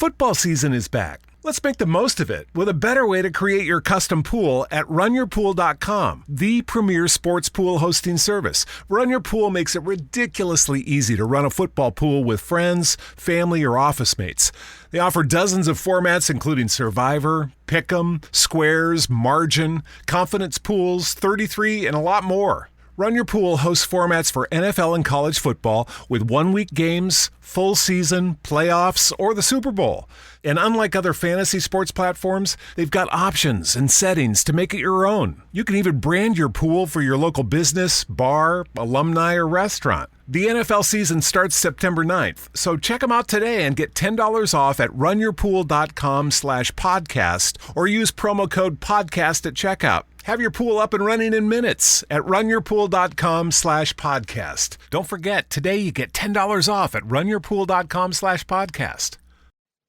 Football season is back. Let's make the most of it with a better way to create your custom pool at runyourpool.com, the premier sports pool hosting service. Run Your Pool makes it ridiculously easy to run a football pool with friends, family, or office mates. They offer dozens of formats including Survivor, Pick'em, Squares, Margin, Confidence Pools, 33, and a lot more. Run Your Pool hosts formats for NFL and college football with one-week games, full season, playoffs, or the Super Bowl. And unlike other fantasy sports platforms, they've got options and settings to make it your own. You can even brand your pool for your local business, bar, alumni, or restaurant. The NFL season starts September 9th, so check them out today and get $10 off at runyourpool.com/podcast or use promo code podcast at checkout. Have your pool up and running in minutes at runyourpool.com/podcast. Don't forget, today you get $10 off at runyourpool.com/podcast.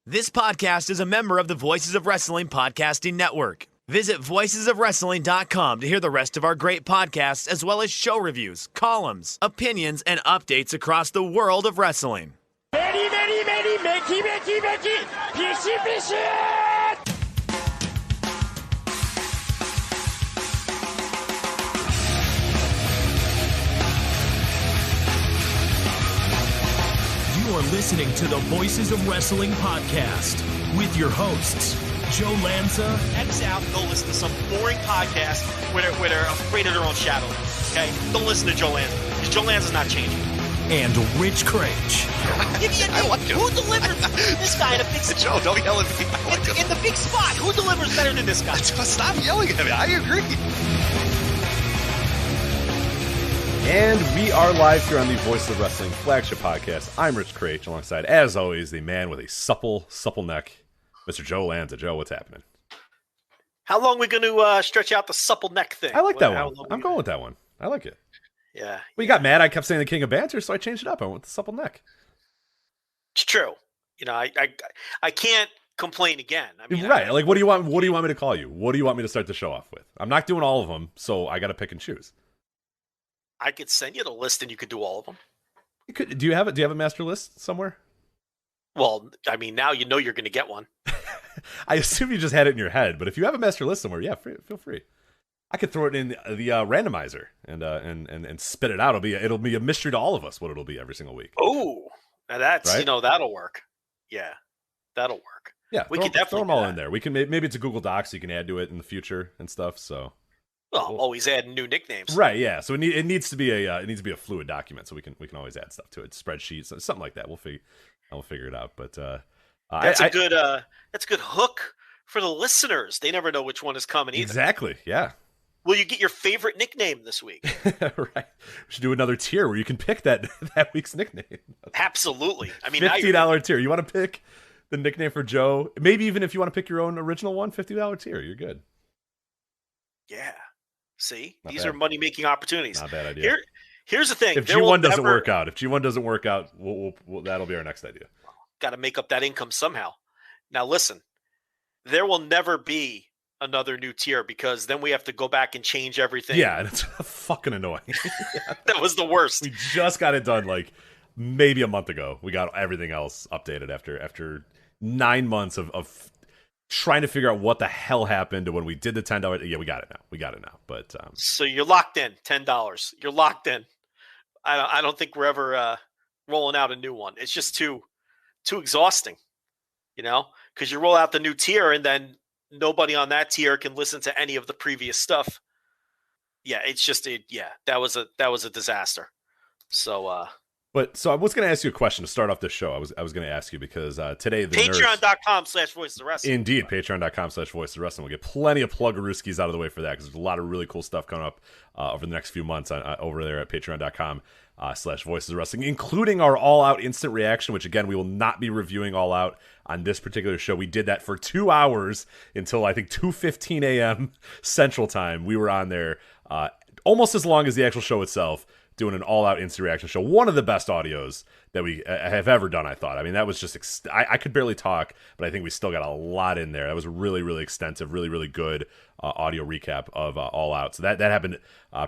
This podcast is a member of the Voices of Wrestling Podcasting Network. Visit voicesofwrestling.com to hear the rest of our great podcasts, as well as show reviews, columns, opinions, and updates across the world of wrestling. You are listening to the Voices of Wrestling podcast with your hosts, Joe Lanza. X out, go listen to some boring podcast where they're afraid of their own shadow. Okay? Don't listen to Joe Lanza, because Joe Lanza's not changing. And Rich Craich. I like him. Who delivers this guy in a big spot? Joe, don't yell at me. I like him. In the big spot, who delivers better than this guy? Stop yelling at me. I agree. And we are live here on the Voice of Wrestling Flagship podcast. I'm Rich Craich, alongside, as always, the man with a supple neck, Mr. Joe Lanza. Joe, what's happening? How long are we going to stretch out the supple neck thing? I like that one. I'm going with that one. I like it. Yeah. Well, you got mad. I kept saying the king of banter, so I changed it up. I went with the supple neck. It's true. You know, I can't complain again. I mean, right. Like, what do you want? What do you want me to call you? What do you want me to start the show off with? I'm not doing all of them, so I got to pick and choose. I could send you the list, and you could do all of them. You could. Do you have it? Do you have a master list somewhere? Well, I mean, now you know you're going to get one. I assume you just had it in your head, but if you have a master list somewhere, yeah, feel free. I could throw it in the randomizer and spit it out. It'll be a mystery to all of us what it'll be every single week. Oh, now that's right? That'll work. Yeah, that'll work. Yeah, we could definitely throw them all in there. We can maybe it's a Google Docs, so you can add to it in the future and stuff. So. Well, I'm always adding new nicknames. Right, yeah. So it needs to be a fluid document, so we can always add stuff to it, spreadsheets, something like that. We'll figure it out. But that's a good hook for the listeners. They never know which one is coming either. Exactly. Yeah. Will you get your favorite nickname this week? Right. We should do another tier where you can pick that week's nickname. Absolutely. I mean, $50 tier. You want to pick the nickname for Joe? Maybe even if you want to pick your own original one, $50 tier. You're good. Yeah. See, Not these bad. are money-making opportunities. Not a bad idea. Here's the thing. If G1 doesn't work out, we'll that'll be our next idea. Got to make up that income somehow. Now, listen, there will never be another new tier because then we have to go back and change everything. Yeah, and it's fucking annoying. That was the worst. We just got it done like maybe a month ago. We got everything else updated after 9 months of trying to figure out what the hell happened to when we did the $10. Yeah, we got it now. But so you're locked in, $10. You're locked in. I don't think we're ever rolling out a new one. It's just too exhausting, because you roll out the new tier and then nobody on that tier can listen to any of the previous stuff. Yeah, it's just that was a disaster. So So I was going to ask you a question to start off this show. I was going to ask you because today the Patreon.com/Voice of Wrestling. Indeed, Patreon.com/Voice of Wrestling. We'll get plenty of plug-a-rooskies out of the way for that because there's a lot of really cool stuff coming up over the next few months over there at Patreon.com/Voices of Wrestling, including our All Out Instant Reaction, which again we will not be reviewing All Out on this particular show. We did that for 2 hours until I think 2:15 a.m. Central Time. We were on there almost as long as the actual show itself, doing an all-out instant reaction show. One of the best audios that we have ever done, I thought. I mean, that was just... I could barely talk, but I think we still got a lot in there. That was a really, really extensive, really, really good audio recap of All Out. So that happened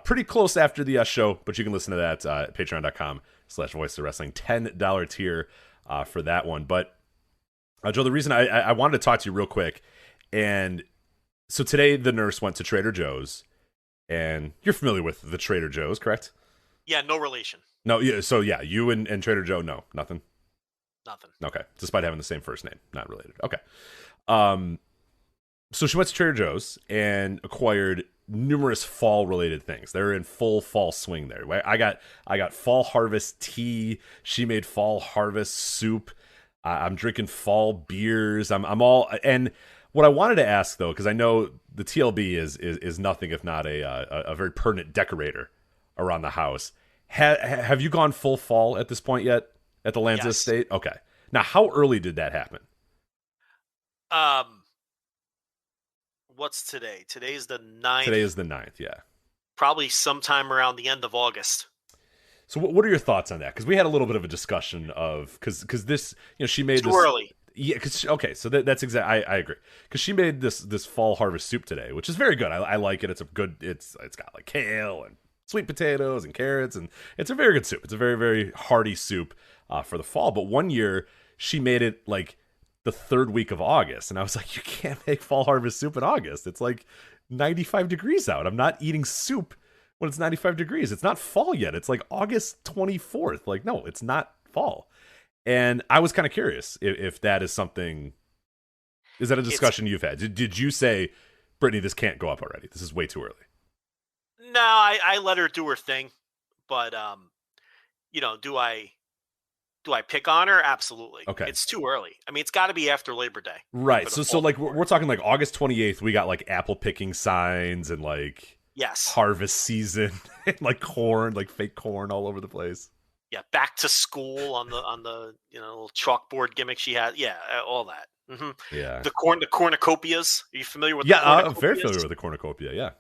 pretty close after the show, but you can listen to that at patreon.com/voice of wrestling. $10 tier for that one. But Joe, the reason I wanted to talk to you real quick, and so today the nurse went to Trader Joe's, and you're familiar with the Trader Joe's, correct? Yeah, no relation. No, yeah. So yeah, you and Trader Joe, no, nothing. Nothing. Okay, despite having the same first name, not related. Okay. So she went to Trader Joe's and acquired numerous fall related things. They're in full fall swing there. I got fall harvest tea. She made fall harvest soup. I'm drinking fall beers. I'm all, and what I wanted to ask though, because I know the TLB is nothing if not a very pertinent decorator around the house. Have you gone full fall at this point yet at the Lanza estate? Okay. Now, how early did that happen? What's today? Today's the 9th. Today is the 9th, yeah. Probably sometime around the end of August. So what are your thoughts on that? Because we had a little bit of a discussion of, because this, she made Too this early. Yeah, okay, so that's exactly. I agree, because she made this fall harvest soup today, which is very good. I like it. It's a good. It's got like kale and sweet potatoes and carrots, and it's a very good soup. It's a very, very hearty soup for the fall. But one year she made it like the third week of August, and I was like, you can't make fall harvest soup in August. It's like 95 degrees out. I'm not eating soup when it's 95 degrees. It's not fall yet. It's like August 24th. Like, no, it's not fall. And I was kind of curious if that is something. Is that a discussion you've had? Did you say, Brittany, this can't go up already? This is way too early. No, I let her do her thing, but do I pick on her? Absolutely. Okay. It's too early. I mean, it's got to be after Labor Day. Right. So like we're talking like August 28th. We got like apple picking signs and like harvest season and like corn, like fake corn all over the place. Yeah, back to school on the little chalkboard gimmick she had. Yeah, all that. Mm-hmm. Yeah. The cornucopias. Are you familiar with? Yeah, I'm very familiar with the cornucopia. Yeah.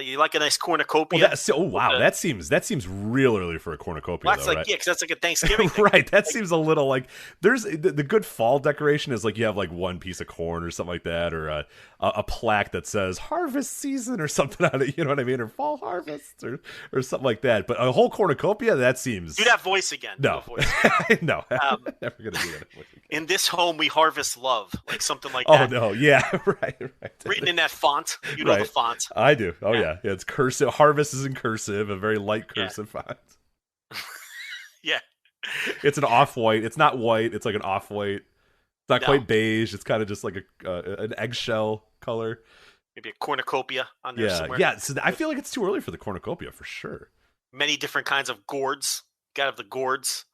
You like a nice cornucopia? Well, wow, that seems real early for a cornucopia. Well, that's though, like right? because that's like a Thanksgiving thing. Right. That seems a little like there's the good fall decoration is like you have like one piece of corn or something like that, or a plaque that says harvest season or something on it. You know what I mean? Or fall harvest or something like that. But a whole cornucopia, that seems. Do that voice again. No, no, I'm never gonna do that. In this home, we harvest love, like something like that. Oh no, yeah, right. Written in that font, you know the font. I do. Oh yeah, it's cursive. Harvest is in cursive, a very light cursive font. Yeah, it's an off-white. It's not white. It's like an off-white. It's not quite beige. It's kind of just like an eggshell color. Maybe a cornucopia on there somewhere. Yeah. So I feel like it's too early for the cornucopia for sure. Many different kinds of gourds. Got to have the gourds.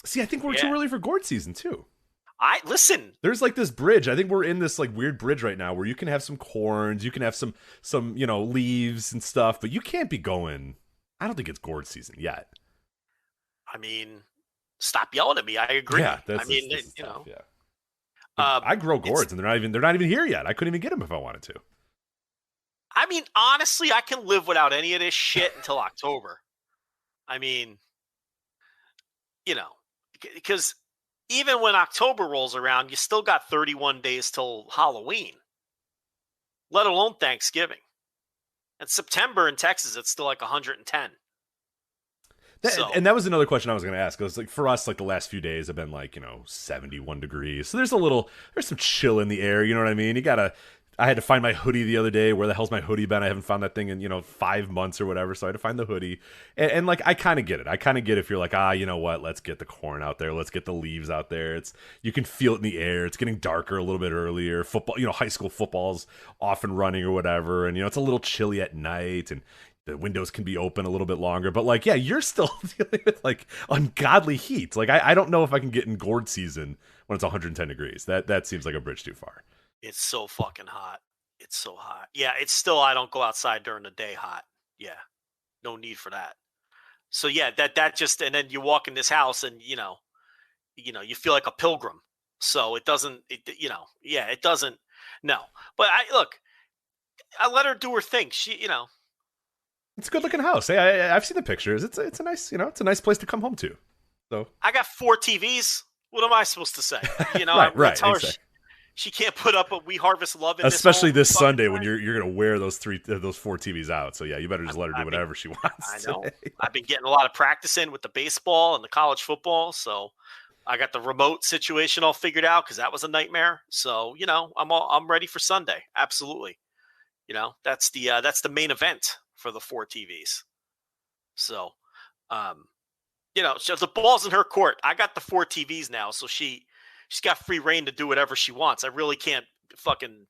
See, I think we're too early for gourd season too. Listen. There's like this bridge. I think we're in this like weird bridge right now where you can have some corns, you can have some leaves and stuff, but you can't be going. I don't think it's gourd season yet. I mean, stop yelling at me. I agree. Yeah, Yeah. I grow gourds and they're not even here yet. I couldn't even get them if I wanted to. I mean, honestly, I can live without any of this shit until October. I mean, because even when October rolls around, you still got 31 days till Halloween, let alone Thanksgiving. And September in Texas, it's still like 110. And that was another question I was going to ask. Because like for us, like the last few days have been like 71 degrees, so there's some chill in the air. You know what I mean? I had to find my hoodie the other day. Where the hell's my hoodie been? I haven't found that thing in 5 months or whatever. So I had to find the hoodie, and like I kind of get it. I kind of get if you're like you know what? Let's get the corn out there. Let's get the leaves out there. You can feel it in the air. It's getting darker a little bit earlier. Football, high school football's off and running or whatever, and it's a little chilly at night and. The windows can be open a little bit longer, but like, yeah, you're still dealing with like ungodly heat. Like, I don't know if I can get in gourd season when it's 110 degrees. That seems like a bridge too far. It's so fucking hot. It's so hot. Yeah, it's still, I don't go outside during the day hot. Yeah, no need for that. So yeah, that just, and then you walk in this house and, you feel like a pilgrim. So it doesn't, it doesn't, no. But I let her do her thing. She, It's a good looking house. Hey, I've seen the pictures. It's a nice, it's a nice place to come home to. So I got 4 TVs. What am I supposed to say? right. Tell her she can't put up a We Harvest Love in especially this Sunday when you're going to wear those 4 TVs out. So yeah, you better just let her do whatever she wants. I know. I've been getting a lot of practice in with the baseball and the college football. So I got the remote situation all figured out because that was a nightmare. So, I'm ready for Sunday. Absolutely. That's the main event for the 4 TVs. So, so the ball's in her court. I got the 4 TVs now, so she's got free reign to do whatever she wants. I really can't fucking,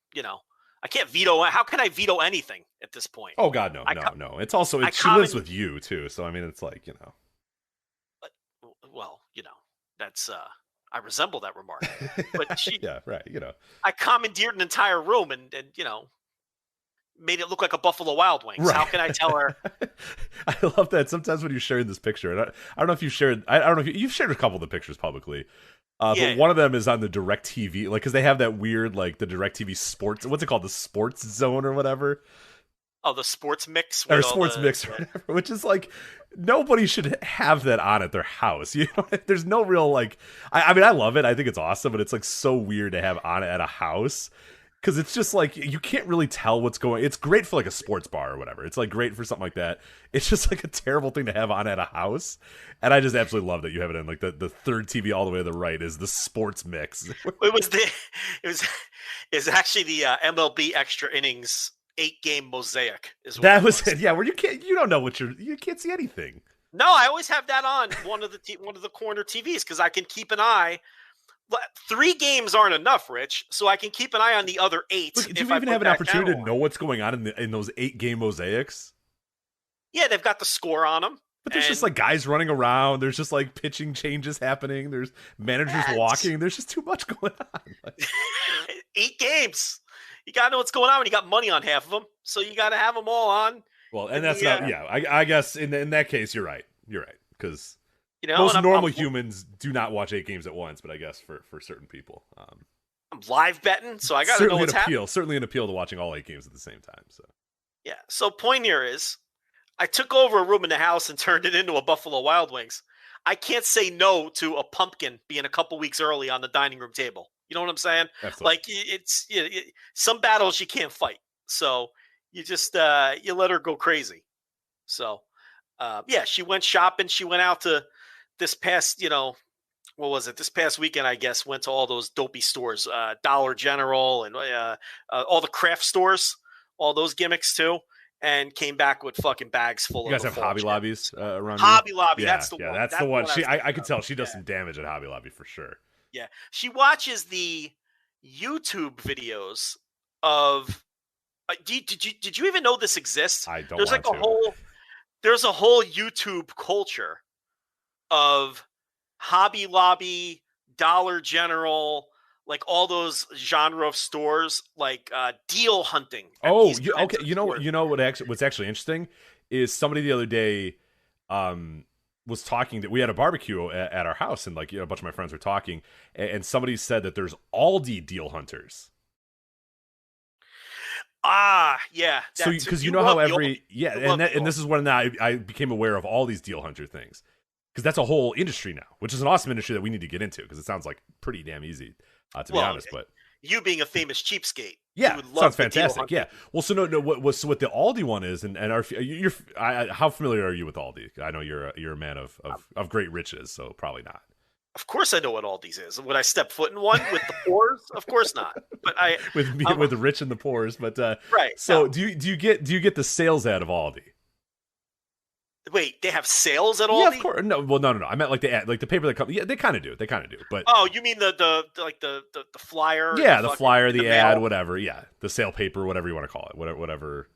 I can't veto. How can I veto anything at this point? Oh God, no. It's also she lives with you too, so I mean, it's like Well, that's I resemble that remark, but she, yeah, right. I commandeered an entire room and made it look like a Buffalo Wild Wings. Right. How can I tell her? I love that. Sometimes when you share this picture, and I don't know if you've shared. I don't know if you've shared a couple of the pictures publicly. But one of them is on the DirecTV, like, because they have that weird, like, the DirecTV sports, what's it called, the sports zone or whatever? Oh, the sports mix? Or sports mix or whatever, which is, like, nobody should have that on at their house. There's no real, like, I mean, I love it. I think it's awesome, but it's, like, so weird to have on at a house. Because it's just like, you can't really tell what's going. It's great for like a sports bar or whatever. It's like great for something like that. It's just like a terrible thing to have on at a house. And I just absolutely love that you have it in like the third TV all the way to the right is the sports mix. It was actually the MLB extra innings 8-game mosaic is what that was it. Yeah, where you don't know you can't see anything. No, I always have that on one of the corner TVs because I can keep an eye. 3 games aren't enough, Rich, so I can keep an eye on the other 8. Look, do you even have an opportunity to know what's going on in those 8-game mosaics? Yeah, they've got the score on them. But there's just like guys running around. There's just like pitching changes happening. There's managers walking. There's just too much going on. 8 games. You got to know what's going on when you got money on half of them. So you got to have them all on. Well, and that's not, yeah, I guess in that case, you're right. You're right. Because most normal humans do not watch 8 games at once, but I guess for certain people. I'm live betting, so I got to know what's happening. Certainly an appeal to watching all 8 games at the same time. So yeah. So point here is, I took over a room in the house and turned it into a Buffalo Wild Wings. I can't say no to a pumpkin being a couple weeks early on the dining room table. You know what I'm saying? Absolutely. Like it's some battles you can't fight. So you just you let her go crazy. So yeah, she went shopping. She went out to this past, what was it? This past weekend, I guess, went to all those dopey stores, Dollar General and all the craft stores, all those gimmicks too, and came back with fucking bags full of. You guys have Hobby Lobbies around Hobby Lobby, yeah, that's the one. Yeah, that's the one. I could tell she does some damage at Hobby Lobby for sure. Yeah, she watches the YouTube videos of. Did you even know this exists? I don't. There's a whole YouTube culture of Hobby Lobby, Dollar General, like all those genre of stores, like deal hunting. Oh, okay. You know what's actually interesting is somebody the other day was talking that we had a barbecue at our house, and like a bunch of my friends were talking, and somebody said that there's Aldi deal hunters. Ah, yeah. So because you know how and this is when I became aware of all these deal hunter things. Because that's a whole industry now, which is an awesome industry that we need to get into because it sounds like pretty damn easy, to be honest. But you being a famous cheapskate, yeah, sounds fantastic. Yeah. Well, so no. What the Aldi one is, and how familiar are you with Aldi? I know you're a man of great riches, so probably not. Of course, I know what Aldi's is. Would I step foot in one with the pores? Of course not. But with the rich and the pores. But right. So do you get the sales ad of Aldi? Wait, they have sales at Aldi? Yeah, of course. No, well, no. I meant like the ad, like the paper that comes. Yeah, they kind of do. But you mean the flyer? Yeah, the flyer, the ad, whatever. Yeah, the sale paper, whatever you want to call it, whatever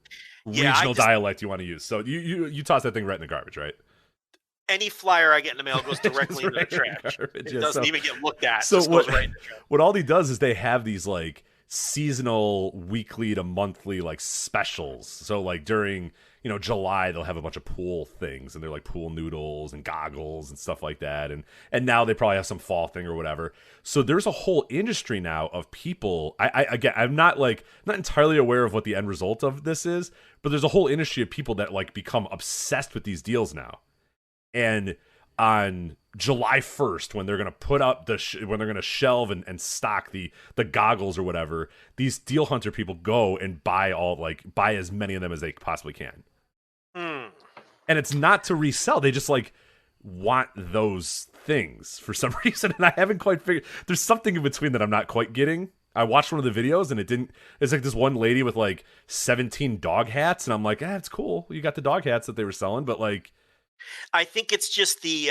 regional dialect you want to use. So you toss that thing right in the garbage, right? Any flyer I get in the mail goes directly into the trash. It doesn't even get looked at. So goes right in the trash. What Aldi does is they have these like seasonal, weekly to monthly like specials. So like during July, they'll have a bunch of pool things, and they're like pool noodles and goggles and stuff like that. And now they probably have some fall thing or whatever. So there's a whole industry now of people. I'm not entirely aware of what the end result of this is, but there's a whole industry of people that like become obsessed with these deals now. And on July 1st, when they're going to put up when they're going to shelve and stock the goggles or whatever, these deal hunter people go and buy as many of them as they possibly can. And it's not to resell. They just like want those things for some reason, and I haven't quite figured. There's something in between that I'm not quite getting. I watched one of the videos and it's like this one lady with like 17 dog hats, and I'm like, it's cool. You got the dog hats that they were selling, but like, I think it's just the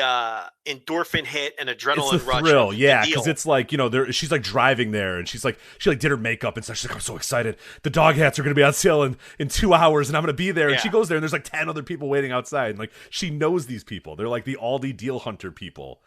endorphin hit and adrenaline it's the rush. thrill, yeah, because it's like, she's like driving there, and she did her makeup and stuff. She's like, I'm so excited. The dog hats are going to be on sale in 2 hours, and I'm going to be there. And she goes there, and there's like 10 other people waiting outside, and like she knows these people. They're like the Aldi deal hunter people.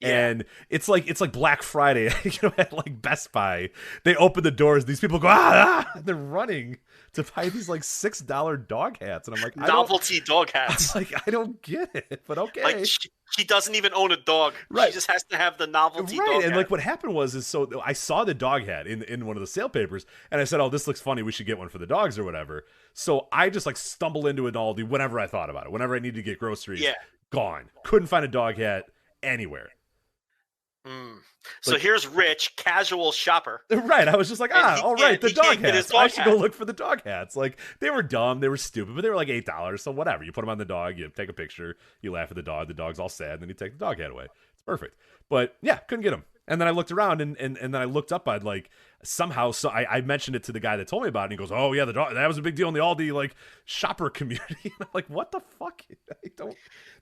Yeah. And it's like Black Friday, at like Best Buy. They open the doors, these people go, and they're running to buy these like $6 dog hats. And I'm like, novelty dog hats. I'm like, I don't get it, but okay. Like she doesn't even own a dog. Right. She just has to have the novelty dog hat. And like what happened was so I saw the dog hat in one of the sale papers, and I said, oh, this looks funny. We should get one for the dogs or whatever. So I just like stumble into an Aldi whenever I thought about it. Whenever I needed to get groceries, gone. Couldn't find a dog hat anywhere. So here's Rich, casual shopper. Right. I was just like, all right, the dog hats. I should go look for the dog hats. Like, they were dumb, they were stupid, but they were like $8. So whatever. You put them on the dog, you take a picture, you laugh at the dog's all sad, and then you take the dog hat away. It's perfect. But yeah, couldn't get them. And then I looked around, and then I looked up, I'd like somehow, so I mentioned it to the guy that told me about it, and he goes, oh yeah, the dog, that was a big deal in the Aldi like shopper community. And I'm like, what the fuck?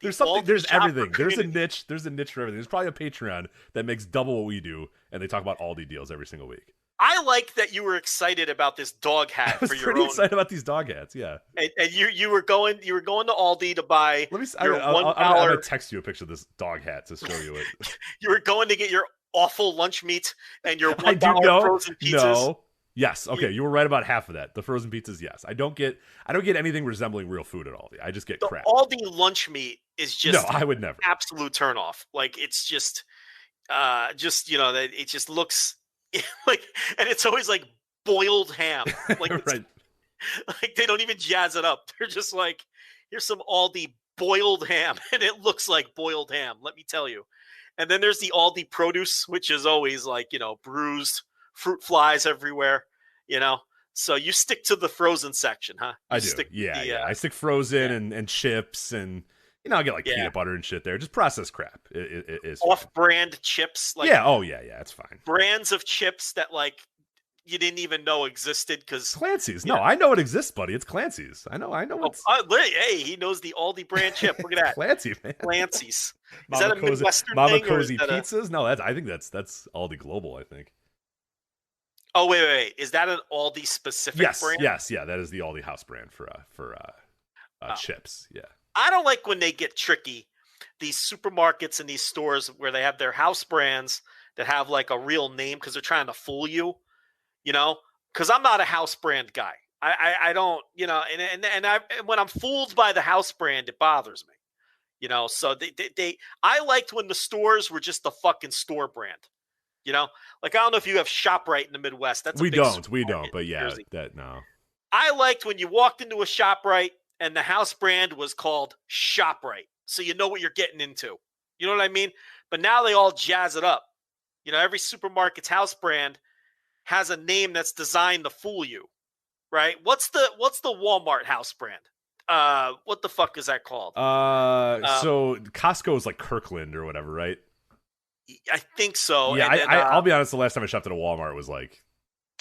There's everything. There's a niche for everything. There's probably a Patreon that makes double what we do, and they talk about Aldi deals every single week. I like that you were excited about this dog hat. I was pretty excited about these dog hats, yeah. And you were going to Aldi to buy. Let me. I'm gonna text you a picture of this dog hat to show you it. You were going to get your awful lunch meat and your $1 frozen pizzas. No. Yes. Okay. You were right about half of that. The frozen pizzas. Yes. I don't get anything resembling real food at Aldi. I just get crap. Aldi lunch meat is just I would never. Absolute turnoff. Like it's just that it just looks like, and it's always like boiled ham. Like right. Like they don't even jazz it up. They're just like, here's some Aldi boiled ham, and it looks like boiled ham. Let me tell you. And then there's the Aldi produce, which is always like, bruised fruit flies everywhere, So you stick to the frozen section, huh? I do. I stick frozen and chips, and I get like peanut butter and shit there. Just processed crap. It is off-brand chips. Like it's fine. Brands of chips that like you didn't even know existed because Clancy's. No, I know it exists, buddy. It's Clancy's. I know. Hey, he knows the Aldi brand chip. Look at that, Clancy, man. Clancy's. Is Mama that a Midwestern Mama thing? Cozy Pizzas? No, I think that's Aldi Global. I think. Oh wait! Is that an Aldi specific brand? Yes, yeah. That is the Aldi house brand for chips. Yeah. I don't like when they get tricky. These supermarkets and these stores where they have their house brands that have like a real name because they're trying to fool you. Because I'm not a house brand guy. I don't, and when I'm fooled by the house brand, it bothers me, so I liked when the stores were just the fucking store brand, like, I don't know if you have ShopRite in the Midwest. We don't, but yeah, no. I liked when you walked into a ShopRite and the house brand was called ShopRite. So you know what you're getting into. You know what I mean? But now they all jazz it up. Every supermarket's house brand has a name that's designed to fool you, right? What's the Walmart house brand? What the fuck is that called? So Costco is like Kirkland or whatever, right? I think so. Yeah, I'll be honest. The last time I shopped at a Walmart was like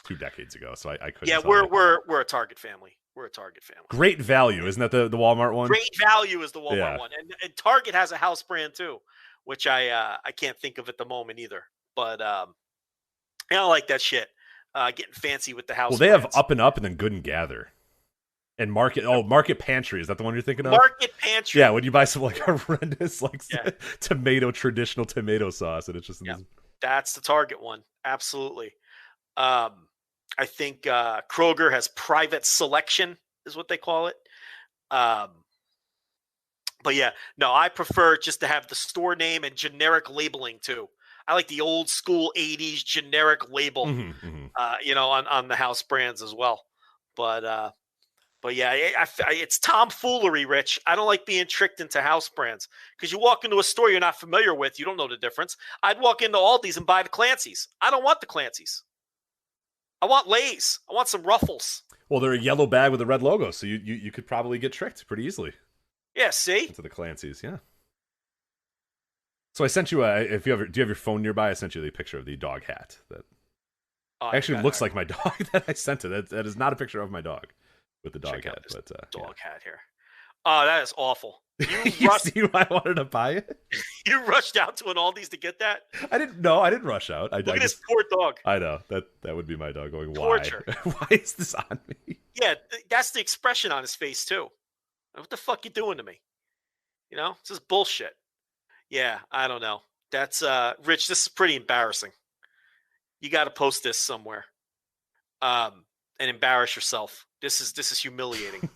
2 decades ago, so I couldn't. Yeah, we're a Target family. We're a Target family. Great Value, isn't that the Walmart one? Great Value is the Walmart one, and Target has a house brand too, which I can't think of at the moment either. But I don't like that shit. Getting fancy with the house. Well, they have Up and Up and then Good and Gather. And Market Pantry. Is that the one you're thinking of? Market Pantry. Yeah, when you buy some like horrendous traditional tomato sauce, and it's just that's the Target one. Absolutely. I think Kroger has Private Selection is what they call it. But yeah, no, I prefer just to have the store name and generic labeling too. I like the old school 80s generic label, on the house brands as well. But yeah, it's tomfoolery, Rich. I don't like being tricked into house brands because you walk into a store you're not familiar with. You don't know the difference. I'd walk into Aldi's and buy the Clancy's. I don't want the Clancy's. I want Lay's. I want some Ruffles. Well, they're a yellow bag with a red logo, so you could probably get tricked pretty easily. Yeah, see? Into the Clancy's, yeah. So I sent you do you have your phone nearby? I sent you the picture of the dog hat that actually looks like my dog that I sent it. That is not a picture of my dog with the dog hat. But dog hat here. Oh, that is awful. You see why I wanted to buy it? You rushed out to an Aldi's to get that? I didn't rush out. Look at this poor dog. I know. That would be my dog going, Torture. Why? Why is this on me? Yeah, that's the expression on his face, too. What the fuck you doing to me? You know? This is bullshit. Yeah, I don't know. That's, Rich, this is pretty embarrassing. You got to post this somewhere and embarrass yourself. This is humiliating.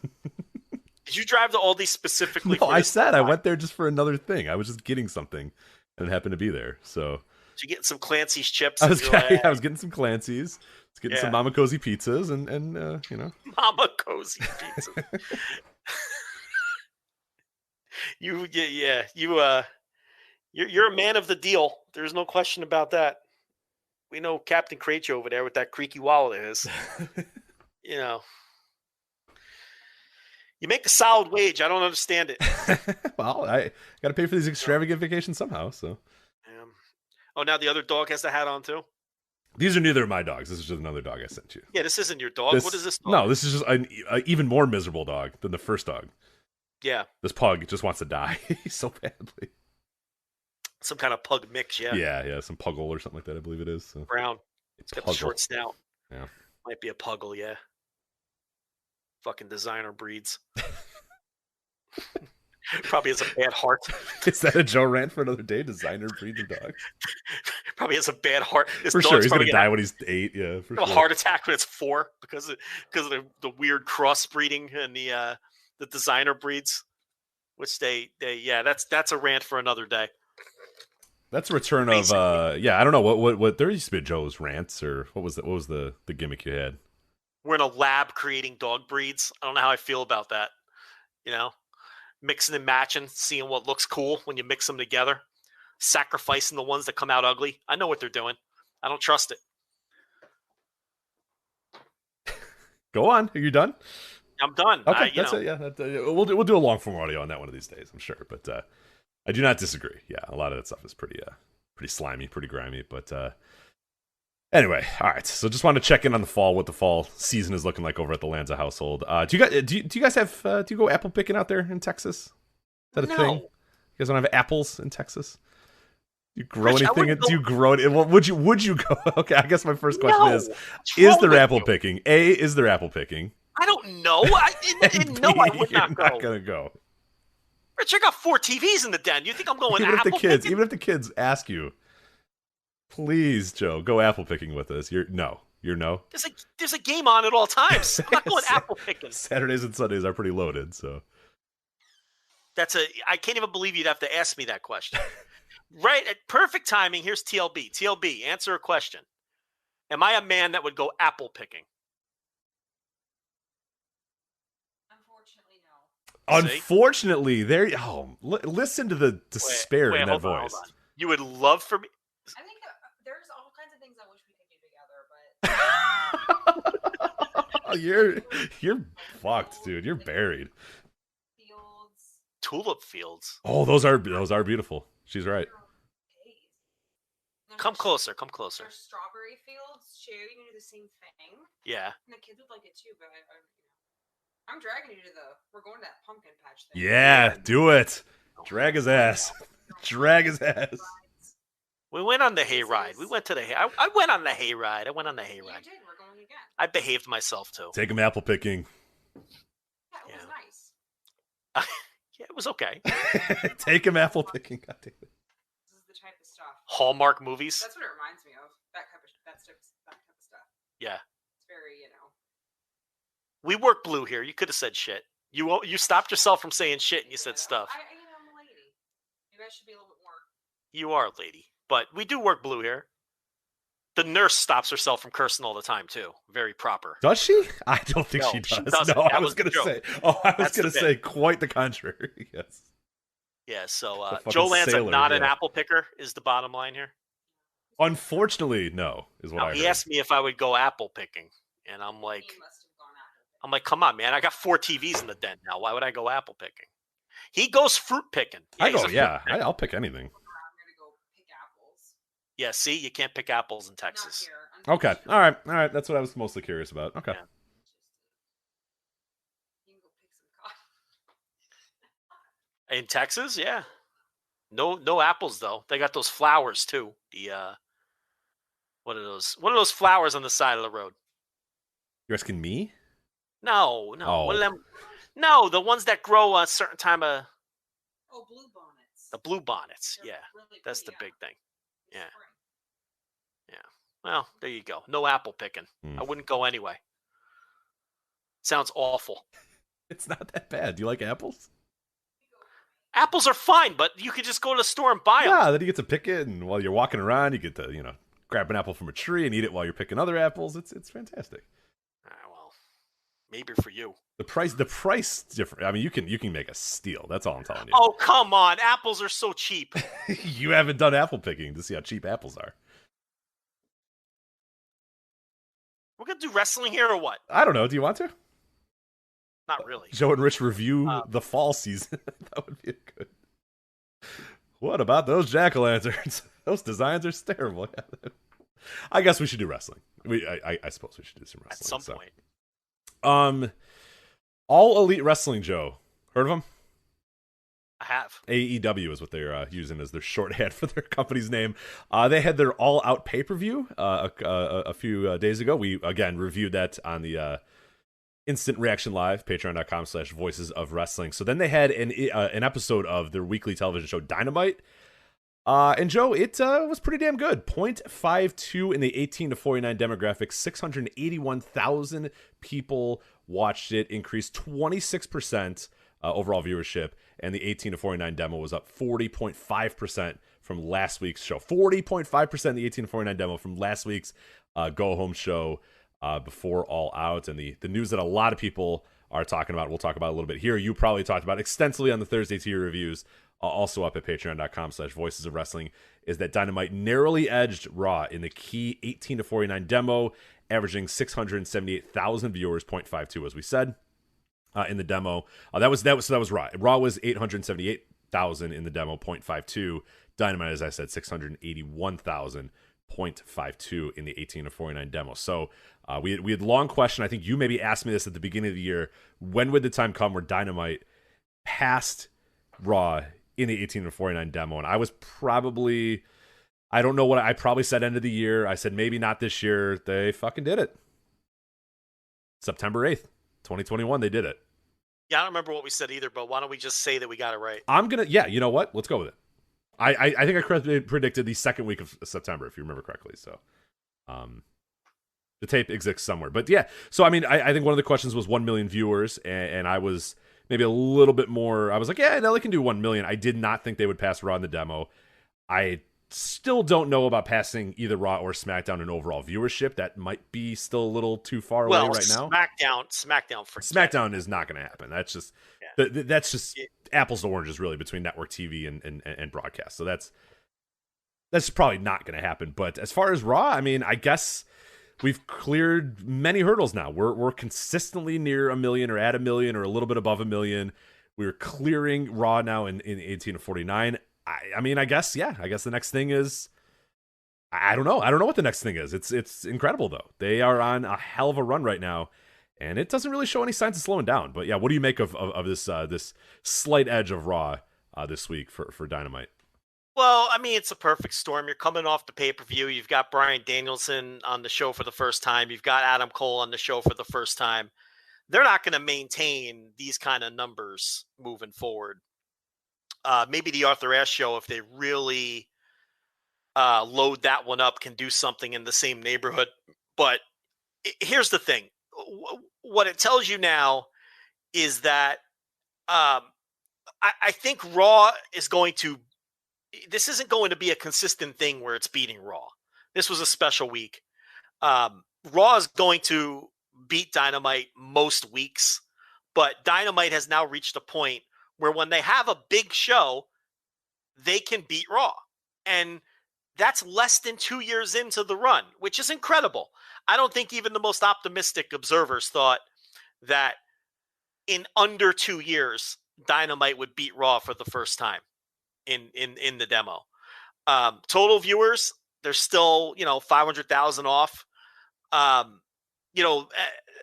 Did you drive to Aldi specifically? No, I said I went there just for another thing. I was just getting something, and it happened to be there. So did you get some Clancy's chips? I was getting some Clancy's. I was getting some Mama Cozy pizzas, and you know, Mama Cozy pizzas. You're a man of the deal. There's no question about that. We know Captain Craich over there with that creaky wallet of his. You know. You make a solid wage. I don't understand it. Well, I got to pay for these extravagant vacations somehow. So. Oh, now the other dog has the hat on too? These are neither of my dogs. This is just another dog I sent you. Yeah, this isn't your dog. What is this dog? No, this is just an even more miserable dog than the first dog. Yeah. This pug just wants to die so badly. Some kind of pug mix, yeah. Yeah, some puggle or something like that, I believe it is. So. Brown. It's got the short snout. Yeah. Might be a puggle, yeah. Fucking designer breeds. Probably has a bad heart. Is that a Joe rant for another day? Designer breeds of dogs. Probably has a bad heart. For sure, he's gonna die when he's 8. Yeah, for sure. A heart attack when it's 4 because of the weird crossbreeding and the designer breeds, which that's a rant for another day. That's a return of I don't know what there used to be Joe's rants, or what was the gimmick you had? We're in a lab creating dog breeds. I don't know how I feel about that. You know, mixing and matching, seeing what looks cool when you mix them together, sacrificing the ones that come out ugly. I know what they're doing. I don't trust it. Go on. Are you done? I'm done. Okay, that's it. Yeah, we'll do a long form audio on that one of these days, I'm sure. But I do not disagree. Yeah, a lot of that stuff is pretty slimy, pretty grimy. But anyway, all right. So just wanted to check in on the fall, what the fall season is looking like over at the Lanza household. Do you guys have do you go apple picking out there in Texas? Is that a thing? You guys don't have apples in Texas? Do you grow anything? Do you grow it? Well, would you go? Okay, I guess my first question is there apple picking? Is there apple picking? I don't know. I would not go. Not gonna go. Rich, I got 4 TVs in the den. You think I'm going even apple picking? Even if the kids ask you, please, Joe, go apple picking with us. You're no. There's a game on at all times. I'm not going apple picking. Saturdays and Sundays are pretty loaded, so I can't even believe you'd have to ask me that question. Right at perfect timing. Here's TLB. TLB, answer a question. Am I a man that would go apple picking? Unfortunately, listen to the despair in that voice. Hold on. You would love for me. I think there's all kinds of things I wish we could do together, but you're fucked, dude. You're buried. Fields. Tulip fields. Oh, those are beautiful. She's right. Come closer. There's strawberry fields too. You can do the same thing. Yeah. And the kids would like it too, but I'm dragging you we're going to that pumpkin patch thing. Yeah, do it. Drag his ass. Drag his ass. We went on the hayride. We went to the I went on the hayride. You did. We're going again. I behaved myself too. Take him apple picking. Yeah, it was nice. Yeah, it was okay. Take him apple picking. God damn it. This is the type of stuff. Hallmark movies. That's what it reminds me of. That type of stuff. Yeah. It's very, We work blue here. You could have said shit. You stopped yourself from saying shit and you said stuff. I'm a lady. Maybe I should be a little bit more. You are a lady. But we do work blue here. The nurse stops herself from cursing all the time, too. Very proper. Does she? I don't think she does. She doesn't. No, I was going to say quite the contrary. Yes. Yeah, so Joe Lanza, not an apple picker, is the bottom line here. Unfortunately, no, is what I heard. He asked me if I would go apple picking, and I'm like, come on, man. I got 4 TVs in the den now. Why would I go apple picking? He goes fruit picking. I'll pick anything. Yeah, see, you can't pick apples in Texas. Not here. Okay. All right. That's what I was mostly curious about. Okay. Yeah. You can go pick some cotton. In Texas, yeah. No apples though. They got those flowers too. The what are those? What are those flowers on the side of the road? You're asking me? No. Oh. What are them? No, the ones that grow a certain time of Oh, blue bonnets. the blue bonnets. They're Yeah, really that's the pretty, big thing. in Yeah. spring. Well, there you go. No apple picking. I wouldn't go anyway. Sounds awful. It's not that bad. Do you like apples? Apples are fine, but you could just go to the store and buy them. Yeah, then you get to pick it, and while you're walking around, you get to, grab an apple from a tree and eat it while you're picking other apples. It's fantastic. Well, maybe for you. The price different. I mean, you can make a steal. That's all I'm telling you. Oh, come on. Apples are so cheap. You haven't done apple picking to see how cheap apples are. We're going to do wrestling here or what? I don't know. Do you want to? Not really. Joe and Rich review the fall season. That would be good. What about those jack-o'-lanterns? Those designs are terrible. I guess we should do wrestling. I suppose we should do some wrestling. At some point. All Elite Wrestling, Joe. Heard of them? I have. AEW is what they're using as their shorthand for their company's name. They had their All Out pay-per-view a few days ago. We, again, reviewed that on the Instant Reaction Live, patreon.com/voices of wrestling. So then they had an episode of their weekly television show, Dynamite. And Joe, it was pretty damn good. 0.52 in the 18 to 49 demographic. 681,000 people watched it, increased 26% overall viewership. And the 18 to 49 demo was up 40.5% from last week's show. 40.5% the 18 to 49 demo from last week's go home show before All Out. And the news that a lot of people are talking about, we'll talk about a little bit here. You probably talked about extensively on the Thursday tier reviews, also up at patreon.com/voices of wrestling, is that Dynamite narrowly edged Raw in the key 18 to 49 demo, averaging 678,000 viewers, 0.52 as we said. In the demo, that was Raw. Raw was 878,000 in the demo, 0.52. Dynamite, as I said, 681,000, 0.52 in the 18 to 49 demo. So we had long question. I think you maybe asked me this at the beginning of the year. When would the time come where Dynamite passed Raw in the 18 to 49 demo? And I was probably, I don't know what I probably said end of the year. I said maybe not this year. They fucking did it. September 8th. 2021, they did it. Yeah, I don't remember what we said either, but why don't we just say that we got it right? You know what? Let's go with it. I think I correctly predicted the second week of September, if you remember correctly. So, the tape exists somewhere. But yeah, so I mean, I think one of the questions was 1 million viewers, and I was maybe a little bit more, I was like, yeah, no, they can do 1 million. I did not think they would pass Raw in the demo. I still don't know about passing either Raw or SmackDown in overall viewership. That might be still a little too far away right now. SmackDown is not going to happen. That's just that's just apples to oranges, really, between network TV and broadcast. So that's probably not going to happen. But as far as Raw, I mean, I guess we've cleared many hurdles now. We're consistently near 1 million or at 1 million or a little bit above 1 million. We're clearing Raw now in 18 to 49. I mean, I guess the next thing is, I don't know. I don't know what the next thing is. It's incredible, though. They are on a hell of a run right now, and it doesn't really show any signs of slowing down. But yeah, what do you make of this slight edge of Raw this week for Dynamite? Well, I mean, it's a perfect storm. You're coming off the pay-per-view. You've got Bryan Danielson on the show for the first time. You've got Adam Cole on the show for the first time. They're not going to maintain these kind of numbers moving forward. Maybe the Arthur Ashe show, if they really load that one up, can do something in the same neighborhood. But here's the thing. What it tells you now is that I think Raw is going to – this isn't going to be a consistent thing where it's beating Raw. This was a special week. Raw is going to beat Dynamite most weeks, but Dynamite has now reached a point where when they have a big show, they can beat Raw. And that's less than 2 years into the run, which is incredible. I don't think even the most optimistic observers thought that in under 2 years, Dynamite would beat Raw for the first time in the demo. Total viewers, They're still, 500,000 off.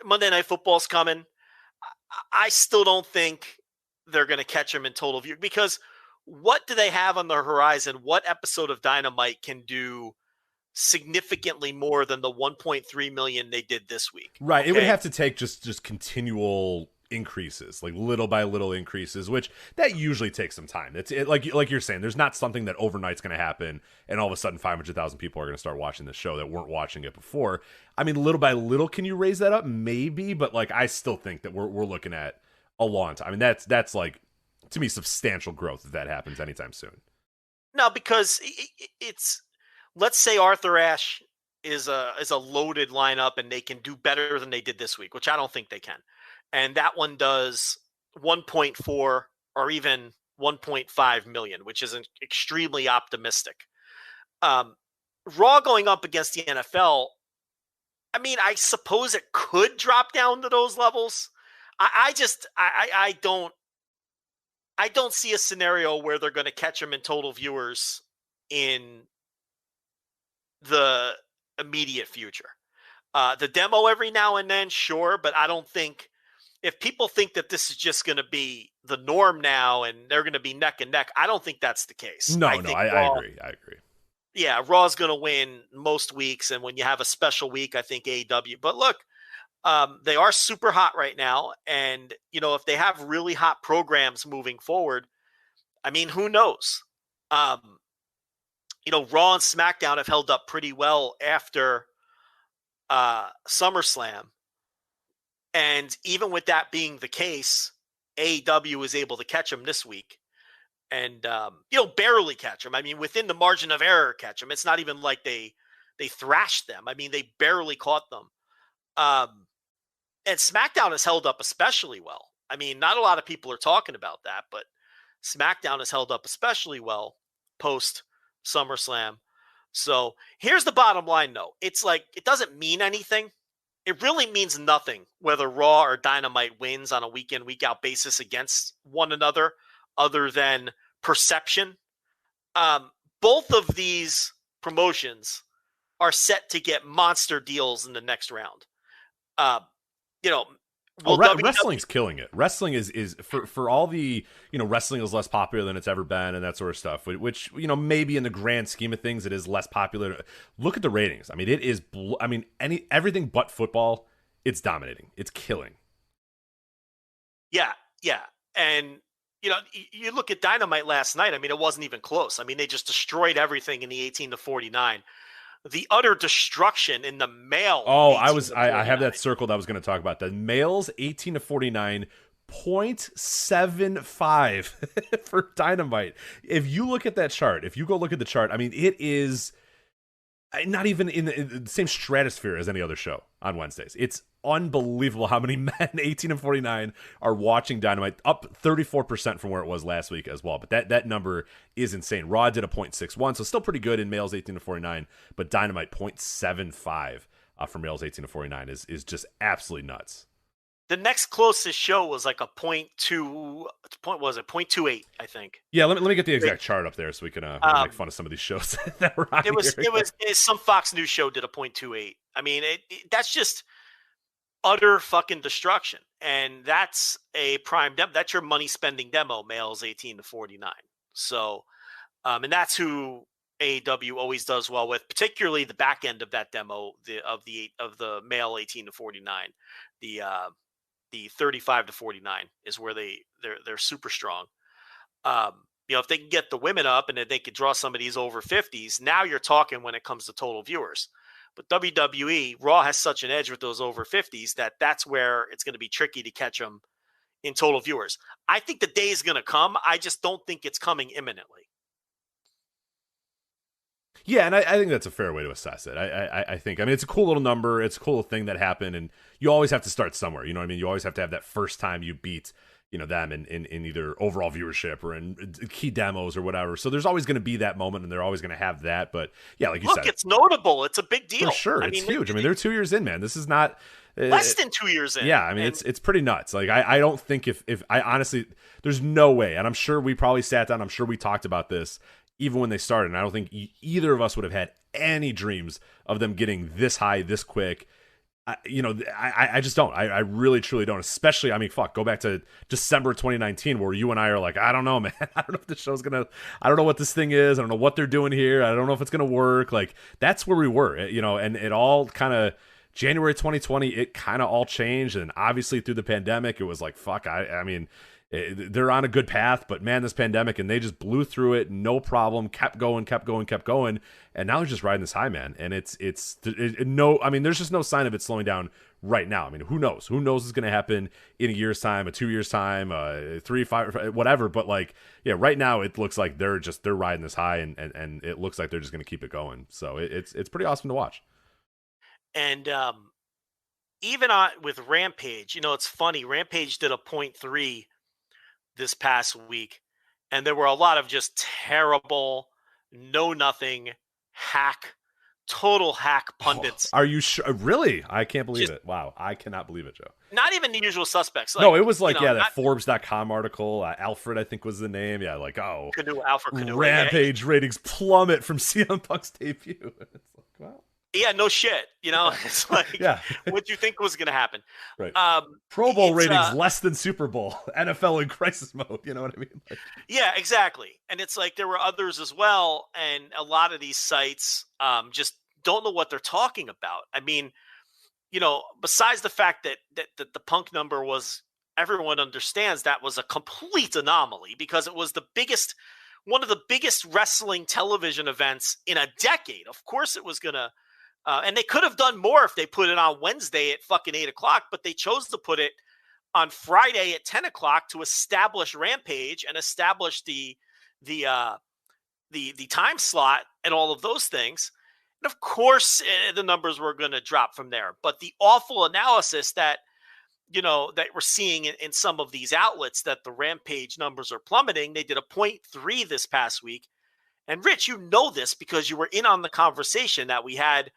Monday Night Football's coming. I still don't think they're going to catch them in total view, because what do they have on the horizon? What episode of Dynamite can do significantly more than the 1.3 million they did this week? Right. Okay? It would have to take just continual increases, like little by little increases, which that usually takes some time. Like you're saying, there's not something that overnight's going to happen and all of a sudden 500,000 people are going to start watching the show that weren't watching it before. I mean, little by little, can you raise that up? Maybe, but like I still think that we're looking at a long time. I mean, that's like, to me, substantial growth if that happens anytime soon. No, because it's, let's say Arthur Ashe is a loaded lineup and they can do better than they did this week, which I don't think they can. And that one does 1.4 or even 1.5 million, which is extremely optimistic. Raw going up against the NFL, I mean, I suppose it could drop down to those levels. I don't see a scenario where they're going to catch them in total viewers in the immediate future. The demo every now and then, sure, but I don't think, if people think that this is just going to be the norm now and they're going to be neck and neck, I don't think that's the case. I agree. Yeah, Raw's going to win most weeks, and when you have a special week, I think AEW. But look, they are super hot right now, and if they have really hot programs moving forward, I mean, who knows? Raw and SmackDown have held up pretty well after SummerSlam. And even with that being the case, AEW is able to catch them this week. And, barely catch them. I mean, within the margin of error, catch them. It's not even like they thrashed them. I mean, they barely caught them. And SmackDown has held up especially well. I mean, not a lot of people are talking about that, but SmackDown has held up especially well post SummerSlam. So here's the bottom line, though. It's like, it doesn't mean anything. It really means nothing whether Raw or Dynamite wins on a week-in, week-out basis against one another, other than perception. Both of these promotions are set to get monster deals in the next round. Wrestling's killing it. Wrestling is for all the, wrestling is less popular than it's ever been and that sort of stuff, which, maybe in the grand scheme of things, it is less popular. Look at the ratings. I mean, it is, everything but football, it's dominating. It's killing. Yeah. And, you look at Dynamite last night. I mean, it wasn't even close. I mean, they just destroyed everything in the 18-49. The utter destruction in the male. Oh, I have that circled. I was going to talk about the males 18-49, 0.75 for Dynamite. If you look at that chart, if you go look at the chart, I mean, it is not even in the same stratosphere as any other show on Wednesdays. It's unbelievable how many men 18-49 are watching Dynamite, up 34% from where it was last week as well. But that number is insane. Raw did a 0.61, so still pretty good in males 18-49, but Dynamite 0.75 for males 18-49 is just absolutely nuts. The next closest show was like a 0.28, I think. Yeah, let me get the exact chart up there so we can make fun of some of these shows that were on here. It was some Fox News show did a 0.28. I mean, that's just utter fucking destruction, and that's a prime demo. That's your money spending demo, males 18-49. So, and that's who AEW always does well with, particularly the back end of that demo, of the male 18-49, the 35-49 is where they're super strong. If they can get the women up and then they could draw some of these over 50s, now you're talking when it comes to total viewers. But WWE, Raw has such an edge with those over 50s that's where it's going to be tricky to catch them in total viewers. I think the day is going to come. I just don't think it's coming imminently. Yeah, and I think that's a fair way to assess it. I think, it's a cool little number. It's a cool thing that happened, and you always have to start somewhere. You know what I mean? You always have to have that first time you beat, them in either overall viewership or in key demos or whatever. So there's always going to be that moment, and they're always going to have that. But yeah, like you said, it's notable. It's a big deal. For sure, it's huge. They're 2 years in, man. This is not less than 2 years in. Yeah, I mean, it's pretty nuts. Like I don't think if I honestly, there's no way, and I'm sure we probably sat down. I'm sure we talked about this. even when they started. And I don't think either of us would have had any dreams of them getting this high, this quick. I just don't. I really, truly don't. Especially, I mean, fuck, go back to December 2019 where you and I are like, I don't know, man. I don't know if the show's I don't know what this thing is. I don't know what they're doing here. I don't know if it's going to work. Like, that's where we were, and it all kind of, January 2020, it kind of all changed. And obviously through the pandemic, it was like, fuck, I mean, they're on a good path, but man, this pandemic, and they just blew through it, no problem, kept going, and now they're just riding this high, man. And I mean, there's just no sign of it slowing down right now. I mean, who knows what's going to happen in a year's time, 2 years time, 3, 5, whatever. But like, yeah, right now it looks like they're riding this high, and it looks like they're just going to keep it going. So it's pretty awesome to watch. And even with Rampage, it's funny. Rampage did a 0.3 this past week, and there were a lot of just terrible, nothing total hack pundits. Are you sure? Really? I can't believe it. Wow, I cannot believe it, Joe. Not even the usual suspects. Like, no, it was like, that Forbes.com article. Alfred, I think, was the name. Yeah, like, Alfred Canoe. Rampage ratings plummet from CM Punk's debut. It's like, wow. Yeah, no shit. It's like, yeah. What you think was going to happen? Right. Pro Bowl ratings less than Super Bowl. NFL in crisis mode. You know what I mean? Like, yeah, exactly. And it's like there were others as well, and a lot of these sites just don't know what they're talking about. I mean, besides the fact that the Punk number was, everyone understands that was a complete anomaly because it was one of the biggest wrestling television events in a decade. Of course, it was gonna. And they could have done more if they put it on Wednesday at fucking 8:00, but they chose to put it on Friday at 10:00 to establish Rampage and establish the time slot and all of those things. And of course, the numbers were going to drop from there. But the awful analysis that that we're seeing in some of these outlets, that the Rampage numbers are plummeting. They did a 0.3 this past week. And Rich, this because you were in on the conversation that we had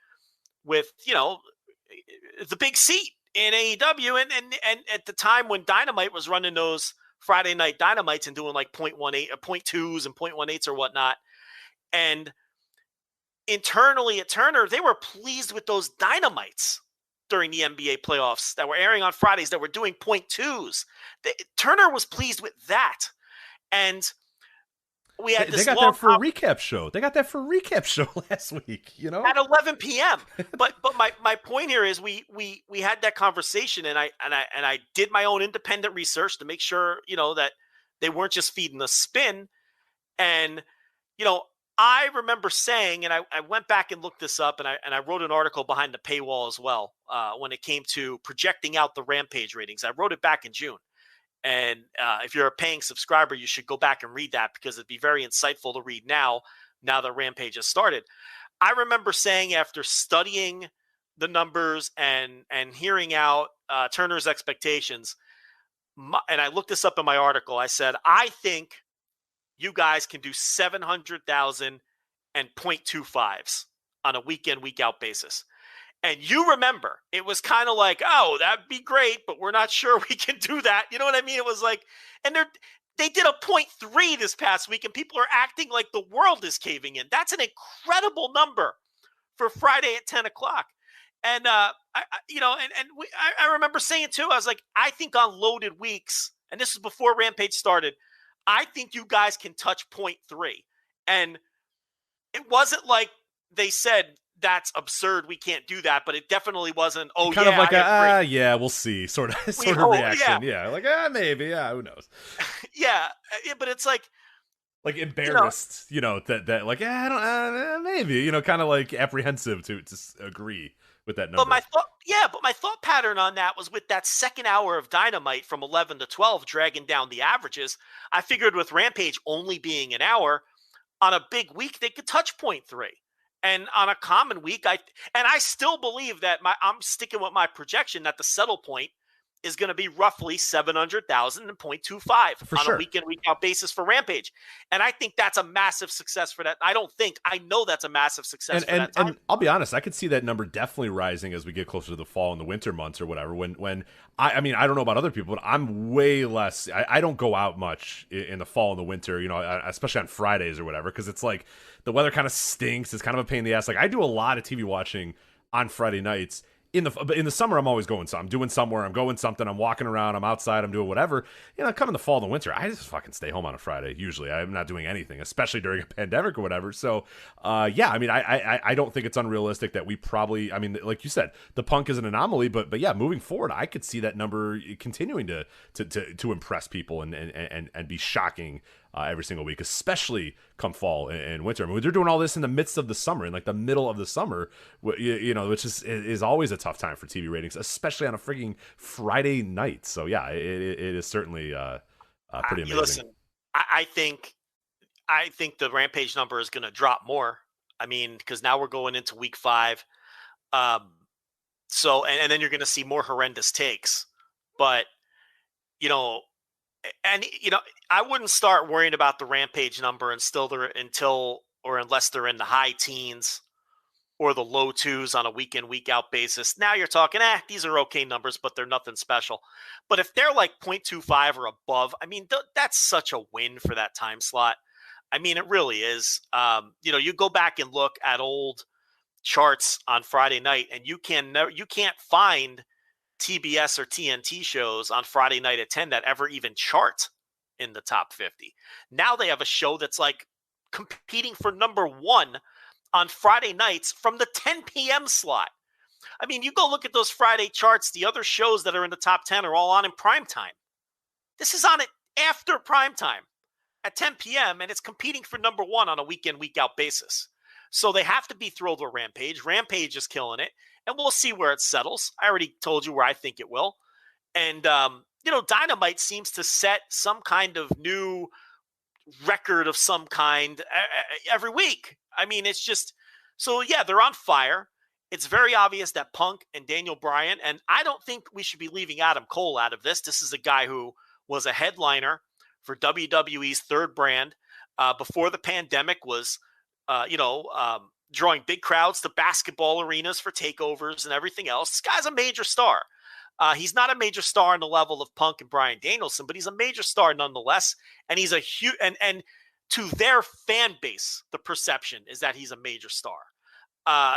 with, the big seat in AEW. And at the time when Dynamite was running those Friday night Dynamites and doing like 0.18 or 0.2s and 0.18s or whatnot. And internally at Turner, they were pleased with those Dynamites during the NBA playoffs that were airing on Fridays that were doing 0.2s. Turner was pleased with that. And we had this. They got that for a recap show. They got that for a recap show last week, at 11 p.m. But my point here is we had that conversation, and I did my own independent research to make sure that they weren't just feeding the spin. And I remember saying, and I went back and looked this up, and I wrote an article behind the paywall as well when it came to projecting out the Rampage ratings. I wrote it back in June. And if you're a paying subscriber, you should go back and read that because it'd be very insightful to read now that Rampage has started. I remember saying, after studying the numbers and hearing out Turner's expectations, and I looked this up in my article, I said, I think you guys can do 700,000 and 0.25s on a week in, week out basis. And you remember, it was kind of like, oh, that'd be great, but we're not sure we can do that. You know what I mean? It was like, and they did a 0.3 this past week, and people are acting like the world is caving in. That's an incredible number for Friday at 10:00. And I remember saying too, I was like, I think on loaded weeks, and this is before Rampage started, I think you guys can touch 0.3. And it wasn't like they said, that's absurd, we can't do that, but it definitely wasn't, oh, kind yeah, of like yeah, we'll see sort of reaction. Yeah, like, maybe, yeah, who knows. yeah, but it's like embarrassed, that like, I don't, maybe, kind of like apprehensive to agree with that number. But my thought pattern on that was, with that second hour of Dynamite from 11 to 12 dragging down the averages, I figured with Rampage only being an hour, on a big week they could touch 0.3. And on a common week, I still believe that I'm sticking with my projection that the settle point is going to be roughly 700,000 and 0.25 on a week in, week out basis for Rampage. And I think that's a massive success for that. I know that's a massive success for that time. And I'll be honest, I could see that number definitely rising as we get closer to the fall and the winter months or whatever. When I mean, I don't know about other people, but I'm way less. I don't go out much in the fall and the winter, especially on Fridays or whatever, because it's like the weather kind of stinks. It's kind of a pain in the ass. Like I do a lot of TV watching on Friday nights. In the summer, I'm always going I'm doing somewhere, I'm going something, I'm walking around, I'm outside, I'm doing whatever. Come in the fall and the winter, I just fucking stay home on a Friday. Usually, I'm not doing anything, especially during a pandemic or whatever. So, yeah, I mean, I don't think it's unrealistic that we probably, I mean, like you said, the Punk is an anomaly, but yeah, moving forward, I could see that number continuing to impress people and be shocking every single week, especially come fall and winter. I mean, they're doing all this in the midst of the summer, in like the middle of the summer, which is always a tough time for TV ratings, especially on a freaking Friday night. So yeah, it is certainly pretty amazing. Listen, I think the Rampage number is going to drop more. I mean, because now we're going into week 5. So, and then you're going to see more horrendous takes, but I wouldn't start worrying about the Rampage number unless they're in the high teens or the low 2s on a week in, week out basis. Now you're talking, these are okay numbers, but they're nothing special. But if they're like 0.25 or above, I mean, that's such a win for that time slot. I mean, it really is. You go back and look at old charts on Friday night, and you can't find TBS or TNT shows on Friday night at 10 that ever even chart in the top 50. Now they have a show that's like competing for number 1 on Friday nights from the 10 p.m. slot. I mean, you go look at those Friday charts. The other shows that are in the top 10 are all on in prime time. This is on it after prime time at 10 p.m. and it's competing for number 1 on a week in, week out basis. So they have to be thrilled with Rampage. Rampage is killing it, and we'll see where it settles. I already told you where I think it will. And, Dynamite seems to set some kind of new record of some kind every week. I mean, it's just, so yeah, they're on fire. It's very obvious that Punk and Daniel Bryan, and I don't think we should be leaving Adam Cole out of this. This is a guy who was a headliner for WWE's third brand before the pandemic, was drawing big crowds to basketball arenas for takeovers and everything else. This guy's a major star. He's not a major star on the level of Punk and Bryan Danielson, but he's a major star nonetheless. And he's a huge, and to their fan base, the perception is that he's a major star.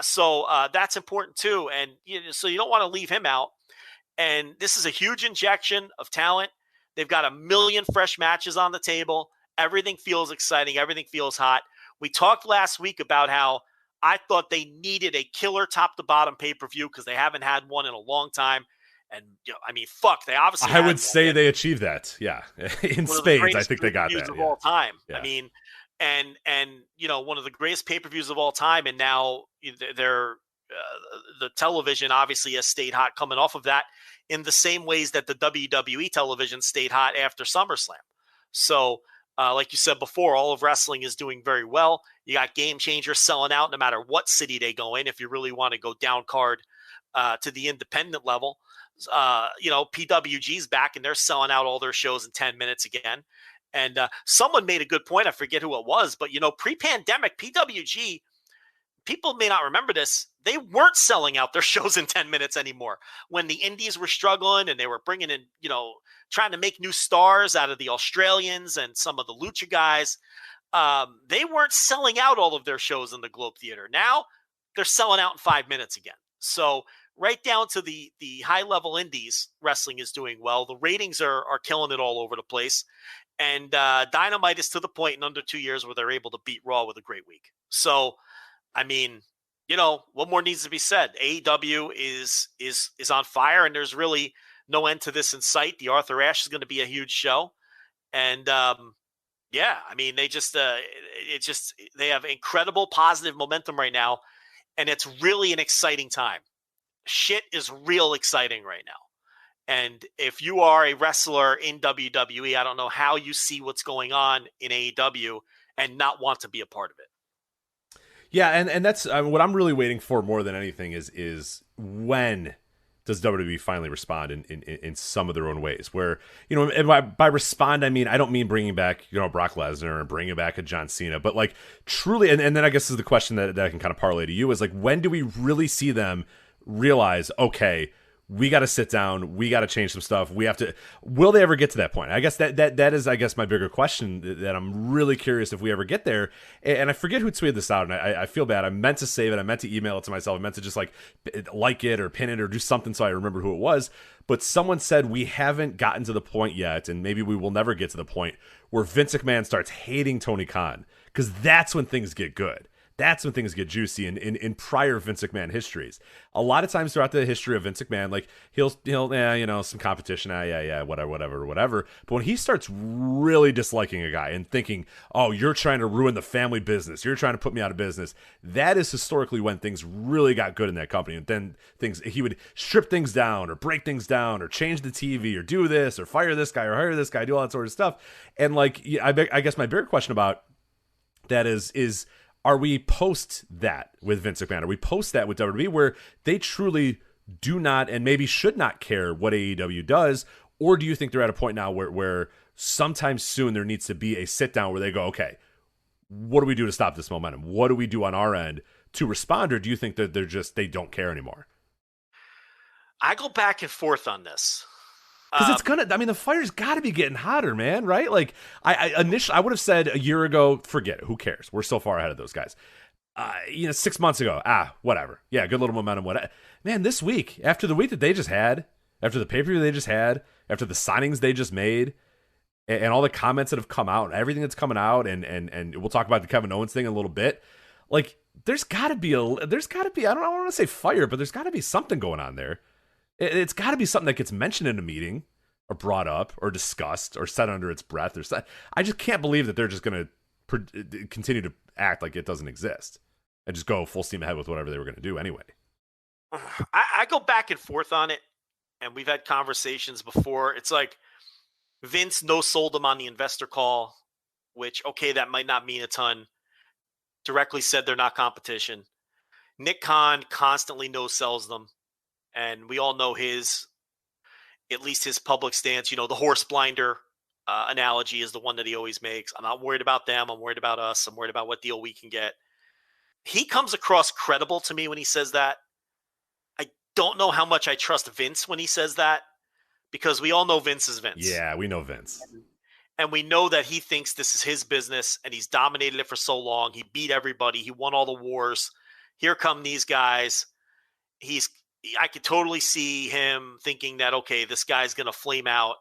So that's important too. And so you don't want to leave him out. And this is a huge injection of talent. They've got 1 million fresh matches on the table. Everything feels exciting. Everything feels hot. We talked last week about how I thought they needed a killer top to bottom pay-per-view because they haven't had one in a long time. And, they obviously I would say they achieved that. Yeah. In spades, I think they got that. Of all time. Yeah. I mean, and one of the greatest pay-per-views of all time. And now they're the television obviously has stayed hot coming off of that in the same ways that the WWE television stayed hot after SummerSlam. So, like you said before, all of wrestling is doing very well. You got Game Changers selling out no matter what city they go in. If you really want to go down card to the independent level, PWG's back and they're selling out all their shows in 10 minutes again. And someone made a good point. I forget who it was, but pre-pandemic PWG, people may not remember this. They weren't selling out their shows in 10 minutes anymore. When the indies were struggling and they were bringing in, trying to make new stars out of the Australians and some of the Lucha guys, they weren't selling out all of their shows in the Globe Theater. Now they're selling out in 5 minutes again. So right down to the high level indies, wrestling is doing well. The ratings are killing it all over the place. And Dynamite is to the point in under 2 years where they're able to beat Raw with a great week. So, I mean, what more needs to be said? AEW is on fire, and there's really no end to this in sight. The Arthur Ashe is going to be a huge show. And, I mean, they have incredible positive momentum right now, and it's really an exciting time. Shit is real exciting right now. And if you are a wrestler in WWE, I don't know how you see what's going on in AEW and not want to be a part of it. Yeah, and that's what I'm really waiting for more than anything is when does WWE finally respond in some of their own ways? Where, you know, and by respond, I mean, I don't mean bringing back, you know, Brock Lesnar and bringing back a John Cena, but like truly, and then I guess is the question that I can kind of parlay to you is like, when do we really see them realize, okay, we got to sit down, we got to change some stuff, we have to, will they ever get to that point? I guess that is, I guess, my bigger question that I'm really curious if we ever get there. And I forget who tweeted this out, and I feel bad. I meant to save it, I meant to email it to myself, I meant to just like it or pin it or do something so I remember who it was. But someone said we haven't gotten to the point yet, and maybe we will never get to the point where Vince McMahon starts hating Tony Khan, because that's when things get good. That's when things get juicy in prior Vince McMahon histories. A lot of times throughout the history of Vince McMahon, like he'll you know, some competition, whatever. But when he starts really disliking a guy and thinking, oh, you're trying to ruin the family business, you're trying to put me out of business, that is historically when things really got good in that company. And then he would strip things down or break things down or change the TV or do this or fire this guy or hire this guy, do all that sort of stuff. And like, I guess my bigger question about that is are we post that with Vince McMahon? Are we post that with WWE where they truly do not and maybe should not care what AEW does? Or do you think they're at a point now where sometime soon there needs to be a sit down where they go, okay, what do we do to stop this momentum? What do we do on our end to respond? Or do you think that they don't care anymore? I go back and forth on this. Because the fire's got to be getting hotter, man, right? Like, I would have said a year ago, forget it, who cares? We're so far ahead of those guys. 6 months ago, whatever. Yeah, good little momentum. Man, this week, after the week that they just had, after the pay-per-view they just had, after the signings they just made, and all the comments that have come out, and everything that's coming out, and we'll talk about the Kevin Owens thing in a little bit, like, there's got to be, I don't want to say fire, but there's got to be something going on there. It's got to be something that gets mentioned in a meeting or brought up or discussed or said under its breath. I just can't believe that they're just going to continue to act like it doesn't exist and just go full steam ahead with whatever they were going to do anyway. I go back and forth on it, and we've had conversations before. It's like Vince no-sold them on the investor call, which, okay, that might not mean a ton. Directly said they're not competition. Nick Khan constantly no-sells them. And we all know at least his public stance, you know, the horse blinder analogy is the one that he always makes. I'm not worried about them. I'm worried about us. I'm worried about what deal we can get. He comes across credible to me when he says that. I don't know how much I trust Vince when he says that, because we all know Vince is Vince. Yeah, we know Vince. And we know that he thinks this is his business, and he's dominated it for so long. He beat everybody. He won all the wars. Here come these guys. I could totally see him thinking that, okay, this guy's going to flame out.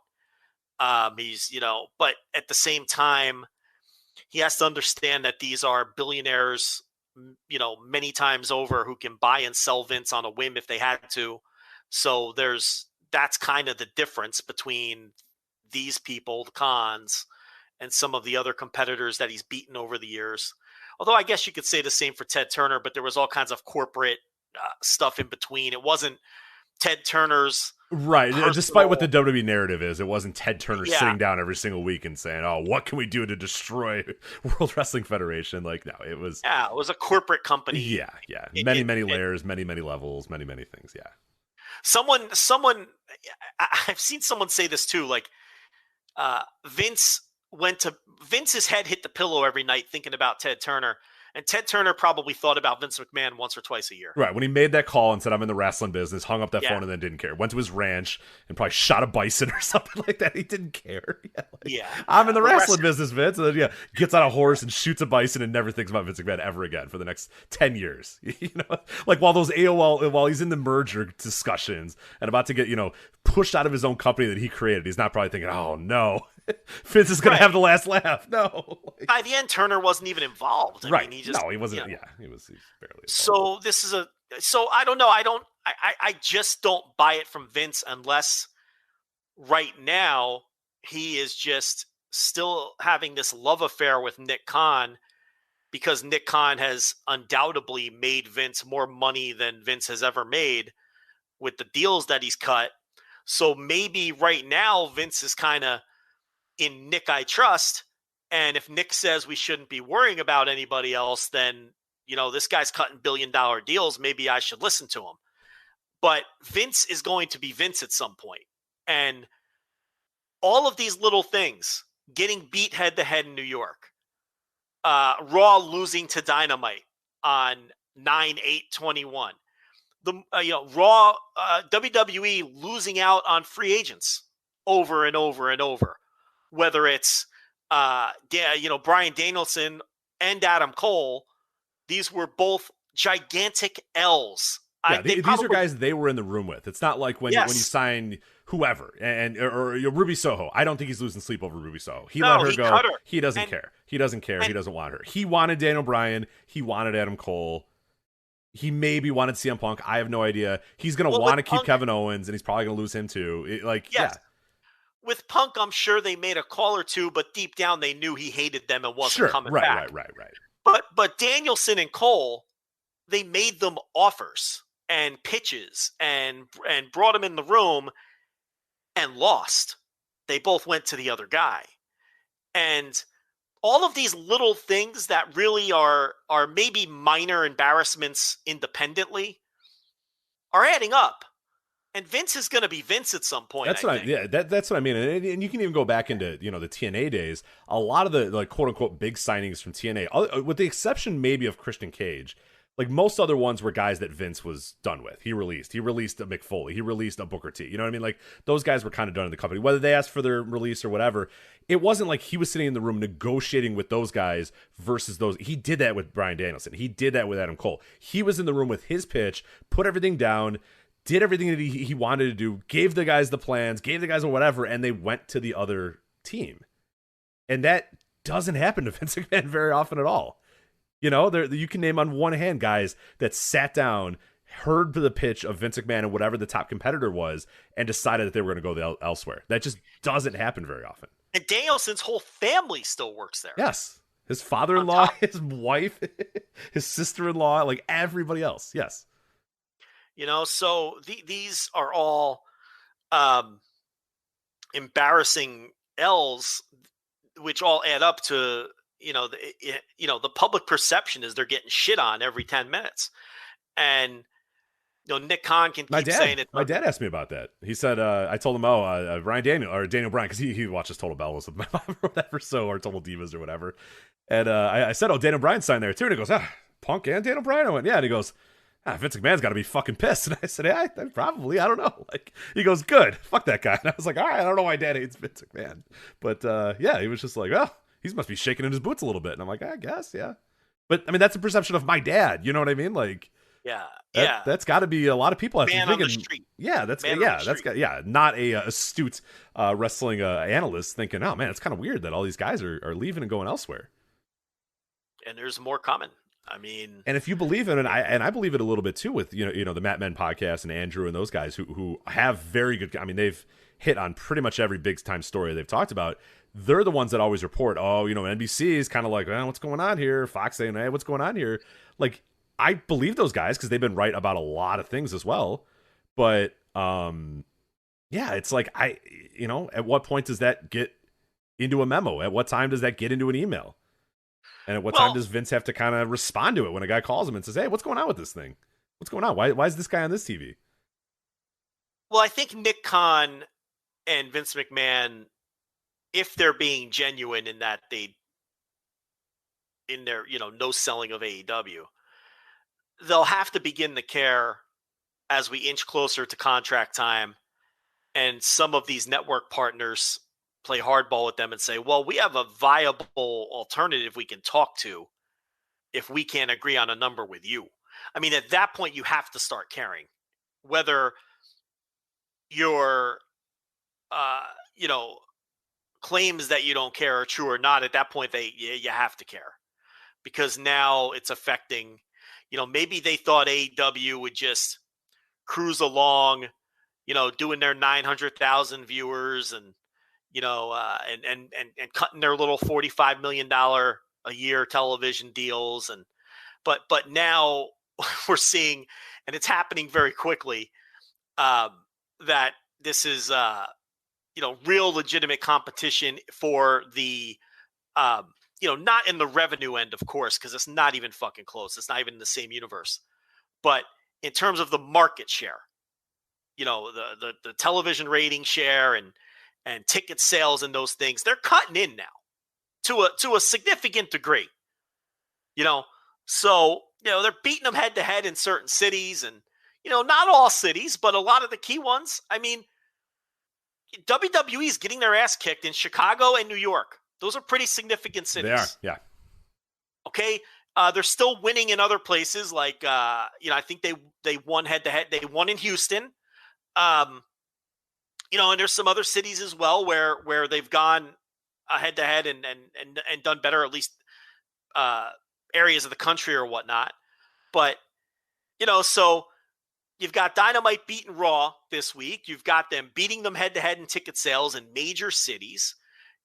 But at the same time, he has to understand that these are billionaires, you know, many times over, who can buy and sell Vince on a whim if they had to. So that's kind of the difference between these people, the Khans, and some of the other competitors that he's beaten over the years. Although I guess you could say the same for Ted Turner, but there was all kinds of corporate stuff in between. It wasn't Ted Turner's right. Despite what the WWE narrative is, it wasn't Ted Turner sitting down every single week and saying, "Oh, what can we do to destroy World Wrestling Federation?" Like, no, it was a corporate company. Yeah. Many layers, many levels, many things. Yeah. Someone, I've seen someone say this too. Like, Vince's head hit the pillow every night thinking about Ted Turner. And Ted Turner probably thought about Vince McMahon once or twice a year. Right. When he made that call and said, I'm in the wrestling business, hung up that phone and then didn't care. Went to his ranch and probably shot a bison or something like that. He didn't care. I'm in the wrestling business, Vince. And then, gets on a horse and shoots a bison and never thinks about Vince McMahon ever again for the next 10 years. Like while he's in the merger discussions and about to get, pushed out of his own company that he created, he's not probably thinking, oh no, Vince is going to have the last laugh. No. By the end, Turner wasn't even involved. I mean, he wasn't. He was barely So involved. I don't know. I just don't buy it from Vince unless right now he is just still having this love affair with Nick Khan, because Nick Khan has undoubtedly made Vince more money than Vince has ever made with the deals that he's cut. So maybe right now Vince is kind of in Nick I trust. And if Nick says we shouldn't be worrying about anybody else, then, this guy's cutting $1 billion deals. Maybe I should listen to him. But Vince is going to be Vince at some point. And all of these little things, getting beat head to head in New York, Raw losing to Dynamite on 9/8/21, Raw, WWE losing out on free agents over and over and over, whether it's Bryan Danielson and Adam Cole. These were both gigantic L's. Yeah, these are guys they were in the room with. It's not like when you sign whoever or Ruby Soho. I don't think he's losing sleep over Ruby Soho. He let her go. He doesn't care. He doesn't care. He doesn't want her. He wanted Daniel Bryan. He wanted Adam Cole. He maybe wanted CM Punk. I have no idea. He's going to want to keep Kevin Owens, and he's probably going to lose him too. With Punk, I'm sure they made a call or two, but deep down they knew he hated them and wasn't coming back. Right. But Danielson and Cole, they made them offers and pitches and brought him in the room and lost. They both went to the other guy. And all of these little things that really are maybe minor embarrassments independently are adding up. And Vince is going to be Vince at some point. That's what I mean. And you can even go back into, the TNA days. A lot of the quote unquote big signings from TNA, with the exception maybe of Christian Cage, like most other ones were guys that Vince was done with. He released a Mick Foley. He released a Booker T. You know what I mean? Like those guys were kind of done in the company, whether they asked for their release or whatever. It wasn't like he was sitting in the room negotiating with those guys versus those. He did that with Bryan Danielson. He did that with Adam Cole. He was in the room with his pitch, put everything down, did everything that he wanted to do, gave the guys the plans, gave the guys whatever, and they went to the other team. And that doesn't happen to Vince McMahon very often at all. You can name on one hand guys that sat down, heard the pitch of Vince McMahon and whatever the top competitor was, and decided that they were going to go elsewhere. That just doesn't happen very often. And Danielson's whole family still works there. Yes. His father-in-law, his wife, his sister-in-law, like everybody else. Yes. So these are all embarrassing L's, which all add up to, the public perception is they're getting shit on every 10 minutes. And, Nick Khan can keep saying it. My dad asked me about that. He said, I told him, Daniel Bryan, because he watches Total Bellas with my mom or whatever, or Total Divas or whatever. And I said, Daniel Bryan signed there too. And he goes, Punk and Daniel Bryan? I went, yeah. And he goes, Vince McMahon's got to be fucking pissed. And I said, yeah, probably. I don't know. Like, he goes, good. Fuck that guy. And I was like, all right, I don't know why Dad hates Vince McMahon. But he was just like, he must be shaking in his boots a little bit. And I'm like, I guess, yeah. But I mean, that's the perception of my dad. You know what I mean? Like, that's got to be a lot of people. Man on the street. Yeah, not a astute wrestling analyst thinking, oh man, it's kind of weird that all these guys are leaving and going elsewhere. And there's more coming. I mean, and if you believe in it, and I believe it a little bit too with the Matt Men podcast and Andrew and those guys who have very good. I mean, they've hit on pretty much every big time story they've talked about. They're the ones that always report, NBC is kind of like, what's going on here? Fox saying, hey, what's going on here? Like, I believe those guys because they've been right about a lot of things as well. But it's like at what point does that get into a memo? At what time does that get into an email? And at what time does Vince have to kind of respond to it when a guy calls him and says, hey, what's going on with this thing? What's going on? Why is this guy on this TV? Well, I think Nick Khan and Vince McMahon, if they're being genuine in that in their, no selling of AEW, they'll have to begin to care as we inch closer to contract time. And some of these network partners play hardball with them and say, well, we have a viable alternative we can talk to if we can't agree on a number with you. I mean, at that point, you have to start caring. Whether your, claims that you don't care are true or not, at that point, you have to care. Because now it's affecting, maybe they thought AEW would just cruise along, doing their 900,000 viewers and, and cutting their little $45 million a year television deals. But now we're seeing, and it's happening very quickly, that this is, real legitimate competition for the, not in the revenue end, of course, because it's not even fucking close. It's not even in the same universe. But in terms of the market share, the television rating share and ticket sales and those things, they're cutting in now to a significant degree. So they're beating them head to head in certain cities, and not all cities, but a lot of the key ones. I mean, WWE is getting their ass kicked in Chicago and New York. Those are pretty significant cities. They are, yeah. Okay, they're still winning in other places, like I think they won head to head. They won in Houston, and there's some other cities as well where they've gone head to head and done better, at least areas of the country or whatnot. But so you've got Dynamite beating Raw this week. You've got them beating them head to head in ticket sales in major cities.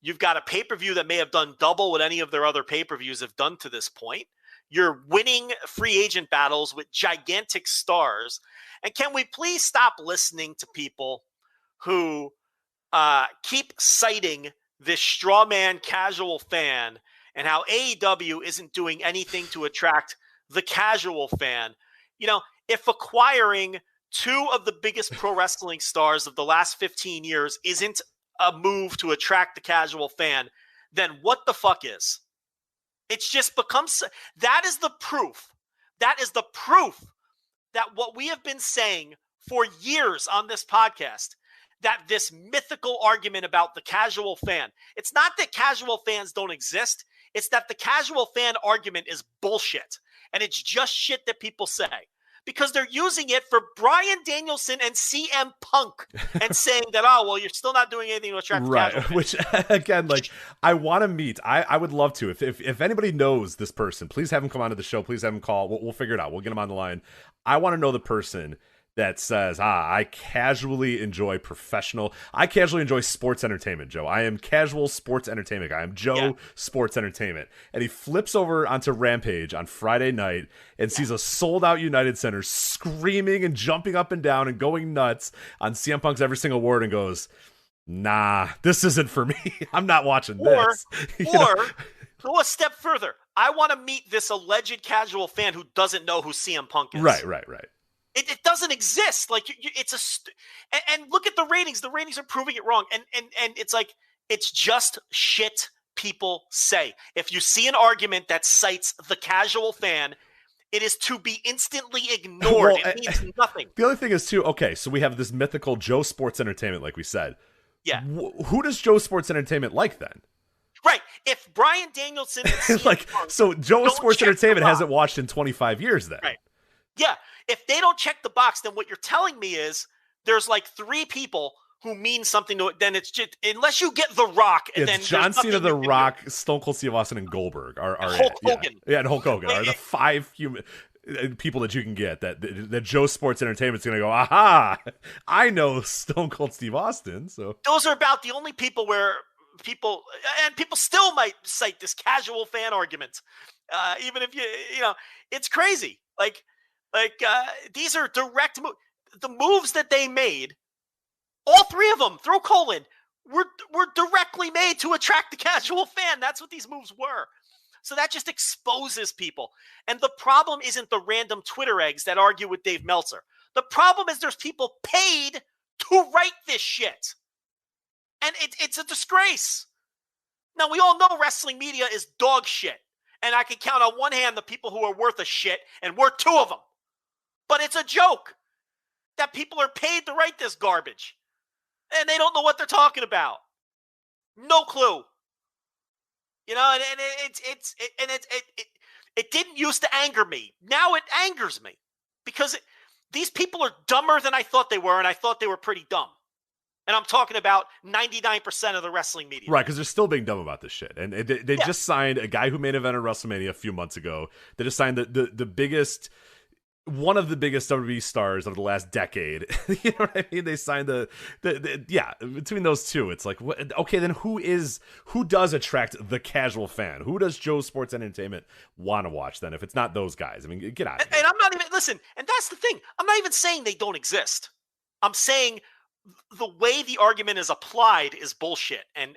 You've got a pay-per-view that may have done double what any of their other pay-per-views have done to this point. You're winning free agent battles with gigantic stars. And can we please stop listening to people who keep citing this straw man casual fan and how AEW isn't doing anything to attract the casual fan? If acquiring two of the biggest pro wrestling stars of the last 15 years isn't a move to attract the casual fan, then what the fuck is? It's just becomes, that is the proof. That is the proof that what we have been saying for years on this podcast, that this mythical argument about the casual fan, it's not that casual fans don't exist. It's that the casual fan argument is bullshit. And it's just shit that people say, because they're using it for Bryan Danielson and CM Punk and saying that, you're still not doing anything to attract right. casual fans. Which, again, I want to meet. I would love to. If anybody knows this person, please have him come onto the show. Please have him call. We'll figure it out. We'll get him on the line. I want to know the person that says, I casually enjoy sports entertainment, Joe. I am casual sports entertainment guy. I'm Joe Sports Entertainment. And he flips over onto Rampage on Friday night and sees a sold-out United Center screaming and jumping up and down and going nuts on CM Punk's every single word and goes, nah, this isn't for me. I'm not watching this. Or go a step further. I want to meet this alleged casual fan who doesn't know who CM Punk is. Right. It doesn't exist. And look at the ratings. The ratings are proving it wrong. And it's like, it's just shit people say. If you see an argument that cites the casual fan, it is to be instantly ignored. It means nothing. The other thing is too, okay, so we have this mythical Joe Sports Entertainment, like we said. Yeah. Who does Joe Sports Entertainment like then? Right. If Bryan Danielson and Punk so Joe Sports Entertainment hasn't watched in 25 years then. Right. Yeah. If they don't check the box, then what you're telling me is there's like three people who mean something to it. Then it's just, unless you get The Rock. And then John Cena, The Rock, Stone Cold Steve Austin, and Goldberg are Hulk Hogan. Yeah, and Hulk Hogan are the five human people that you can get that Joe Sports Entertainment's going to go, aha, I know Stone Cold Steve Austin. So those are about the only people where people still might cite this casual fan argument. Even if it's crazy. These are direct the moves that they made. All three of them, throw colon, were directly made to attract the casual fan. That's what these moves were. So that just exposes people. And the problem isn't the random Twitter eggs that argue with Dave Meltzer. The problem is there's people paid to write this shit. And it's a disgrace. Now, we all know wrestling media is dog shit. And I can count on one hand the people who are worth a shit, and we're two of them. But it's a joke that people are paid to write this garbage. And they don't know what they're talking about. No clue. It didn't used to anger me. Now it angers me because these people are dumber than I thought they were, and I thought they were pretty dumb. And I'm talking about 99% of the wrestling media. Right, because they're still being dumb about this shit. And they just signed a guy who main evented WrestleMania a few months ago. They just signed the biggest, one of the biggest WWE stars of the last decade. You know what I mean? They signed between those two, it's like, okay, then who does attract the casual fan? Who does Joe Sports Entertainment want to watch then if it's not those guys? I mean, get out of here. And I'm not even, listen, and that's the thing. I'm not even saying they don't exist. I'm saying the way the argument is applied is bullshit, and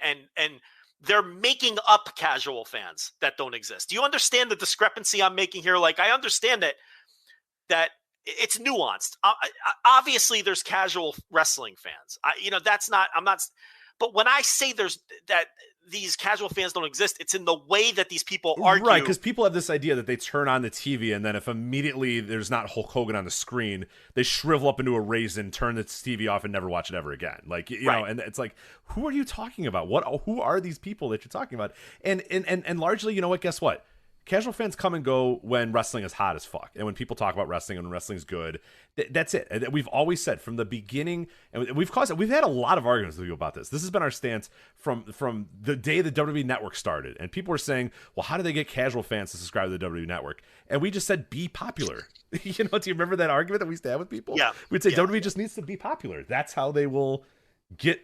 they're making up casual fans that don't exist. Do you understand the discrepancy I'm making here? Like, I understand that it's nuanced. Obviously, there's casual wrestling fans. That's not. I'm not. But when I say that these casual fans don't exist, it's in the way that these people argue. Right, because people have this idea that they turn on the TV, and then if immediately there's not Hulk Hogan on the screen, they shrivel up into a raisin, turn the TV off, and never watch it ever again. Like, you know, and it's like, who are you talking about? Who are these people that you're talking about? And largely, you know what? Guess what? Casual fans come and go when wrestling is hot as fuck, and when people talk about wrestling and when wrestling's good. That's it. And we've always said from the beginning, and we've had a lot of arguments with you about this. This has been our stance from the day the WWE Network started, and people were saying, "Well, how do they get casual fans to subscribe to the WWE Network?" And we just said, "Be popular." You know? Do you remember that argument that we used to have with people? Yeah, we'd say WWE just needs to be popular. That's how they will get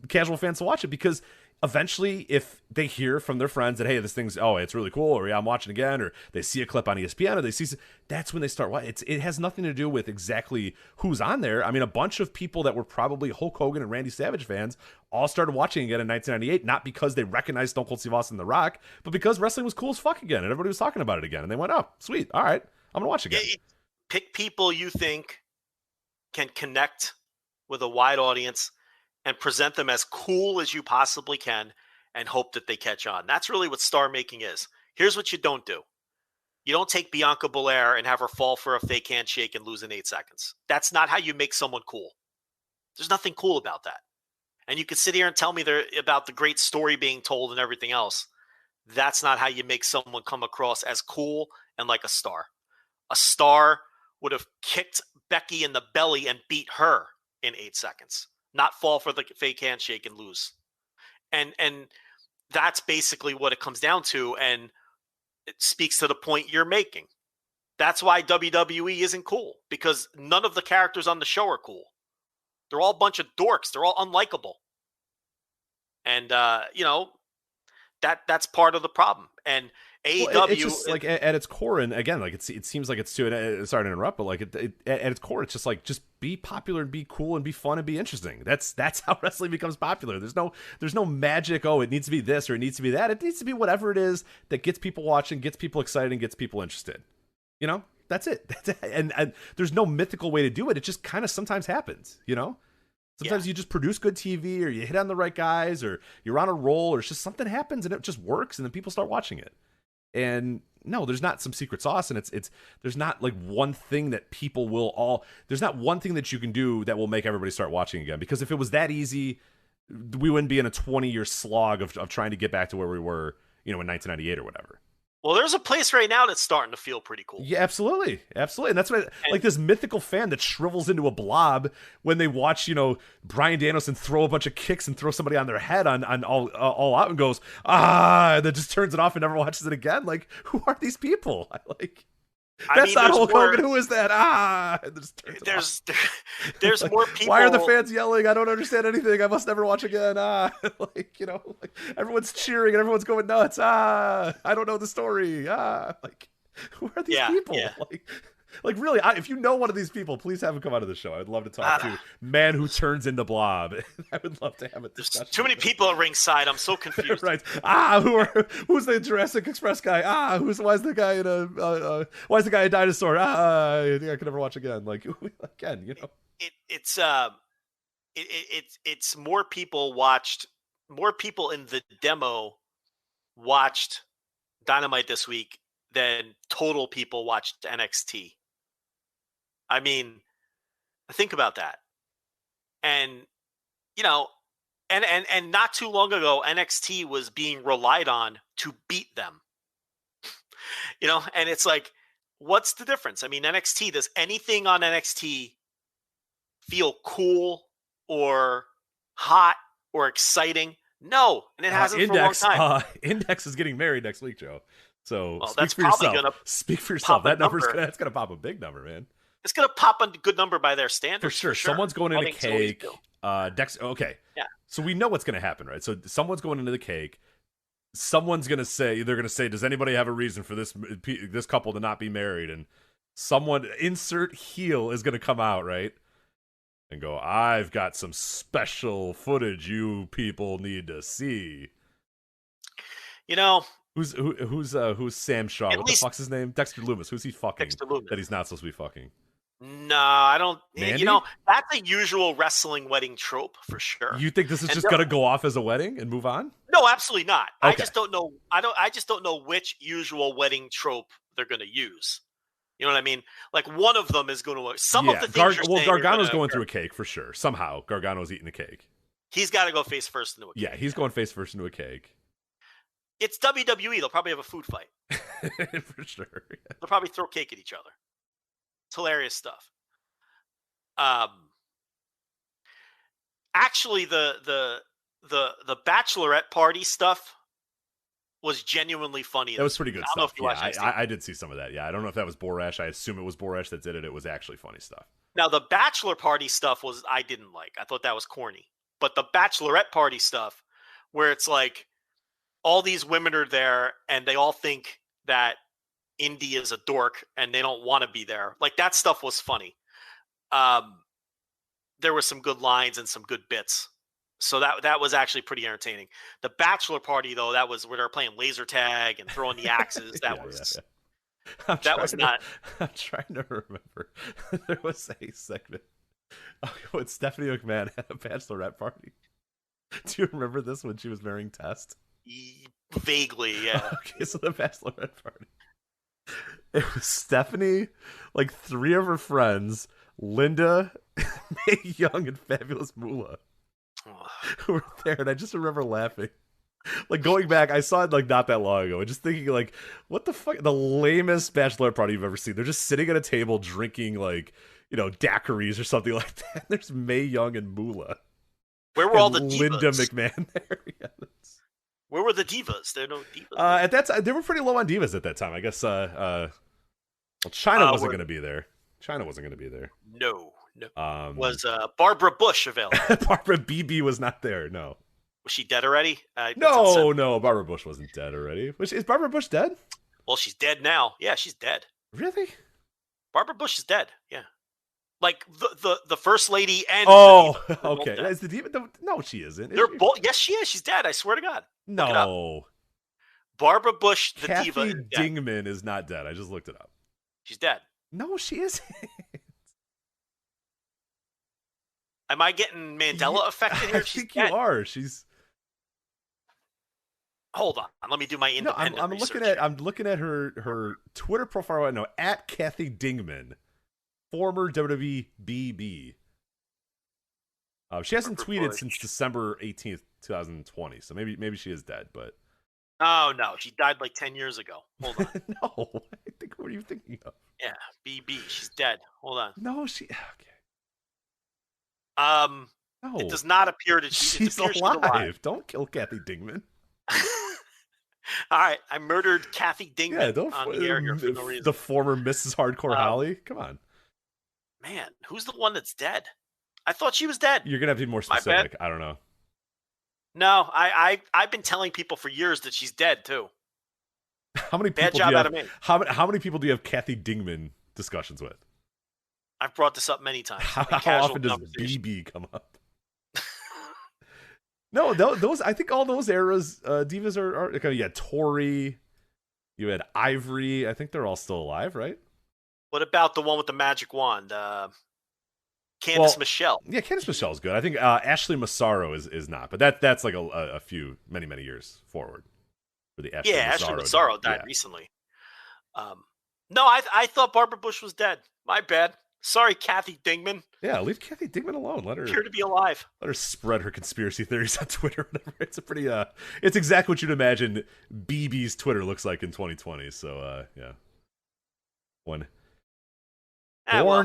casual fans to watch it, because eventually, if they hear from their friends that, hey, this thing's, it's really cool, or yeah, I'm watching again, or they see a clip on ESPN, or that's when they start watching. It has nothing to do with exactly who's on there. I mean, a bunch of people that were probably Hulk Hogan and Randy Savage fans all started watching again in 1998, not because they recognized Stone Cold Steve Austin and The Rock, but because wrestling was cool as fuck again, and everybody was talking about it again, and they went, oh, sweet, all right, I'm going to watch again. Pick people you think can connect with a wide audience and present them as cool as you possibly can and hope that they catch on. That's really what star making is. Here's what you don't do. You don't take Bianca Belair and have her fall for a fake handshake and lose in 8 seconds. That's not how you make someone cool. There's nothing cool about that. And you can sit here and tell me about the great story being told and everything else. That's not how you make someone come across as cool and like a star. A star would have kicked Becky in the belly and beat her in 8 seconds. Not fall for the fake handshake and lose. And that's basically what it comes down to, and it speaks to the point you're making. That's why WWE isn't cool, because none of the characters on the show are cool. They're all a bunch of dorks. They're all unlikable. And, that's part of the problem. And AEW, it's just like at its core, and again, like it seems like it's too. Sorry to interrupt, but like at its core, it's just like, just be popular and be cool and be fun and be interesting. That's how wrestling becomes popular. There's no magic. Oh, it needs to be this or it needs to be that. It needs to be whatever it is that gets people watching, gets people excited, and gets people interested. You know, that's it. And there's no mythical way to do it. It just kind of sometimes happens. You know. Sometimes you just produce good TV, or you hit on the right guys, or you're on a roll, or it's just something happens and it just works, and then people start watching it. And no, there's not some secret sauce, and there's not like one thing that people will there's not one thing that you can do that will make everybody start watching again. Because if it was that easy, we wouldn't be in a 20-year slog of trying to get back to where we were, in 1998 or whatever. Well, there's a place right now that's starting to feel pretty cool. Yeah, absolutely. And that's why, like, this mythical fan that shrivels into a blob when they watch, Bryan Danielson throw a bunch of kicks and throw somebody on their head on all out, and goes, and then just turns it off and never watches it again. Like, who are these people? That's not Hulk Hogan. Who is that? And just turns it off. There's more people. Why are the fans yelling? I don't understand anything. I must never watch again. Everyone's cheering and everyone's going nuts. I don't know the story. Who are these people? Yeah. Really, if you know one of these people, please have him come out of the show. I'd love to talk to man who turns into blob. I would love to have a discussion. There's too many people at ringside. I'm so confused. Right. Who's the Jurassic Express guy? Why is the guy a dinosaur? I think I could never watch again. Again, It's more people watched. More people in the demo watched Dynamite this week than total people watched NXT. I mean, think about that. And, and not too long ago, NXT was being relied on to beat them. And it's like, what's the difference? I mean, does anything on NXT feel cool or hot or exciting? No. And it hasn't for a long time. Index is getting married next week, Joe. So that's probably yourself. Speak for yourself. That number's that's gonna pop a big number, man. It's gonna pop a good number by their standards. For sure. Someone's going into cake. Dex. Okay. Yeah. So we know what's gonna happen, right? So someone's going into the cake. Someone's gonna say, does anybody have a reason for this couple to not be married? And someone, insert heel, is gonna come out, right? And go, I've got some special footage you people need to see. Who's Sam Shaw? What the fuck's his name? Dexter Lumis. Who's he fucking? Dexter Lumis. That he's not supposed to be fucking. No, I don't. Mandy? You know, that's a usual wrestling wedding trope for sure. You think this is And just gonna go off as a wedding and move on? No, absolutely not. I Okay. just don't know. I just don't know which usual wedding trope they're going to use. You know what I mean? Like one of them is going to. Some of the things. Gargano's going through a cake for sure. Somehow, Gargano's eating a cake. He's got to go face first into a cake. Yeah, he's going face first into a cake. It's WWE. They'll probably have a food fight. For sure. They'll probably throw cake at each other. It's hilarious stuff. Actually, the bachelorette party stuff was genuinely funny. That was pretty good I don't know stuff. if you watched Yeah, I did see some of that. Yeah, I don't know if that was Boresh. I assume it was Boresh that did it. It was actually funny stuff. Now, the bachelor party stuff I didn't like. I thought that was corny. But the bachelorette party stuff, where it's like all these women are there and they all think that Indy is a dork and they don't want to be there. Like that stuff was funny. There were some good lines and some good bits. So that was actually pretty entertaining. The bachelor party, though, that was where they were playing laser tag and throwing the axes. That was not. I'm trying to remember. There was a segment when Stephanie McMahon had a bachelorette party. Do you remember this when she was marrying Test? Vaguely, yeah. Okay, so the bachelorette party. It was Stephanie, like 3 of her friends, Linda, Mae Young, and Fabulous Moolah, who were there, and I just remember laughing. Like going back, I saw it like not that long ago, and just thinking like, what the fuck? The lamest bachelorette party you've ever seen. They're just sitting at a table drinking like, you know, daiquiris or something like that. There's Mae Young and Moolah. Where were all the divas? Linda McMahon there. Yeah, where were the divas? There are no divas. At that time, they were pretty low on divas at that time. I guess. Well, China wasn't going to be there. China wasn't going to be there. No. Was Barbara Bush available? Barbara BB was not there. No. Was she dead already? No. Barbara Bush wasn't dead already. Is Barbara Bush dead? Well, she's dead now. Yeah, she's dead. Really? Barbara Bush is dead. Yeah. Like the first lady and okay. Is the diva? No, she isn't. They're both. Yes, she is. She's dead. I swear to God. No. Barbara Bush, the Kathy diva, is Dingman is not dead. I just looked it up. She's dead. No, she isn't. Am I getting Mandela affected here? I think you are. She's. Hold on. Let me do my independent I'm research. I'm looking at her Twitter profile right now at Kathy Dingman, former WWE BB. She hasn't tweeted since December 18th, 2020. So maybe she is dead, but. Oh no, she died like 10 years ago. Hold on. No, what are you thinking of? Yeah, BB. She's dead. Hold on. No, she. Okay. No. It does not appear that she's alive. Don't kill Kathy Dingman. All right, I murdered Kathy Dingman. Yeah, don't on the air here for no reason. The former Mrs. Hardcore Holly. Come on, man. Who's the one that's dead? I thought she was dead. You're gonna have to be more specific. I don't know. No, I've been telling people for years that she's dead too. How many people Bad job out of me. How many people do you have Kathy Dingman discussions with? I've brought this up many times. How often does BB come up? No, those I think all those eras divas are okay. You had Tori, you had Ivory. I think they're all still alive, right? What about the one with the magic wand? Candice Michelle. Yeah, Candice Michelle's good. I think Ashley Massaro is not, but that's like a few many years forward for the Ashley Ashley Massaro died recently. No, I thought Barbara Bush was dead. My bad. Sorry, Kathy Dingman. Yeah, leave Kathy Dingman alone. Let her appear to be alive. Let her spread her conspiracy theories on Twitter. Whatever. It's a pretty it's exactly what you'd imagine BB's Twitter looks like in 2020. So yeah. Born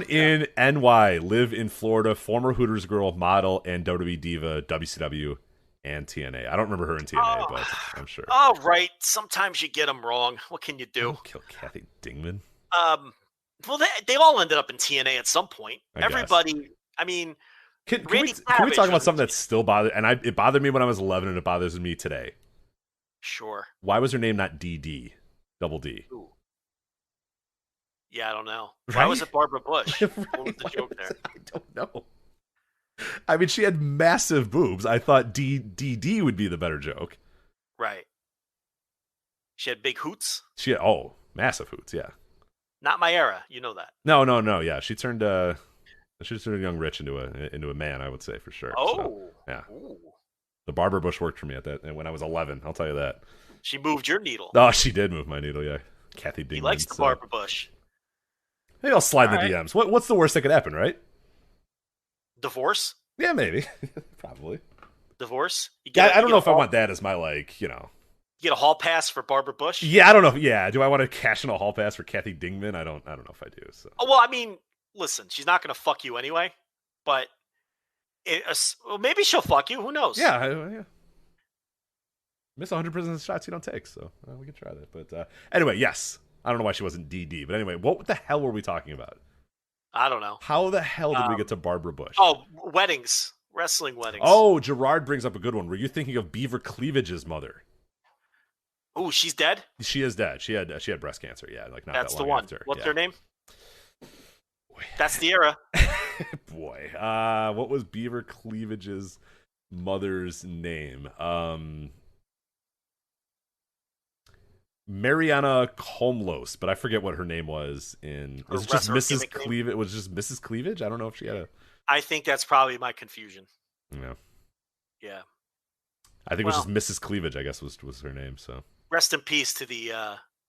in NY, live in Florida, former Hooters girl, model, and WWE diva, WCW, and TNA. I don't remember her in TNA, but I'm sure. Oh, right. Sometimes you get them wrong. What can you do? Don't kill Kathy Dingman. Well, they all ended up in TNA at some point. Everybody, I mean, can we talk about something that still bothered? And it bothered me when I was 11, and it bothers me today. Sure. Why was her name not DD? Double D. Ooh. Yeah, I don't know. Right? Why was it Barbara Bush? Right? What was the joke there? I don't know. I mean, she had massive boobs. I thought DD would be the better joke. Right. She had big hoots? She had, massive hoots, yeah. Not my era. You know that. No. Yeah, she turned a young Rich into a man. I would say for sure. Oh, so, yeah. Ooh. The Barbara Bush worked for me when I was 11. I'll tell you that. She moved your needle. Oh, she did move my needle. Yeah, Kathy Dingman. He likes the Barbara Bush. Maybe I'll slide All in the right. DMs. What's the worst that could happen, right? Divorce. Yeah, maybe. Probably. Divorce. I don't know if I want that as my You get a hall pass for Barbara Bush. Yeah, I don't know. Yeah, do I want to cash in a hall pass for Kathy Dingman? I don't know if I do. So. Oh, well, I mean, listen, she's not going to fuck you anyway, but maybe she'll fuck you. Who knows? Yeah. Miss 100% of the shots you don't take, so we can try that. But anyway, yes. I don't know why she wasn't DD, but anyway, what the hell were we talking about? I don't know. How the hell did we get to Barbara Bush? Oh, weddings. Wrestling weddings. Oh, Gerard brings up a good one. Were you thinking of Beaver Cleavage's mother? Oh, she's dead? She is dead. She had breast cancer. Yeah, like not That's that long the one. after. What's yeah. her name? That's the era. Boy, what was Beaver Cleavage's mother's name? Mariana Comlos, but I forget what her name was in. Was it just Mrs. Cleavage? It was just Mrs. Cleavage? I don't know if she had a. I think that's probably my confusion. Yeah. Yeah. I think it was just Mrs. Cleavage, I guess was her name. So. Rest in peace to the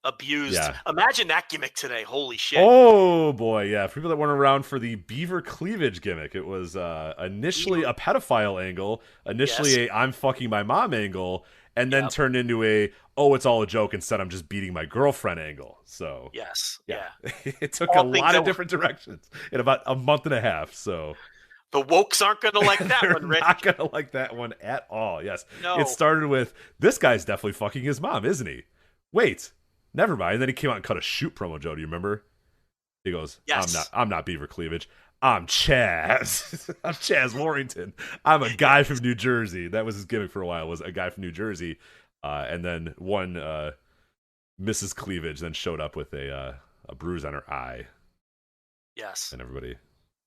abused. Yeah. Imagine that gimmick today. Holy shit. Oh boy, yeah. For people that weren't around for the Beaver Cleavage gimmick, it was initially a pedophile angle, initially a I'm fucking my mom angle, and then turned into it's all a joke, instead I'm just beating my girlfriend angle. So yes. It took a lot of different directions in about a month and a half. So the wokes aren't going to like that one, Rich. Not going to like that one at all. Yes. No. It started with, this guy's definitely fucking his mom, isn't he? Wait, never mind. And then he came out and cut a shoot promo, Joe. Do you remember? He goes, yes. I'm not Beaver Cleavage. I'm Chaz. I'm Chaz Warrington. I'm a guy from New Jersey. That was his gimmick for a while, was a guy from New Jersey. And then one Mrs. Cleavage then showed up with a bruise on her eye. Yes. And everybody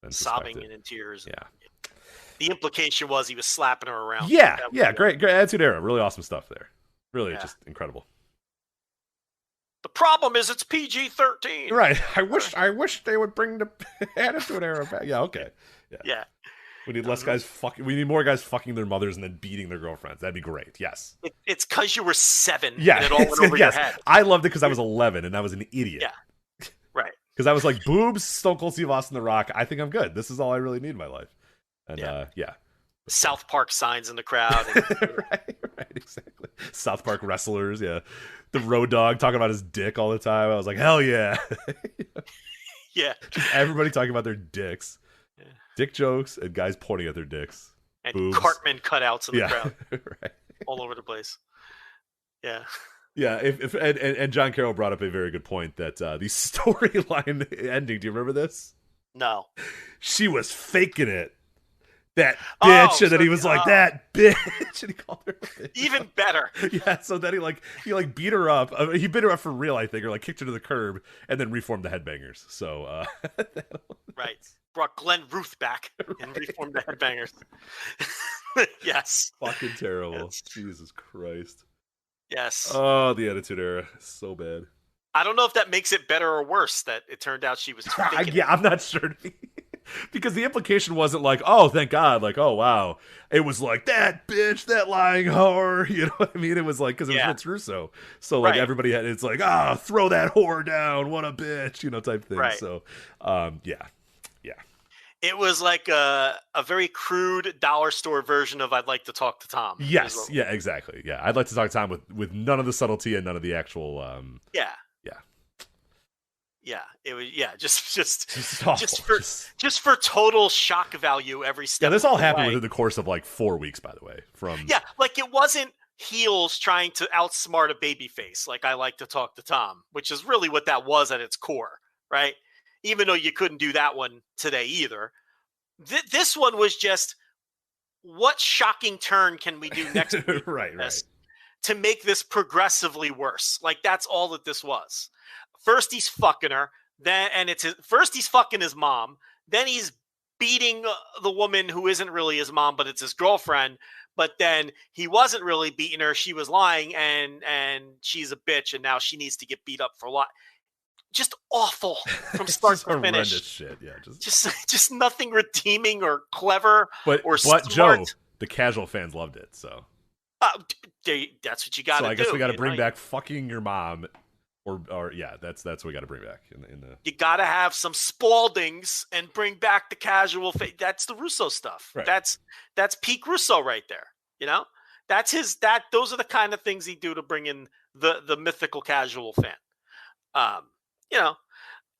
then sobbing suspected. and in tears. Yeah. The implication was he was slapping her around. Yeah. Great Attitude Era. Really awesome stuff there. Really just incredible. The problem is it's PG-13. Right. I wish they would bring the Attitude Era back. Yeah, okay. Yeah. We need less guys we need more guys fucking their mothers and then beating their girlfriends. That'd be great. Yes. It's because you were 7 and it all went over your head. I loved it because I was 11 and I was an idiot. Yeah. Right. Because I was like, boobs, Stone Cold Steve Austin, The Rock. I think I'm good. This is all I really need in my life. And South Park signs in the crowd. And, right, exactly. South Park wrestlers, the Road Dogg talking about his dick all the time. I was like, hell yeah. Yeah. Just everybody talking about their dicks. Yeah. Dick jokes and guys pointing at their dicks. And boobs. Cartman cutouts in the crowd. Right. All over the place. Yeah. Yeah, and John Carroll brought up a very good point that the storyline ending, do you remember this? No. She was faking it. That bitch, and then he was like, that bitch, and he called her a bitch. Even better. Yeah, so then he beat her up. He beat her up for real, I think, or like kicked her to the curb, and then reformed the Headbangers. So, right. Brought Glenn Ruth back and reformed the Headbangers. Yes. Fucking terrible. Yes. Jesus Christ. Yes. Oh, the Attitude Era. So bad. I don't know if that makes it better or worse that it turned out she was yeah, I'm not sure. Because the implication wasn't like, oh, thank God, like, oh, wow. It was like, that bitch, that lying whore. You know what I mean? It was like, because it was Vince Russo. So, like, everybody had, it's like, throw that whore down. What a bitch, type thing. Right. So, yeah. It was like a very crude dollar store version of I'd like to talk to Tom. Yes. Yeah, exactly. Yeah. I'd like to talk to Tom with none of the subtlety and none of the actual. Yeah, it was. Yeah, just awful. just for total shock value every step. Yeah, this all happened within the course of like 4 weeks, by the way. Like it wasn't heels trying to outsmart a babyface. Like I like to talk to Tom, which is really what that was at its core, right? Even though you couldn't do that one today either. This one was just, what shocking turn can we do next week? right. To make this progressively worse. Like that's all that this was. First he's fucking her, first he's fucking his mom, then he's beating the woman who isn't really his mom, but it's his girlfriend. But then he wasn't really beating her; she was lying, and she's a bitch, and now she needs to get beat up for a lot. just awful from start Just to horrendous finish. shit. Yeah, Just nothing redeeming or clever or but smart. Joe, the casual fans loved it. So That's what you got to do. So I guess we got to bring know? back fucking your mom, or yeah, that's what we got to bring back in the. You got to have some Spaldings and bring back the casual. That's the Russo stuff. Right. That's peak Russo right there. You know, that's his. Those are the kind of things he do to bring in the mythical casual fan. You know,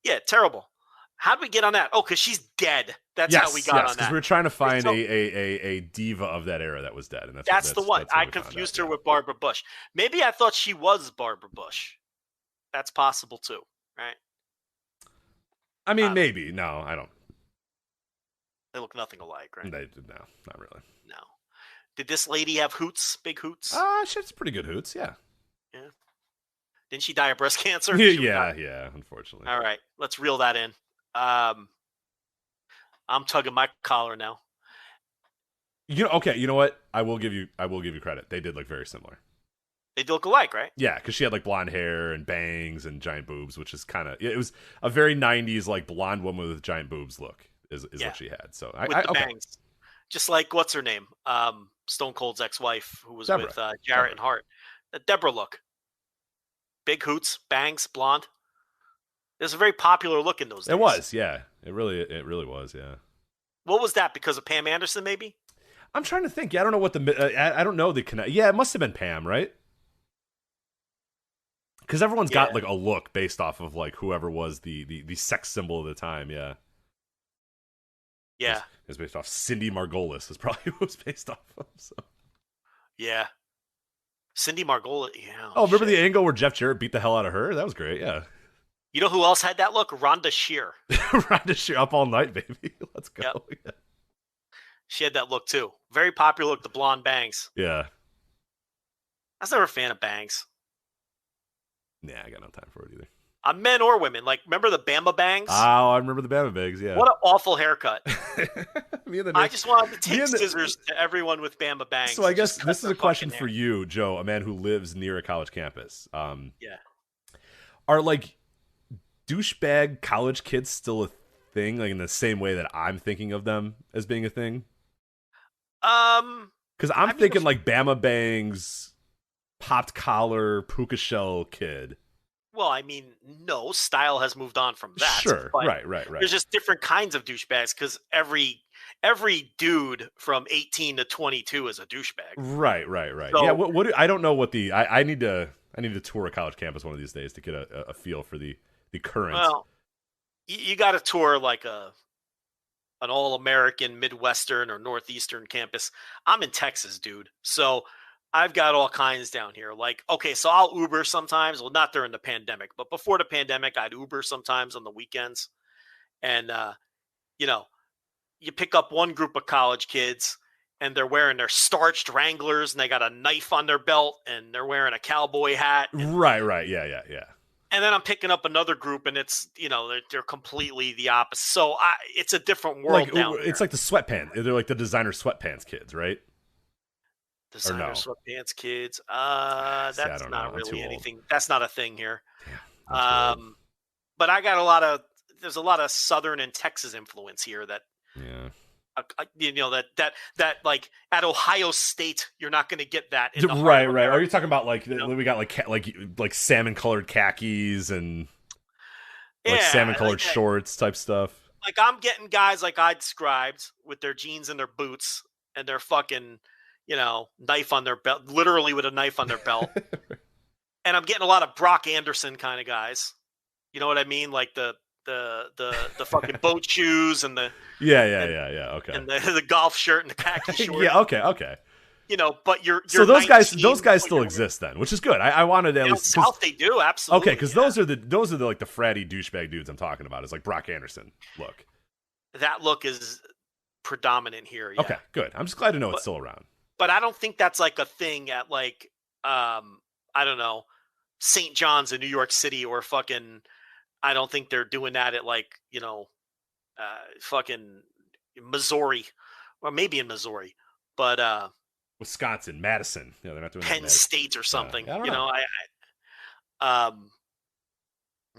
yeah, terrible. How did we get on that? Oh, because she's dead. That's how we got on that. Because we were trying to find a diva of that era that was dead, and that's the one. I confused her with Barbara Bush. Maybe I thought she was Barbara Bush. That's possible too, right? I mean, maybe. No, I don't. They look nothing alike, right? No, not really. No. Did this lady have hoots? Big hoots? She has pretty good hoots, yeah. Yeah. Didn't she die of breast cancer? yeah, unfortunately. All right, let's reel that in. I'm tugging my collar now. You know what? I will give you credit. They did look very similar. They do look alike, right? Yeah, because she had like blonde hair and bangs and giant boobs, which is kind of it was a very 90s like blonde woman with giant boobs look is what she had. So with the bangs, just like what's her name, Stone Cold's ex-wife who was Deborah. with Jarrett and Hart. The Deborah look, big hoots, bangs, blonde. It was a very popular look in those days. It was, yeah. It really was, yeah. What was that? Because of Pam Anderson, maybe? I'm trying to think. Yeah, I don't know what I don't know the connect. Yeah, it must have been Pam, right? Because everyone's got like a look based off of like whoever was the sex symbol of the time. Yeah. Yeah. It was based off Cindy Margolis. Is probably who it was based off of. So. Yeah. Cindy Margolis. Yeah. Oh, remember the angle where Jeff Jarrett beat the hell out of her? That was great. Yeah. You know who else had that look? Rhonda Shear. Rhonda Shear up all night, baby. Let's go. Yep. Yeah. She had that look too. Very popular look, the blonde bangs. Yeah. I was never a fan of bangs. Nah, I got no time for it either. Men or women. Like, remember the Bama bangs? Oh, I remember the Bama bangs, yeah. What an awful haircut. I just wanted to take scissors to everyone with Bama bangs. So I guess this is a question for you, Joe, a man who lives near a college campus. Yeah. Are, like, douchebag college kids still a thing, like in the same way that I'm thinking of them as being a thing? Because I'm thinking like Bama Bangs, popped collar, puka shell kid. Well, I mean, no, style has moved on from that. Sure, right. There's just different kinds of douchebags because every dude from 18 to 22 is a douchebag. Right. So, yeah, I don't know what the I need to tour a college campus one of these days to get a feel for the current. Well, you got to tour like an all-American Midwestern or Northeastern campus. I'm in Texas, dude. So I've got all kinds down here. Like, okay, so I'll Uber sometimes. Well, not during the pandemic, but before the pandemic, I'd Uber sometimes on the weekends. And, you pick up one group of college kids and they're wearing their starched Wranglers and they got a knife on their belt and they're wearing a cowboy hat. Right. Yeah. And then I'm picking up another group, and it's they're completely the opposite. So it's a different world down there. It's like the sweatpants. They're like the designer sweatpants kids, right? Designer sweatpants kids. That's not really anything. That's not a thing here. Damn, but I got there's a lot of Southern and Texas influence here that. Yeah. That like at Ohio State, you're not going to get that. In the right. Are you talking about like we got like salmon colored khakis and like salmon colored shorts type stuff? Like I'm getting guys like I described with their jeans and their boots and their fucking knife on their belt, literally with a knife on their belt. And I'm getting a lot of Brock Anderson kind of guys. You know what I mean? Like the fucking boat shoes and the okay, and the golf shirt and the khaki shorts. Yeah, okay. But you're so those guys still exist then, which is good. I wanted at least South they do absolutely. Okay, because those are the like the fratty douchebag dudes I'm talking about. Is like Brock Anderson look. That look is predominant here. Yeah. Okay, good. I'm just glad to know it's still around. But I don't think that's like a thing at like I don't know, St. John's in New York City or fucking. I don't think they're doing that at like, fucking Missouri, or maybe in Missouri, but Wisconsin, Madison. Yeah, they're not doing Penn that State or something. I don't know.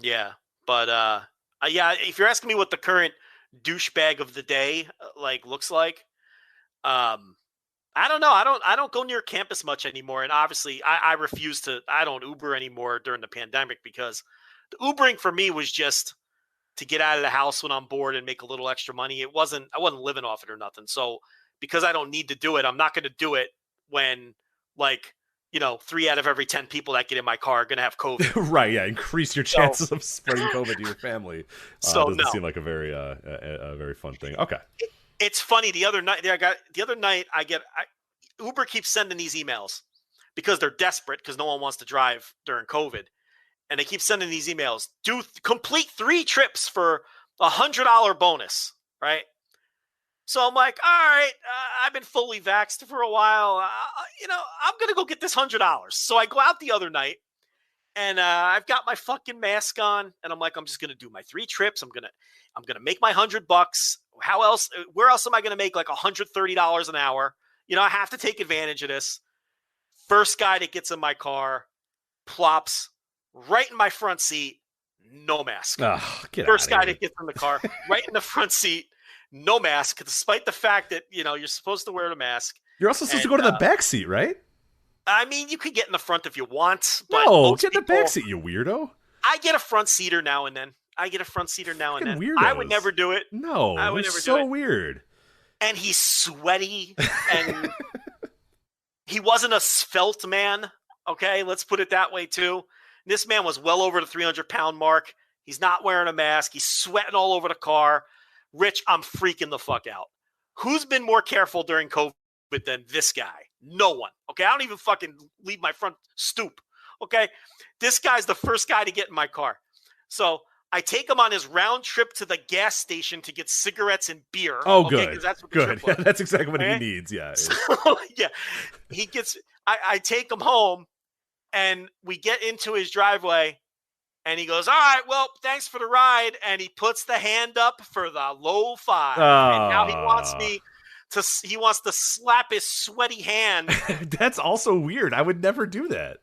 Yeah, But yeah, if you're asking me what the current douchebag of the day looks like, I don't know. I don't go near campus much anymore, and obviously I refuse to. I don't Uber anymore during the pandemic because the Ubering for me was just to get out of the house when I'm bored and make a little extra money. I wasn't living off it or nothing. So because I don't need to do it, I'm not going to do it when 3 out of every 10 people that get in my car are going to have COVID. Right. Yeah. Increase your chances of spreading COVID to your family. Doesn't seem like a very fun thing. Okay. It's funny. The other night Uber keeps sending these emails because they're desperate because no one wants to drive during COVID. And they keep sending these emails. Complete 3 trips for $100 bonus, right? So I'm like, all right, I've been fully vaxxed for a while. I'm going to go get this $100. So I go out the other night and I've got my fucking mask on and I'm like, I'm just going to do my 3 trips. I'm going to make my $100. Where else am I going to make like $130 an hour? I have to take advantage of this. First guy that gets in my car plops right in my front seat, no mask. First guy that gets in the car, right in the front seat, no mask, despite the fact that, you're supposed to wear a mask. You're also supposed to go to the back seat, right? I mean, you could get in the front if you want. But no, get in the back seat, you weirdo. I get a front seater now and then. Weirdos. I would never do it. No, I would never do it. Weird. And he's sweaty, and he wasn't a svelte man. Okay, let's put it that way too. This man was well over the 300-pound mark. He's not wearing a mask. He's sweating all over the car. Rich, I'm freaking the fuck out. Who's been more careful during COVID than this guy? No one. Okay, I don't even fucking leave my front stoop. Okay, this guy's the first guy to get in my car. So I take him on his round trip to the gas station to get cigarettes and beer. Oh, okay, good. That's what the trip was. That's exactly what he needs. Yeah. So, yeah. He gets. I take him home, and we get into his driveway, and he goes, "All right, well, thanks for the ride." And he puts the hand up for the low 5. And now he wants to slap his sweaty hand. That's also weird. I would never do that.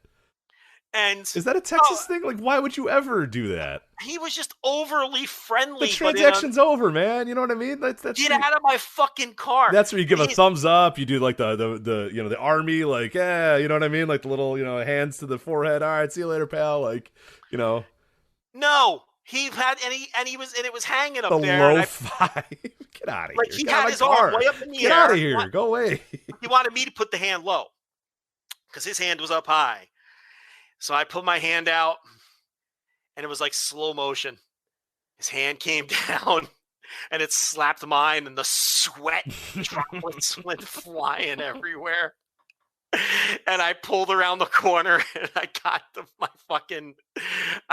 And is that a Texas thing? Like, why would you ever do that? He was just overly friendly. The transaction's over, man. You know what I mean? That's get out of my fucking car. That's where you give a thumbs up. You do like the army, like, yeah, you know what I mean? Like the little, hands to the forehead. All right, see you later, pal. Like, No, he had and it was hanging up there. The low 5. Get out of here. He had his arm way up in the air. Get out of here. Go away. He wanted me to put the hand low because his hand was up high. So I put my hand out, and it was like slow motion. His hand came down, and it slapped mine, and the sweat droplets went flying everywhere. And I pulled around the corner, and I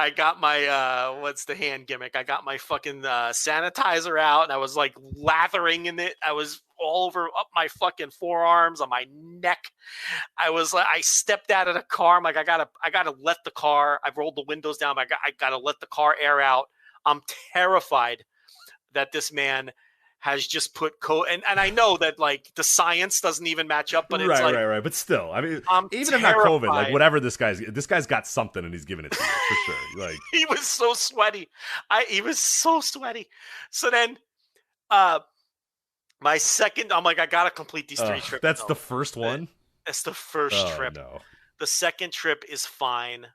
got my what's the hand gimmick? I got my fucking sanitizer out, and I was like lathering in it. I was all over up my fucking forearms, on my neck. I stepped out of the car. I'm like, I gotta let the car. I rolled the windows down. I gotta let the car air out. I'm terrified that this man has just put and I know that like the science doesn't even match up, but it's right. But still, I mean, even if not COVID, like whatever this guy's got something and he's giving it to you for sure. Like he was so sweaty. He was so sweaty. So then, my second, I'm like, I gotta complete these 3 trips. That's the first one. That's the first trip. No. The second trip is fine.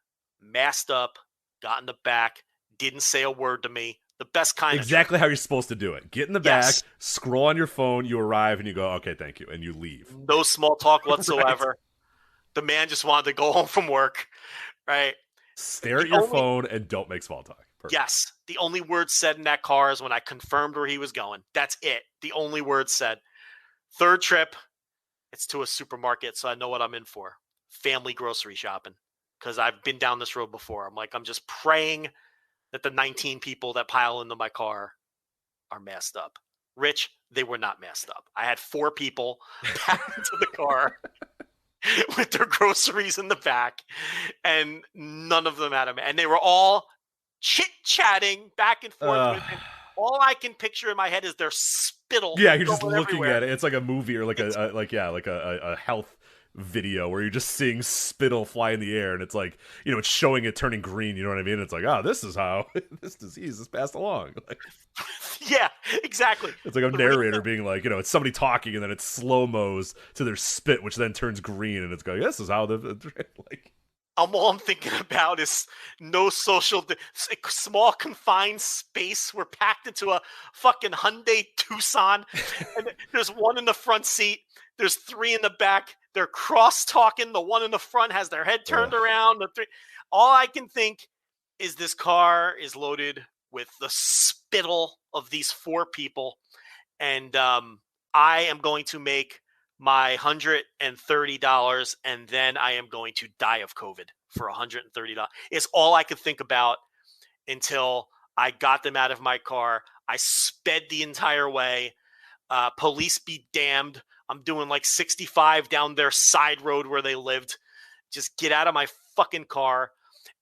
Masked up, got in the back, didn't say a word to me. The best kind exactly how you're supposed to do it. Get in the back, scroll on your phone, you arrive, and you go, okay, thank you, and you leave. No small talk whatsoever. Right. The man just wanted to go home from work, right? Stare at your phone and don't make small talk. Perfect. Yes. The only word said in that car is when I confirmed where he was going. That's it. The only word said. Third trip, it's to a supermarket, so I know what I'm in for. Family grocery shopping, because I've been down this road before. I'm just praying that the 19 people that pile into my car are masked up. Rich, they were not masked up. I had 4 people packed into the car with their groceries in the back, and none of them had them. And they were all chit-chatting back and forth with him. All I can picture in my head is their spittle. Yeah, you're just looking at it. It's like a movie or like a health video where you're just seeing spittle fly in the air, and it's like, it's showing it turning green. You know what I mean? It's like, this is how this disease is passed along. Like, yeah, exactly. it's like a narrator being like, it's somebody talking, and then it slow-mos to their spit, which then turns green, and it's going, this is how like. All I'm thinking about is no small confined space. We're packed into a fucking Hyundai Tucson, and there's one in the front seat. There's 3 in the back. They're cross-talking. The one in the front has their head turned around. All I can think is this car is loaded with the spittle of these 4 people, and I am going to make my $130, and then I am going to die of COVID for $130. It's all I could think about until I got them out of my car. I sped the entire way. Police be damned. I'm doing like 65 down their side road where they lived. Just get out of my fucking car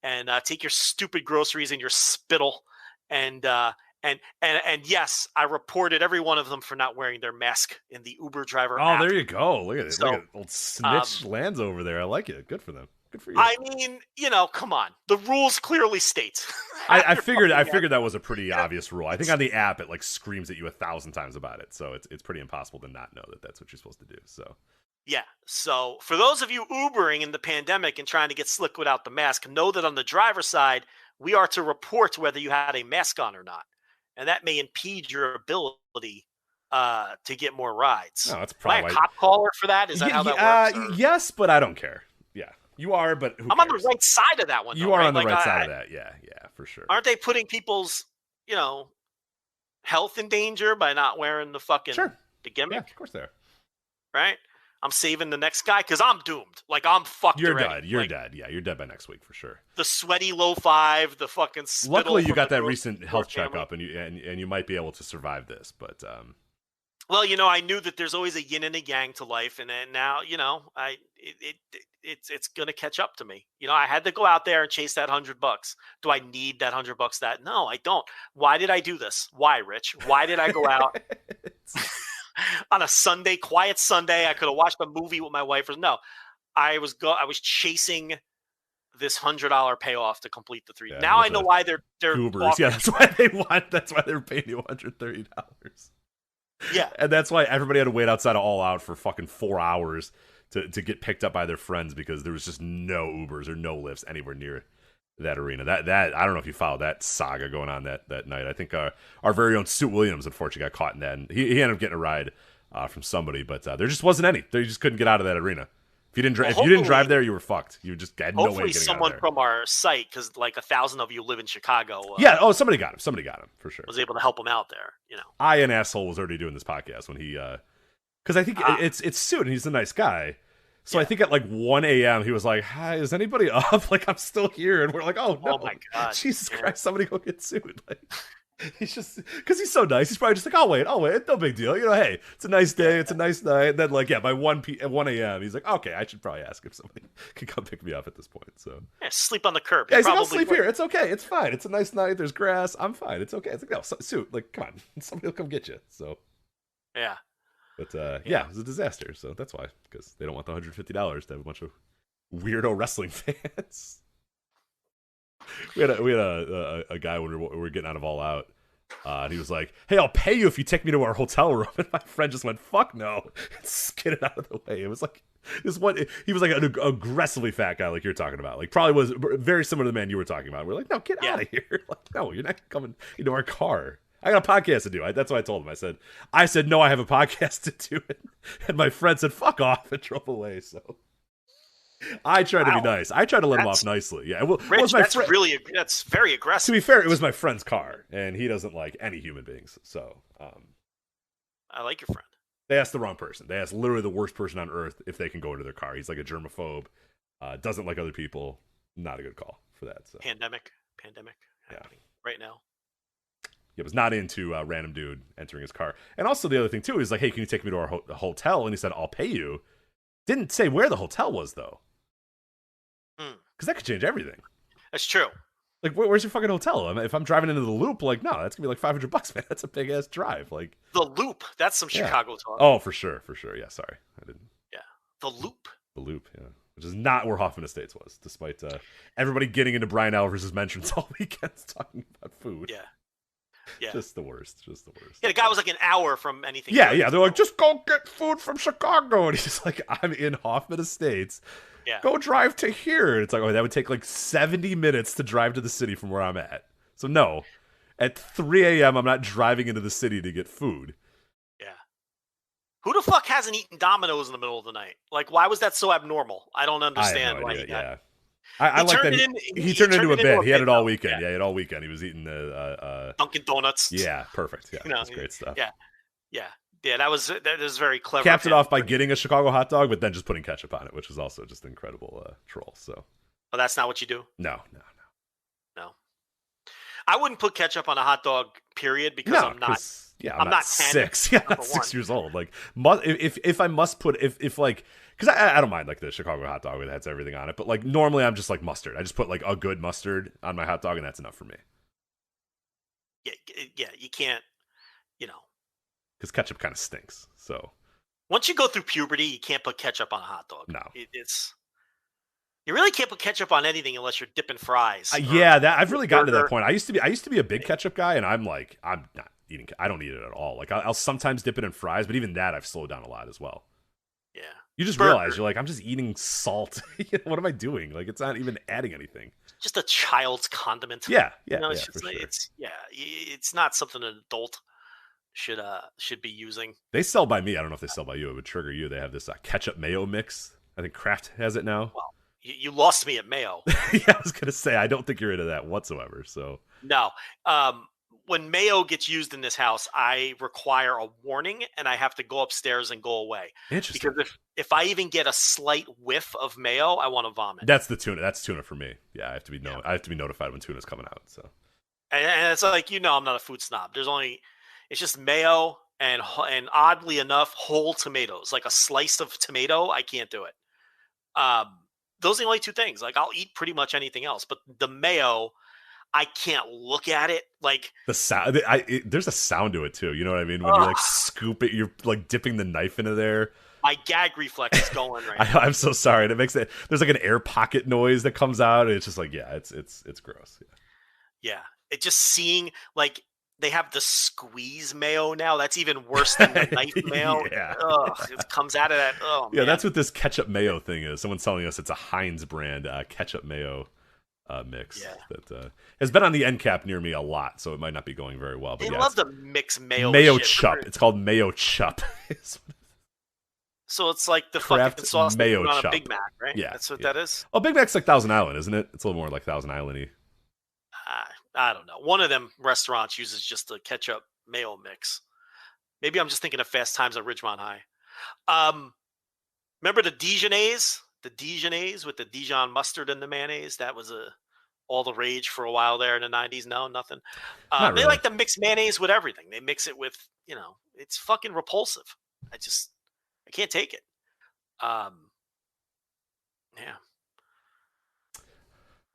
and take your stupid groceries and your spittle. And yes, I reported every one of them for not wearing their mask in the Uber driver app. There you go. Look at it. So, look at old snitch lands over there. I like it. Good for them. Good for you. I mean, come on. The rules clearly state. I figured that was a pretty obvious rule. I think on the app it like screams at you 1,000 times about it. So it's pretty impossible to not know that that's what you're supposed to do. So yeah. So for those of you Ubering in the pandemic and trying to get slick without the mask, know that on the driver's side, we are to report whether you had a mask on or not. And that may impede your ability to get more rides. No, that's probably Am I a cop caller for that? Is that how that works? Yes, but I don't care. Yeah, you are, but who I'm cares? on the right side of that one. You are on the right side of that. Yeah, for sure. Aren't they putting people's, health in danger by not wearing the fucking the gimmick? Yeah, of course they are. Right? I'm saving the next guy because I'm doomed. Like, I'm fucked You're already. dead. You're dead. Yeah, you're dead by next week for sure. The sweaty low 5, the fucking spittle. Luckily, you got that the recent health checkup, and you might be able to survive this. But well, I knew that there's always a yin and a yang to life, and then now, it's gonna catch up to me. I had to go out there and chase that $100. Do I need that $100? No, I don't. Why did I do this? Why, Rich? Why did I go out? On a Sunday, quiet Sunday, I could have watched a movie with my wife. No, I was chasing this $100 payoff to complete the 3. Now I know why they're Ubers. Yeah, that's why they want. That's why they're paying you $130. Yeah, and that's why everybody had to wait outside of All Out for fucking 4 hours to get picked up by their friends because there was just no Ubers or no lifts anywhere near that arena. That I don't know if you followed that saga going on that night. I think our very own Stu Williams unfortunately got caught in that, and he ended up getting a ride from somebody, but there just wasn't any. They just couldn't get out of that arena. If you didn't drive there, you were fucked. You just had no way of getting out of there. Hopefully, someone from our site, because like 1,000 of you live in Chicago. Somebody got him. Somebody got him for sure. Was able to help him out there. An asshole was already doing this podcast when he, because I think it's Stu, and he's a nice guy. So I think at like 1 a.m. he was like, "Hi, is anybody up? Like I'm still here," and we're like, "Oh no, oh my god, Jesus Christ, somebody go get sued!" Like he's just because he's so nice. He's probably just like, "I'll wait, no big deal." Hey, it's a nice day, it's a nice night. And then by 1 a.m. he's like, "Okay, I should probably ask if somebody can come pick me up at this point." So sleep on the curb. Yeah, he's like, "I'll sleep here. It's okay. It's fine. It's a nice night. There's grass. I'm fine. It's okay." It's like, no, suit. Like, come on, somebody will come get you. So yeah. But it was a disaster. So that's why, because they don't want the $150 to have a bunch of weirdo wrestling fans. we had a guy when we were getting out of All Out, and he was like, "Hey, I'll pay you if you take me to our hotel room." And my friend just went, "Fuck no," and skidded out of the way. It was like this one. He was like an aggressively fat guy, like you're talking about. Like probably was very similar to the man you were talking about. We're like, "No, get out of here!" Like, no, you're not coming into our car. I got a podcast to do. That's what I told him. I said, no, I have a podcast to do. And my friend said, fuck off, and drove away. So I tried to be nice. I tried to let him off nicely. Yeah. Well, Rich, that's very aggressive. To be fair, it was my friend's car, and he doesn't like any human beings. So I like your friend. They asked the wrong person. They asked literally the worst person on earth if they can go into their car. He's like a germaphobe, doesn't like other people. Not a good call for that. So. Pandemic happening right now. He was not into a random dude entering his car. And also the other thing, too, is like, hey, can you take me to our hotel? And he said, I'll pay you. Didn't say where the hotel was, though. Because that could change everything. That's true. Like, where's your fucking hotel? If I'm driving into the Loop, like, no, that's going to be like $500, man. That's a big-ass drive. Like the Loop. That's some Chicago talk. Oh, for sure. Yeah, sorry. I didn't. Yeah. The Loop. The Loop, yeah. Which is not where Hoffman Estates was, despite everybody getting into Brian Alvarez's mentions all weekends talking about food. Yeah. Yeah. Just the worst. Yeah, the guy was like an hour from anything. Yeah, yeah. They're like, just go get food from Chicago. And he's like, I'm in Hoffman Estates. Yeah. Go drive to here. And it's like, oh, that would take like 70 minutes to drive to the city from where I'm at. So no, at 3 a.m., I'm not driving into the city to get food. Yeah. Who the fuck hasn't eaten Domino's in the middle of the night? Like, why was that so abnormal? I don't understand I have no why idea, he got yeah. I like that he turned it into a bit. He had it all weekend. Yeah, he had it all weekend. He was eating the Dunkin' Donuts. Yeah, perfect. Yeah, You know, that's great stuff. Yeah. That was very clever. Capped it off by getting a Chicago hot dog, but then just putting ketchup on it, which was also just an incredible troll. So, oh, that's not what you do? No. I wouldn't put ketchup on a hot dog, period, because I'm not. Yeah, I'm not 10, 6. Yeah, I'm 6 years old. Like, if I must put if like, because I don't mind like the Chicago hot dog that has everything on it, but like normally I'm just like mustard. I just put like a good mustard on my hot dog, and that's enough for me. Yeah, you can't, because ketchup kind of stinks. So once you go through puberty, you can't put ketchup on a hot dog. No, you really can't put ketchup on anything unless you're dipping fries. I've really gotten to that point. I used to be a big ketchup guy, and I'm not eating. I don't eat it at all. Like I'll sometimes dip it in fries, but even that I've slowed down a lot as well. Yeah, you just realize you're like, I'm just eating salt. What am I doing? Like it's not even adding anything. Just a child's condiment. Yeah. It's just like, sure. It's not something an adult should be using. They sell by me. I don't know if they sell by you. It would trigger you. They have this ketchup mayo mix. I think Kraft has it now. Well, you lost me at mayo. Yeah, I was gonna say I don't think you're into that whatsoever. So no. When mayo gets used in this house, I require a warning, and I have to go upstairs and go away. Interesting. Because if I even get a slight whiff of mayo, I want to vomit. That's the tuna. That's tuna for me. Yeah, I have to be notified when tuna's coming out. So, and it's like I'm not a food snob. It's just mayo and oddly enough, whole tomatoes, like a slice of tomato. I can't do it. Those are the only two things. Like I'll eat pretty much anything else, but the mayo, I can't look at it. Like the sound, there's a sound to it too. You know what I mean? When you like scoop it, you're like dipping the knife into there. My gag reflex is going right now. I'm so sorry. And it makes it. There's like an air pocket noise that comes out. And it's just like, yeah, it's gross. Yeah. It just seeing like they have the squeeze mayo now. That's even worse than the knife mayo. Yeah. Ugh, it comes out of that. Oh, yeah, man. that's what this ketchup mayo thing is. Someone's telling us it's a Heinz brand ketchup mayo mix that has been on the end cap near me a lot, so it might not be going very well. But they love to mix mayo. Mayo shit. chup. It's called mayo chup. So it's like the Kraft fucking sauce mayo on chup. a Big Mac, right? Yeah, that's what that is. Oh, Big Mac's like Thousand Island, isn't it? It's a little more like Thousand Island-y. I don't know. One of them restaurants uses just a ketchup mayo mix. Maybe I'm just thinking of Fast Times at Ridgemont High. Remember the Dijonnaise? The Dijonnaise with the Dijon mustard and the mayonnaise? That was all the rage for a while there in the 90s. No, nothing. Not They really. like to mix mayonnaise with everything. They mix it with, it's fucking repulsive. I can't take it. Yeah.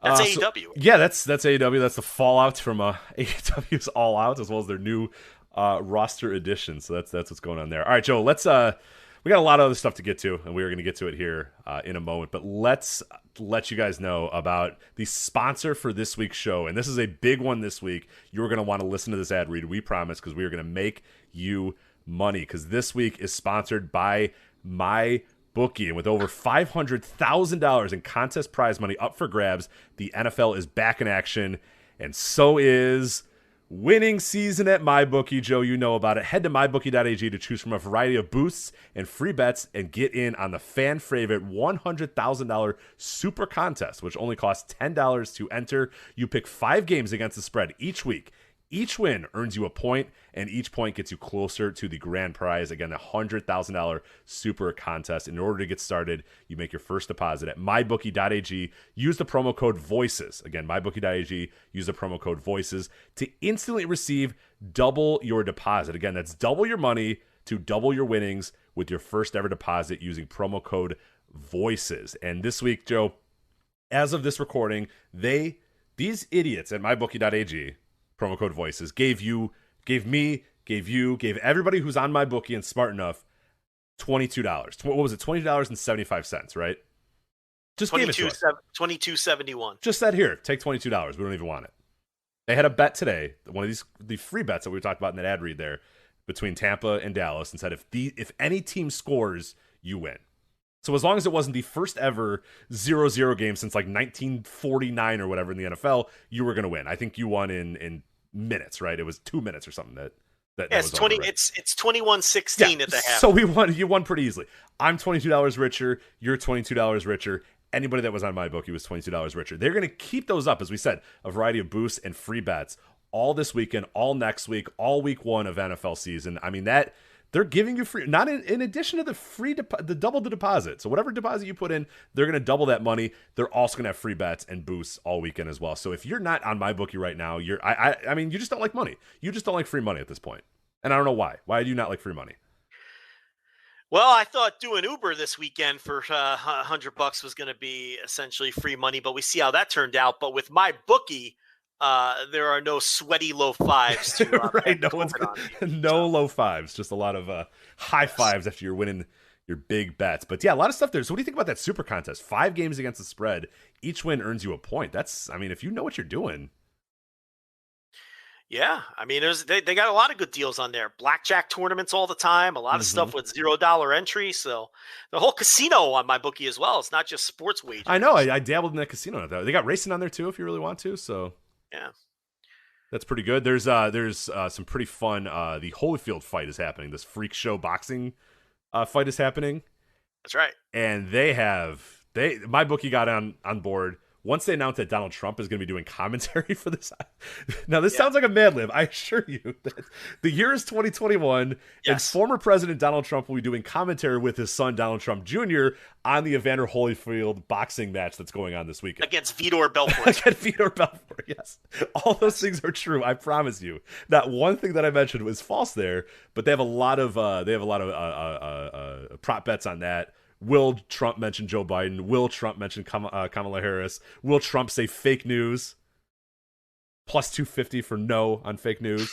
That's AEW. Yeah, that's AEW. That's the fallout from AEW's All Out, as well as their new roster addition. So that's what's going on there. All right, Joe. Let's we got a lot of other stuff to get to, and we are going to get to it here in a moment. But let's let you guys know about the sponsor for this week's show, and this is a big one this week. You're going to want to listen to this ad read. We promise, because we are going to make you money. Because this week is sponsored by MyBookie, and with over $500,000 in contest prize money up for grabs, the NFL is back in action, and so is winning season at MyBookie. Joe, you know about it. Head to mybookie.ag to choose from a variety of boosts and free bets and get in on the fan favorite $100,000 super contest, which only costs $10 to enter. You pick 5 games against the spread each week. Each win earns you a point, and each point gets you closer to the grand prize. Again, the $100,000 super contest. In order to get started, you make your first deposit at mybookie.ag. Use the promo code VOICES. Again, mybookie.ag. Use the promo code VOICES to instantly receive double your deposit. Again, that's double your money to double your winnings with your first ever deposit using promo code VOICES. And this week, Joe, as of this recording, these idiots at mybookie.ag, promo code VOICES, gave me, gave everybody who's on MyBookie and smart enough $22. What was it? $22.75, right? Just gave it to us. $22.71. Just said, here, take $22. We don't even want it. They had a bet today, one of the free bets that we talked about in that ad read there, between Tampa and Dallas, and said if any team scores, you win. So as long as it wasn't the first ever 0-0 game since like 1949 or whatever in the NFL, you were going to win. I think you won in minutes, right? It was 2 minutes or something that it's was 20. over, right? It's 21-16 at the half. So you won pretty easily. I'm $22 richer. You're $22 richer. Anybody that was on my bookie was $22 richer. They're going to keep those up, as we said, a variety of boosts and free bets all this weekend, all next week, all week one of NFL season. I mean, that they're giving you free, not in addition to the free, the double the deposit. So whatever deposit you put in, they're going to double that money. They're also going to have free bets and boosts all weekend as well. So if you're not on my bookie right now, I mean, you just don't like money. You just don't like free money at this point. And I don't know why. Why do you not like free money? Well, I thought doing Uber this weekend for $100 was going to be essentially free money, but we see how that turned out. But with my bookie, there are no sweaty low fives. To, right, no low fives, just a lot of high fives after you're winning your big bets. But yeah, a lot of stuff there. So what do you think about that super contest? 5 games against the spread. Each win earns you a point. That's, I mean, if you know what you're doing. Yeah, I mean, they got a lot of good deals on there. Blackjack tournaments all the time. A lot of stuff with $0 entry. So the whole casino on my bookie as well. It's not just sports wagering. I know. I dabbled in that casino. They got racing on there too, if you really want to. So yeah, that's pretty good. There's some pretty fun. The Holyfield fight is happening. This freak show boxing fight is happening. That's right. And my bookie got on board. Once they announced that Donald Trump is going to be doing commentary for this. Now, this sounds like a Mad Lib. I assure you that the year is 2021, and former President Donald Trump will be doing commentary with his son, Donald Trump Jr., on the Evander Holyfield boxing match that's going on this weekend. Against Vitor Belfort. Against Vitor Belfort, yes. All those things are true, I promise you. Not one thing that I mentioned was false there, but they have a lot of prop bets on that. Will Trump mention Joe Biden? Will Trump mention Kamala Harris? Will Trump say fake news? Plus 250 for no on fake news.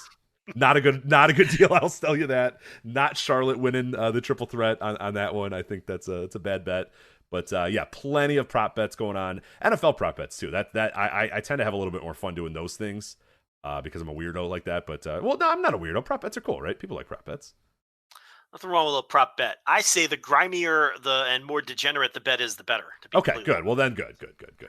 Not a good deal. I'll tell you that. Not Charlotte winning the triple threat on that one. I think it's a bad bet. But yeah, plenty of prop bets going on. NFL prop bets too. I tend to have a little bit more fun doing those things because I'm a weirdo like that. But well, no, I'm not a weirdo. Prop bets are cool, right? People like prop bets. Nothing wrong with a prop bet. I say the grimier and more degenerate the bet is, the better. Okay, good. Well, then good.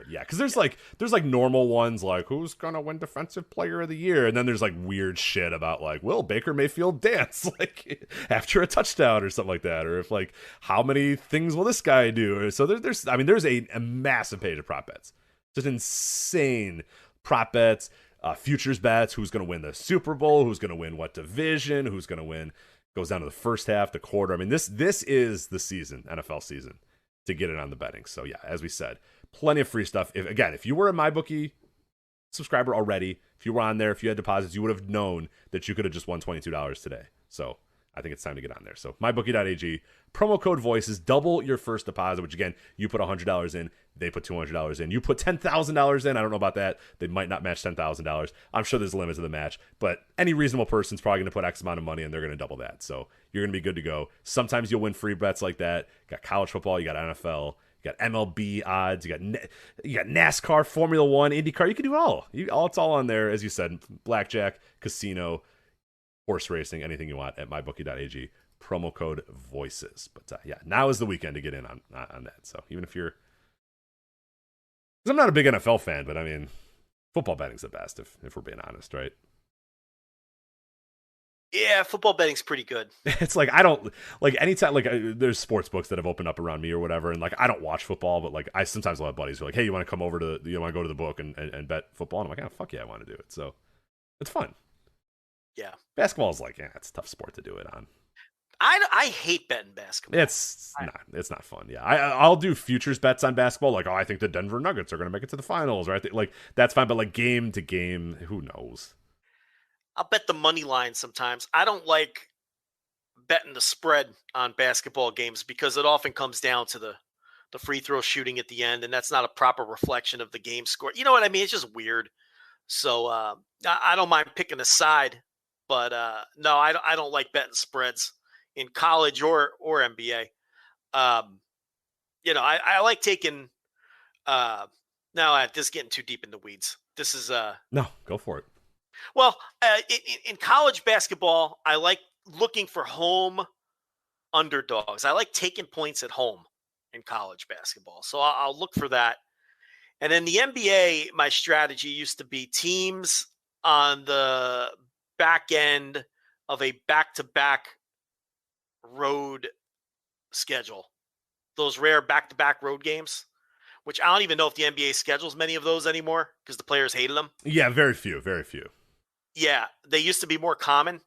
Yeah, because there's like normal ones like who's gonna win Defensive Player of the Year, and then there's like weird shit about like will Baker Mayfield dance like after a touchdown or something like that, or if like how many things will this guy do? So there's a massive page of prop bets, just insane prop bets, futures bets. Who's gonna win the Super Bowl? Who's gonna win what division? Who's gonna win? Goes down to the first half, the quarter. I mean, this is the season, NFL season, to get it on the betting. So yeah, as we said, plenty of free stuff. If you were a MyBookie subscriber already, if you were on there, if you had deposits, you would have known that you could have just won $22 today. So I think it's time to get on there. So mybookie.ag, promo code VOICES, double your first deposit, which again, you put $100 in, they put $200 in. You put $10,000 in. I don't know about that. They might not match $10,000. I'm sure there's a limit to the match, but any reasonable person's probably going to put X amount of money and they're going to double that. So you're going to be good to go. Sometimes you'll win free bets like that. You got college football, you got NFL, you got MLB odds, you got NASCAR, Formula One, IndyCar. You can do all. It's all on there, as you said. Blackjack, casino, horse racing, anything you want at mybookie.ag. Promo code VOICES. But yeah, now is the weekend to get in on that. So even if you're, because I'm not a big NFL fan, but I mean, football betting's the best if we're being honest, right? Yeah, football betting's pretty good. It's like I don't like anytime like there's sports books that have opened up around me or whatever, and like I don't watch football, but like I sometimes will have buddies who are like, hey, you want to come over to you want to go to the book and bet football? And I'm like, oh fuck yeah, I want to do it. So it's fun. Yeah, basketball is like it's a tough sport to do it on. I hate betting basketball. It's not fun. Yeah, I'll do futures bets on basketball. Like, I think the Denver Nuggets are going to make it to the finals, right? Like that's fine, but like game to game, who knows? I'll bet the money line sometimes. I don't like betting the spread on basketball games because it often comes down to the free throw shooting at the end, and that's not a proper reflection of the game score. You know what I mean? It's just weird. So I don't mind picking a side, but no, I don't like betting spreads. in college or NBA. I like taking. Now, this is getting too deep in the weeds. This is No, go for it. well, in college basketball, I like looking for home underdogs. I like taking points at home in college basketball, so I'll look for that. And in the NBA, my strategy used to be teams on the back end of a back-to-back road schedule. Those rare back-to-back road games, which I don't even know if the NBA schedules many of those anymore because the players hated them. Yeah, very few, very few. Yeah, they used to be more common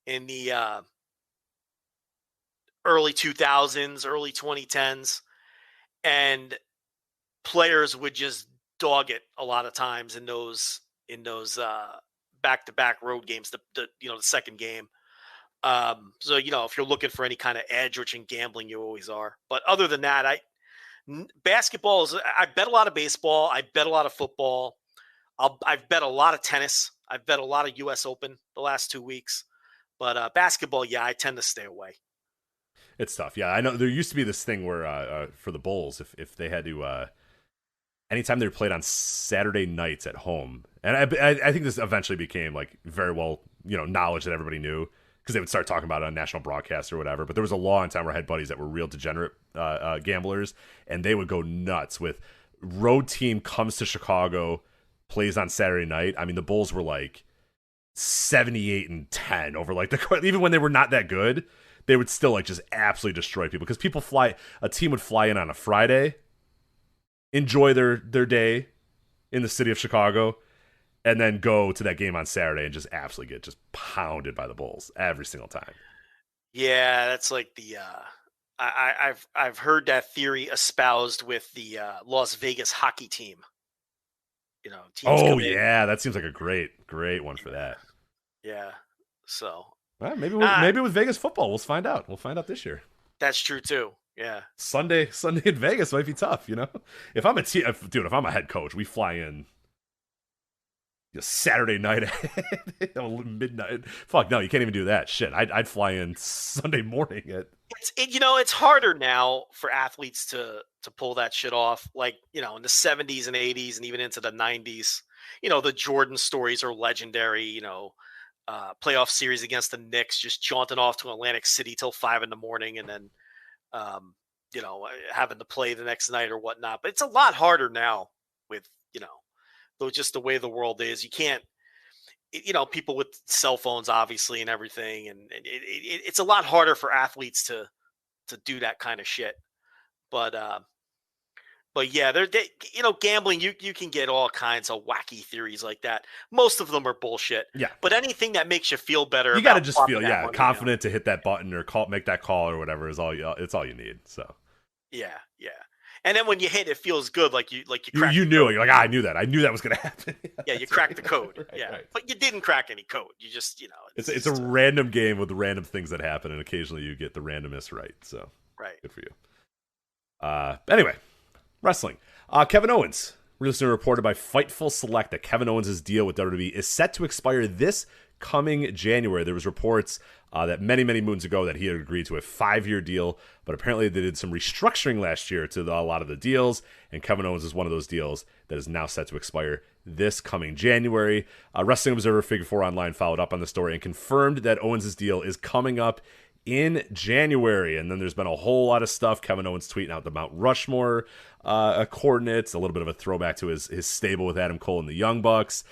in the early 2000s, early 2010s, and players would just dog it a lot of times in those back-to-back road games. The second game. So if you're looking for any kind of edge, which in gambling you always are, but other than that, basketball is. I bet a lot of baseball. I bet a lot of football. I've bet a lot of tennis. I've bet a lot of U.S. Open the last 2 weeks, but basketball, yeah, I tend to stay away. It's tough. Yeah, I know there used to be this thing where for the Bulls, if they had to, anytime they were played on Saturday nights at home, and I think this eventually became like very well knowledge that everybody knew because they would start talking about it on national broadcasts or whatever. But there was a long time where I had buddies that were real degenerate gamblers, and they would go nuts with road team comes to Chicago, plays on Saturday night. I mean, the Bulls were like 78-10 over like even when they were not that good, they would still like just absolutely destroy people because a team would fly in on a Friday, enjoy their day in the city of Chicago, and then go to that game on Saturday and just absolutely get just pounded by the Bulls every single time. Yeah, that's like the I've heard that theory espoused with the Las Vegas hockey team. Oh yeah, that seems like a great one for that. Yeah, so well, maybe with Vegas football, we'll find out. We'll find out this year. That's true too. Yeah, Sunday in Vegas might be tough. If I'm if I'm a head coach, we fly in Saturday night at midnight. Fuck no, you can't even do that. Shit, I'd fly in Sunday morning at. It's harder now for athletes to pull that shit off. Like in the 70s and 80s and even into the 90s. The Jordan stories are legendary. Playoff series against the Knicks, just jaunting off to Atlantic City till 5 a.m. and then having to play the next night or whatnot. But it's a lot harder now with though just the way the world is. You can't, people with cell phones, obviously, and everything. And it's a lot harder for athletes to do that kind of shit. But yeah, gambling, you can get all kinds of wacky theories like that. Most of them are bullshit. Yeah. But anything that makes you feel better. You got to just feel, confident to hit that button or make that call or whatever it's all you need. So. Yeah. Yeah. And then when you hit, it feels good, like you knew it. You're like, I knew that. I knew that was going to happen. Yeah, you cracked the code. Right, right. But you didn't crack any code. You just, it's a random game with random things that happen, and occasionally you get the randomness right. So, right, good for you. Anyway, wrestling. Kevin Owens recently reported by Fightful Select that Kevin Owens' deal with WWE is set to expire this coming January. There was reports that many moons ago that he had agreed to a 5-year deal, but apparently they did some restructuring last year to a lot of the deals, and Kevin Owens is one of those deals that is now set to expire this coming January. Wrestling Observer Figure 4 Online followed up on the story and confirmed that Owens' deal is coming up in January. And then there's been a whole lot of stuff. Kevin Owens tweeting out the Mount Rushmore coordinates, a little bit of a throwback to his stable with Adam Cole and the Young Bucks.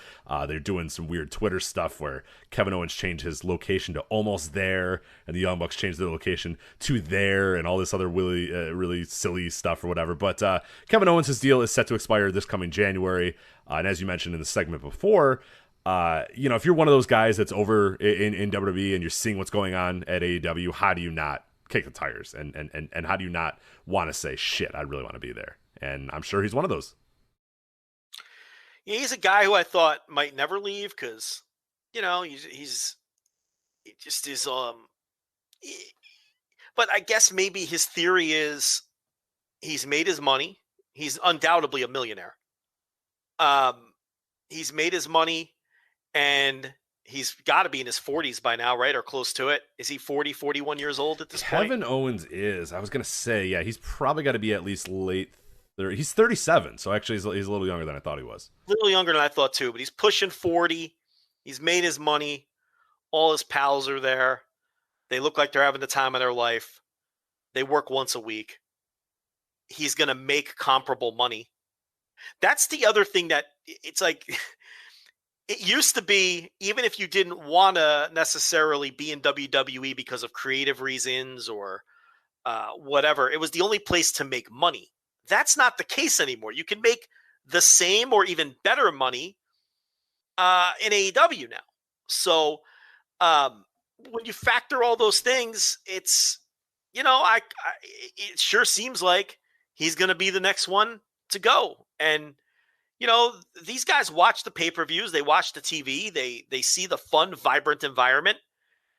They're doing some weird Twitter stuff where Kevin Owens changed his location to Almost There, and the Young Bucks changed their location to There, and all this other really silly stuff or whatever. But Kevin Owens' deal is set to expire this coming January. And as you mentioned in the segment before, if you're one of those guys that's over in WWE and you're seeing what's going on at AEW, how do you not kick the tires? And how do you not want to say, shit, I really want to be there? And I'm sure he's one of those. Yeah, he's a guy who I thought might never leave because, he just is, but I guess maybe his theory is he's made his money. He's undoubtedly a millionaire. He's made his money. And He's got to be in his 40s by now, right? Or close to it. Is he 40, 41 years old at this point? Kevin Owens is. I was going to say, yeah, he's probably got to be at least late 30. He's 37, so actually he's a little younger than I thought he was. A little younger than I thought, too, but he's pushing 40. He's made his money. All his pals are there. They look like they're having the time of their life. They work once a week. He's going to make comparable money. That's the other thing that it's like it used to be, even if you didn't want to necessarily be in WWE because of creative reasons or whatever, it was the only place to make money. That's not the case anymore. You can make the same or even better money in AEW now. So when you factor all those things, it's, you know, it sure seems like he's going to be the next one to go. And, you know, these guys watch the pay-per-views, they watch the TV, they see the fun, vibrant environment.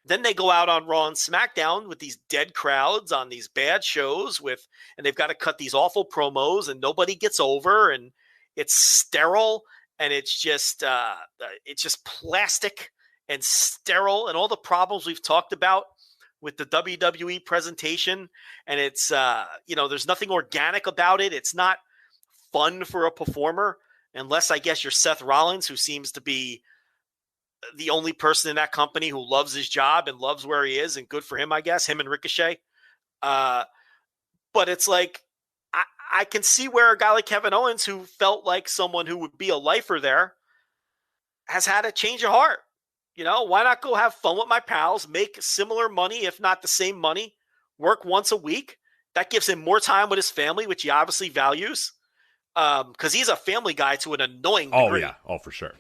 Then they go out on Raw and SmackDown with these dead crowds on these bad shows and they've got to cut these awful promos and nobody gets over and it's sterile and it's just plastic and sterile and all the problems we've talked about with the WWE presentation. And it's, you know, there's nothing organic about it. It's not fun for a performer unless I guess you're Seth Rollins, who seems to be the only person in that company who loves his job and loves where he is, and good for him, I guess, him and Ricochet. But it's like, I can see where a guy like Kevin Owens, who felt like someone who would be a lifer there, has had a change of heart. You know, why not go have fun with my pals, make similar money, if not the same money, work once a week? That gives him more time with his family, which he obviously values. Because he's a family guy to an annoying degree. Oh, yeah. Oh, for sure.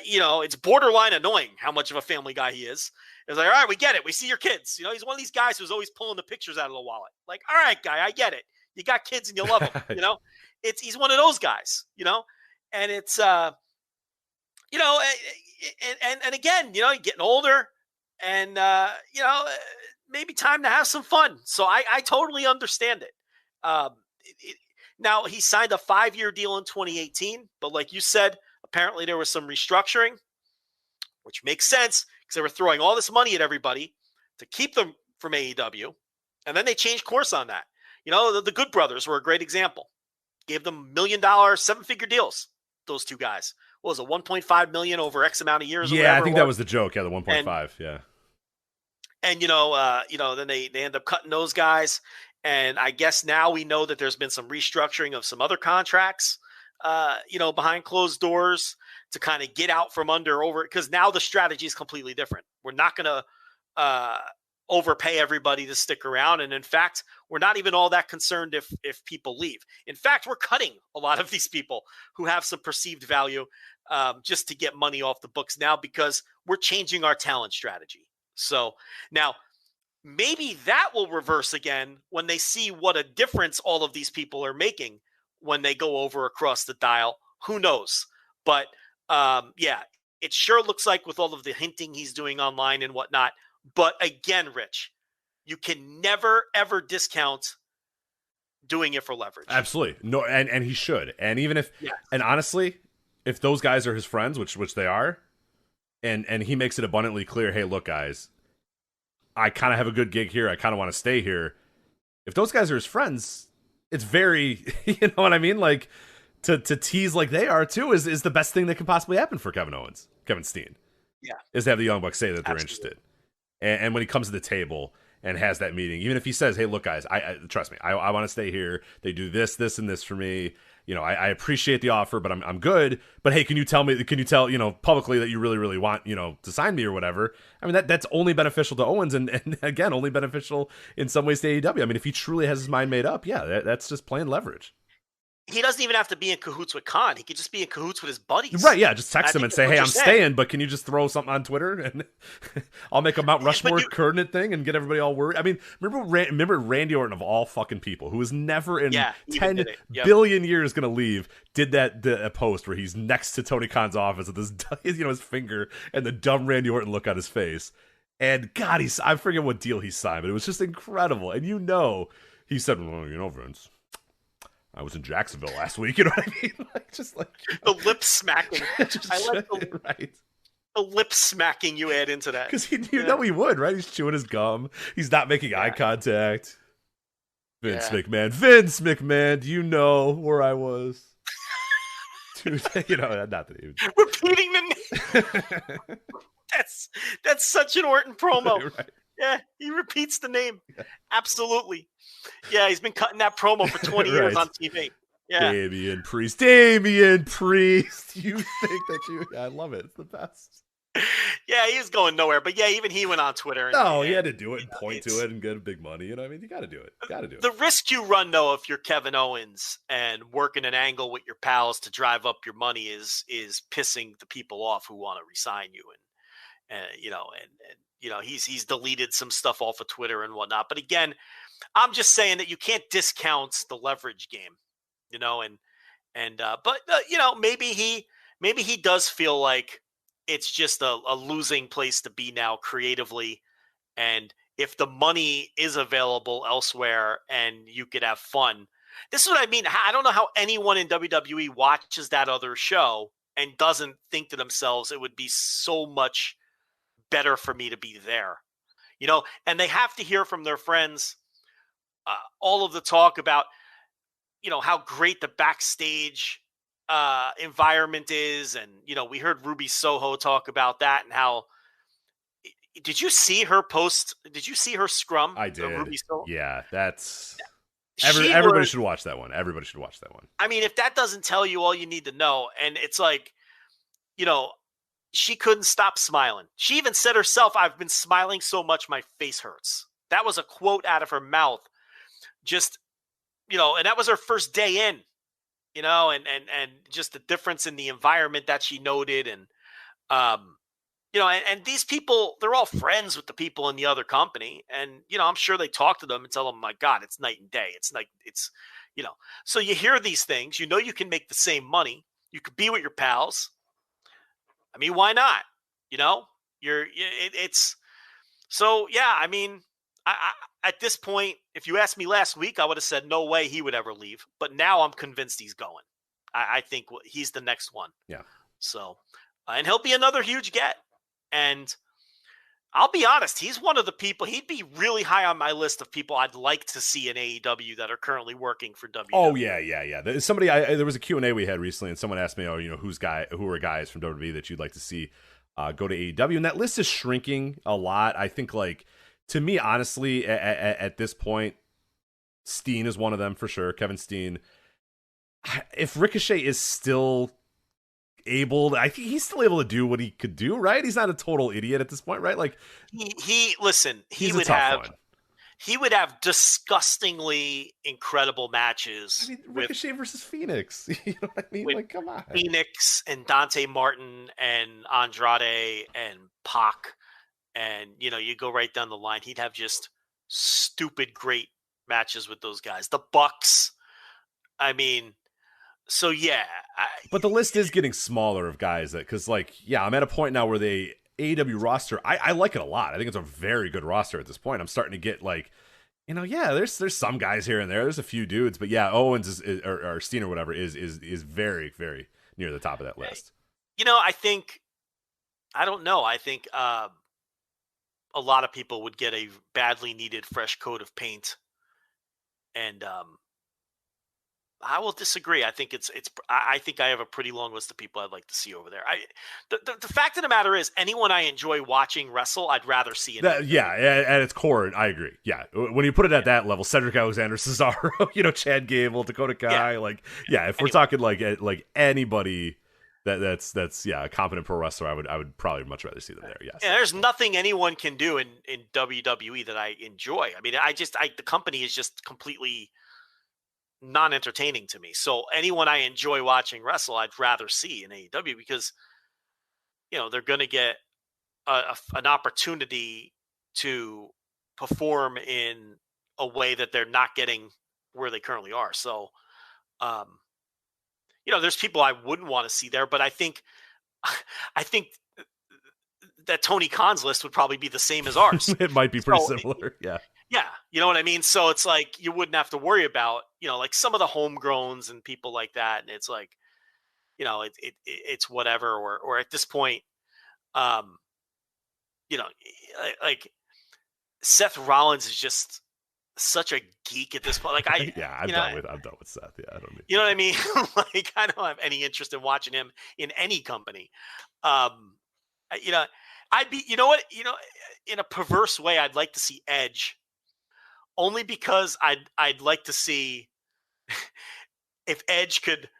You know, it's borderline annoying how much of a family guy he is. It's like, all right, we get it. We see your kids. You know, he's one of these guys who's always pulling the pictures out of the wallet. Like, all right, guy, I get it. You got kids and you love them. You know, he's one of those guys, you know, and it's, you know, and again, you know, you're getting older and, you know, maybe time to have some fun. So I totally understand it. Now, he signed a 5-year deal in 2018, but like you said, apparently there was some restructuring, which makes sense because they were throwing all this money at everybody to keep them from AEW. And then they changed course on that. You know, the Good Brothers were a great example. Gave them $1 million, 7-figure deals, those two guys. What was it, $1.5 million over X amount of years? Yeah, I think that was the joke. Yeah, the 1.5, yeah. And, you know, then they end up cutting those guys. And I guess now we know that there's been some restructuring of some other contracts, you know, behind closed doors to kind of get out from under over, because now the strategy is completely different. We're not going to overpay everybody to stick around. And in fact, we're not even all that concerned if people leave. In fact, we're cutting a lot of these people who have some perceived value just to get money off the books now because we're changing our talent strategy. So now, maybe that will reverse again when they see what a difference all of these people are making when they go over across the dial. Who knows? But yeah, it sure looks like with all of the hinting he's doing online and whatnot. But again, Rich, you can never, ever discount doing it for leverage. Absolutely. No, and he should. And even if, and honestly, if those guys are his friends, which they are, and he makes it abundantly clear, hey, look, guys, I kind of have a good gig here. I kind of want to stay here. If those guys are his friends, it's very, you know what I mean? Like, to tease like they are, too, is the best thing that can possibly happen for Kevin Steen. Yeah. Is to have the Young Bucks say that they're Absolutely. interested. And when he comes to the table and has that meeting, even if he says, hey, look, guys, I trust me, I want to stay here. They do this, and this for me. You know, I appreciate the offer, but I'm good. But hey, can you tell, you know, publicly that you really, really want, you know, to sign me or whatever? I mean, that's only beneficial to Owens and again, only beneficial in some ways to AEW. I mean, if he truly has his mind made up, yeah, that's just plain leverage. He doesn't even have to be in cahoots with Khan. He could just be in cahoots with his buddies. Right, yeah, just text him and say, hey, I'm saying. staying, but can you just throw something on Twitter? And I'll make a Mount Rushmore coordinate thing and get everybody all worried. I mean, remember Randy Orton, of all fucking people, who was never in 10 billion years going to leave, did a post where he's next to Tony Khan's office with his, you know, his finger and the dumb Randy Orton look on his face. And God, I forget what deal he signed, but it was just incredible. And you know, he said, well, you know, Vince, I was in Jacksonville last week, you know what I mean? Like, just like, the lip smacking. right. The lip smacking you add into that. Because you know he would, right? He's chewing his gum. He's not making eye contact. Vince McMahon, do you know where I was? You know, not that even. Repeating the name. That's such an Orton promo. Right. Yeah, he repeats the name. Yeah. Absolutely. Yeah, he's been cutting that promo for 20 years on TV. Yeah. Damian Priest. You think that you... I love it. It's the best. Yeah, he was going nowhere. But yeah, even he went on Twitter. He had to do it and point to it and get big money. You know what I mean? You got to do it. The risk you run, though, if you're Kevin Owens and working an angle with your pals to drive up your money is pissing the people off who want to resign you. And he's deleted some stuff off of Twitter and whatnot. But again, I'm just saying that you can't discount the leverage game, maybe he does feel like it's just a losing place to be now creatively. And if the money is available elsewhere and you could have fun, this is what I mean. I don't know how anyone in WWE watches that other show and doesn't think to themselves, it would be so much better for me to be there, and they have to hear from their friends all of the talk about, how great the backstage environment is. And, we heard Ruby Soho talk about that and how, did you see her post? Did you see her scrum? I did. Ruby Soho? Yeah, that's everybody should watch that one. Everybody should watch that one. I mean, if that doesn't tell you all you need to know, and it's like, she couldn't stop smiling. She even said herself, I've been smiling so much my face hurts. That was a quote out of her mouth. Just, and that was her first day in, and just the difference in the environment that she noted. And, and these people, they're all friends with the people in the other company. And, I'm sure they talk to them and tell them, my God, it's night and day. So you hear these things, you can make the same money. You could be with your pals. I mean, why not? I mean, at this point, if you asked me last week, I would have said no way he would ever leave. But now I'm convinced he's going. I think he's the next one. Yeah. So, and he'll be another huge get. And I'll be honest, he's one of the people, he'd be really high on my list of people I'd like to see in AEW that are currently working for WWE. Oh, yeah. There's somebody, there was a Q&A we had recently, and someone asked me, who are guys from WWE that you'd like to see go to AEW? And that list is shrinking a lot. I think, to me, honestly, at this point, Steen is one of them for sure. Kevin Steen. If Ricochet is still able, I think he's still able to do what he could do, right? He's not a total idiot at this point, right? Like he would have disgustingly incredible matches. I mean, Ricochet versus Phoenix. You know what I mean? Come on. Phoenix and Dante Martin and Andrade and Pac. And, you go right down the line. He'd have just stupid great matches with those guys. The Bucks. I mean, so yeah. But the list is getting smaller of guys because, I'm at a point now where the AEW roster, I like it a lot. I think it's a very good roster at this point. I'm starting to get there's some guys here and there. There's a few dudes, but yeah, Owens or Steen or whatever is very, very near the top of that list. I don't know. I think a lot of people would get a badly needed fresh coat of paint. And I will disagree. I think I think I have a pretty long list of people I'd like to see over there. The fact of the matter is, anyone I enjoy watching wrestle, I'd rather see it. At its core, I agree. Yeah, when you put it at that level, Cedric Alexander, Cesaro, Chad Gable, Dakota Kai, if we're talking like anybody that's a competent pro wrestler, I would probably much rather see them there. Yes. Yeah, there's nothing anyone can do in WWE that I enjoy. I mean, the company is just completely non-entertaining to me. So anyone I enjoy watching wrestle, I'd rather see in AEW because, they're going to get an opportunity to perform in a way that they're not getting where they currently are. So, there's people I wouldn't want to see there, but I think that Tony Khan's list would probably be the same as ours. It might be pretty similar. Yeah. Yeah. You know what I mean? So it's like, you wouldn't have to worry about, some of the homegrowns and people like that. And it's like, it's whatever, or at this point, You know, like Seth Rollins is just such a geek at this point. Like I'm done with Seth. Yeah, I don't need. You know what I mean? Like I don't have any interest in watching him in any company. You know, I'd be. You know what? You know, in a perverse way, I'd like to see Edge, only because I'd like to see if Edge could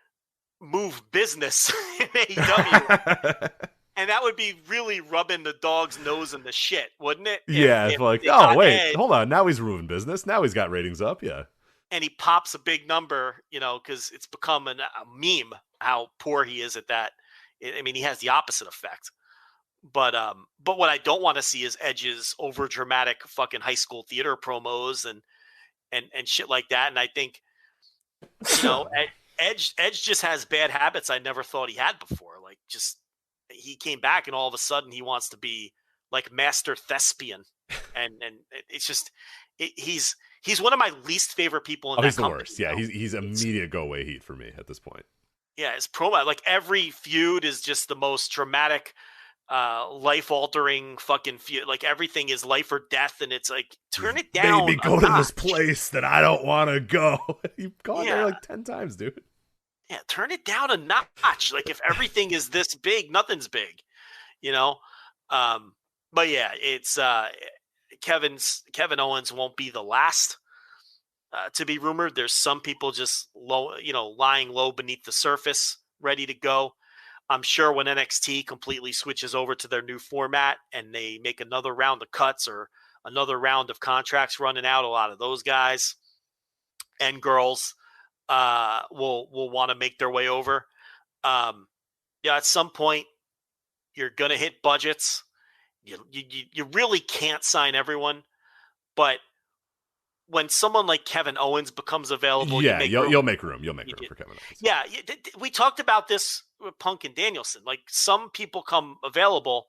move business in AEW. And that would be really rubbing the dog's nose in the shit, wouldn't it? It's like, oh, wait, Edge, hold on. Now he's moving business. Now he's got ratings up. Yeah. And he pops a big number, you know, because it's become a meme how poor he is at that. I mean, he has the opposite effect. But what I don't want to see is Edge's over dramatic fucking high school theater promos and shit like that. And I think, you know, Edge just has bad habits I never thought he had before. Like just. He came back and all of a sudden he wants to be like master thespian. And it's just, he's one of my least favorite people in that he's the company, worst. Yeah. He's immediate go away heat for me at this point. Yeah. His promo, like every feud is just the most dramatic, life altering fucking feud. Like everything is life or death. And it's like, turn it down. Baby, go to this place that I don't want to go. You've gone there like 10 times, dude. Yeah, turn it down a notch. Like if everything is this big, nothing's big, you know? But yeah, it's Kevin Owens won't be the last to be rumored. There's some people just lying low beneath the surface, ready to go. I'm sure when NXT completely switches over to their new format and they make another round of cuts or another round of contracts running out, a lot of those guys and girls will want to make their way over. At some point you're going to hit budgets. You really can't sign everyone, but when someone like Kevin Owens becomes available, you'll make room. You'll make room for Kevin Owens. Yeah. We talked about this with Punk and Danielson. Like some people come available,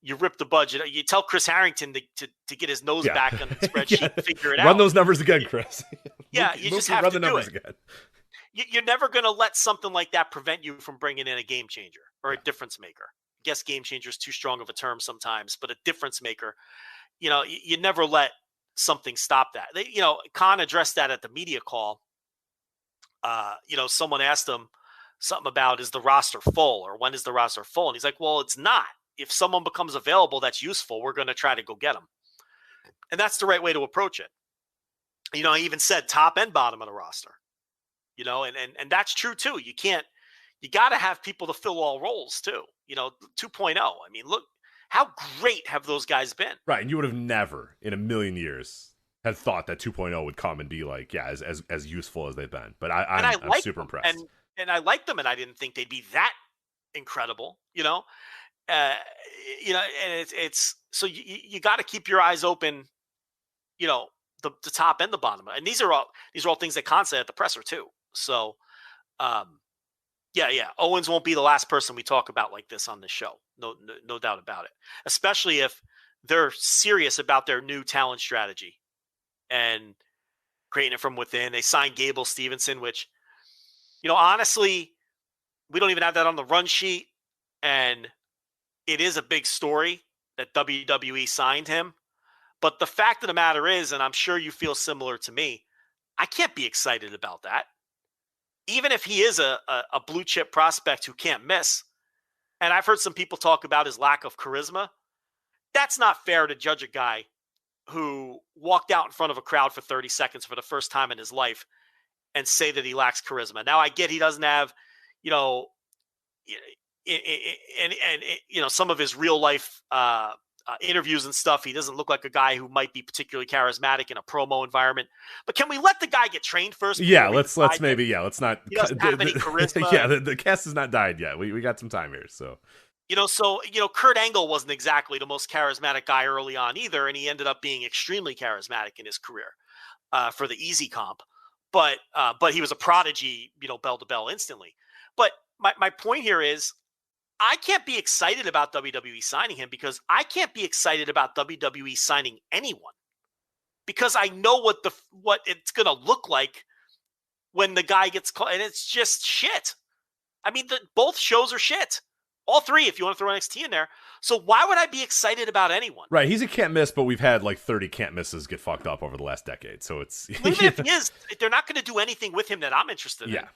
you rip the budget. You tell Chris Harrington to get his nose back on the spreadsheet and figure it out. Run those numbers again, Chris. You just have to do it. Again. You're never going to let something like that prevent you from bringing in a game changer or a difference maker. I guess game changer is too strong of a term sometimes, but a difference maker, you never let something stop that. Khan addressed that at the media call. Someone asked him something about, is the roster full or when is the roster full? And he's like, well, it's not. If someone becomes available that's useful, we're going to try to go get them. And that's the right way to approach it. He even said top and bottom of the roster. And that's true too. You got to have people to fill all roles too. 2.0. I mean, look, how great have those guys been? Right. And you would have never in a million years had thought that 2.0 would come and be like, as useful as they've been. But I'm super impressed. And I liked them and I didn't think they'd be that incredible, and it's so you got to keep your eyes open, the top and the bottom. And these are all things that Khan said at the presser too. So, Owens won't be the last person we talk about like this on this show. No doubt about it. Especially if they're serious about their new talent strategy and creating it from within. They signed Gable Stevenson, which, honestly, we don't even have that on the run sheet. And it is a big story that WWE signed him. But the fact of the matter is, and I'm sure you feel similar to me, I can't be excited about that. Even if he is a blue chip prospect who can't miss, and I've heard some people talk about his lack of charisma, that's not fair to judge a guy who walked out in front of a crowd for 30 seconds for the first time in his life and say that he lacks charisma. Now I get he doesn't have, some of his real life interviews and stuff. He doesn't look like a guy who might be particularly charismatic in a promo environment. But can we let the guy get trained first? Yeah, let's not. He doesn't have any charisma. Yeah, the cast has not died yet. We got some time here, so. Kurt Angle wasn't exactly the most charismatic guy early on either, and he ended up being extremely charismatic in his career for the easy comp. But he was a prodigy, bell to bell instantly. But my point here is, I can't be excited about WWE signing him because I can't be excited about WWE signing anyone because I know what it's going to look like when the guy gets called, and it's just shit. I mean, both shows are shit. All three, if you want to throw NXT in there. So why would I be excited about anyone? Right, he's a can't miss, but we've had like 30 can't misses get fucked up over the last decade. So it's Even if he is, they're not going to do anything with him that I'm interested in. Yeah.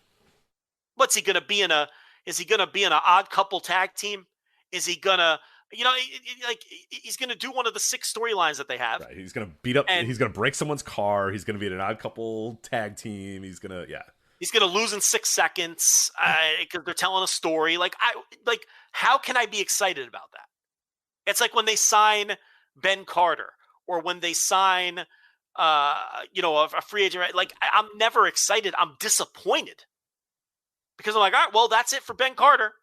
What's he going to be in a? Is he going to be in an odd couple tag team? Is he going to, he's going to do one of the 6 storylines that they have? Right. He's going to beat up. He's going to break someone's car. He's going to be in an odd couple tag team. He's going to He's going to lose in 6 seconds because they're telling a story. How can I be excited about that? It's like when they sign Ben Carter or when they sign, a free agent. I'm never excited. I'm disappointed because I'm like, all right, well, that's it for Ben Carter.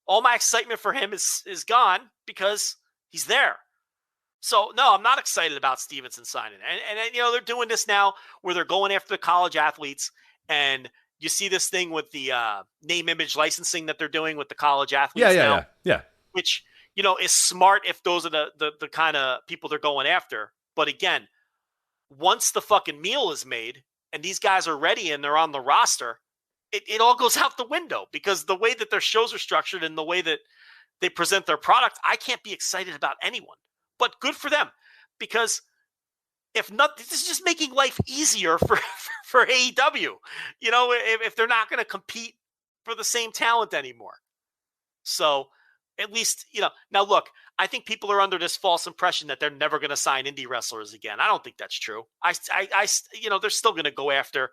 All my excitement for him is gone because he's there. So, no, I'm not excited about Stevenson signing. And they're doing this now where they're going after the college athletes. And you see this thing with the name, image licensing that they're doing with the college athletes Yeah. Which, is smart if those are the kind of people they're going after. But again, once the fucking meal is made and these guys are ready and they're on the roster, it all goes out the window because the way that their shows are structured and the way that they present their product, I can't be excited about anyone. But good for them, because if not, this is just making life easier for AEW. If they're not going to compete for the same talent anymore. So at least, now look, I think people are under this false impression that they're never going to sign indie wrestlers again. I don't think that's true. They're still going to go after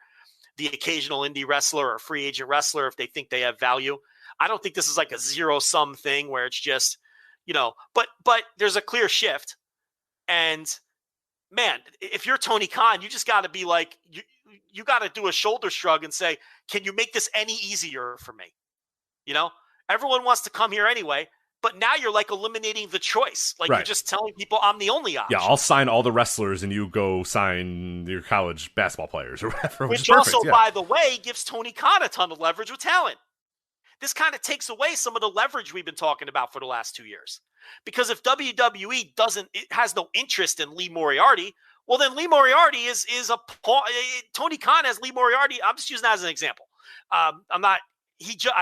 the occasional indie wrestler or free agent wrestler if they think they have value. I don't think this is like a zero-sum thing where it's just, but there's a clear shift. And man, if you're Tony Khan, you just got to be like, you got to do a shoulder shrug and say, can you make this any easier for me? Everyone wants to come here anyway, but now you're like eliminating the choice. Like You're just telling people I'm the only option. Yeah, I'll sign all the wrestlers and you go sign your college basketball players or whatever. Which also, by the way, gives Tony Khan a ton of leverage with talent. This kind of takes away some of the leverage we've been talking about for the last 2 years. Because if WWE has no interest in Lee Moriarty, well, then Lee Moriarty is Tony Khan has Lee Moriarty. I'm just using that as an example. I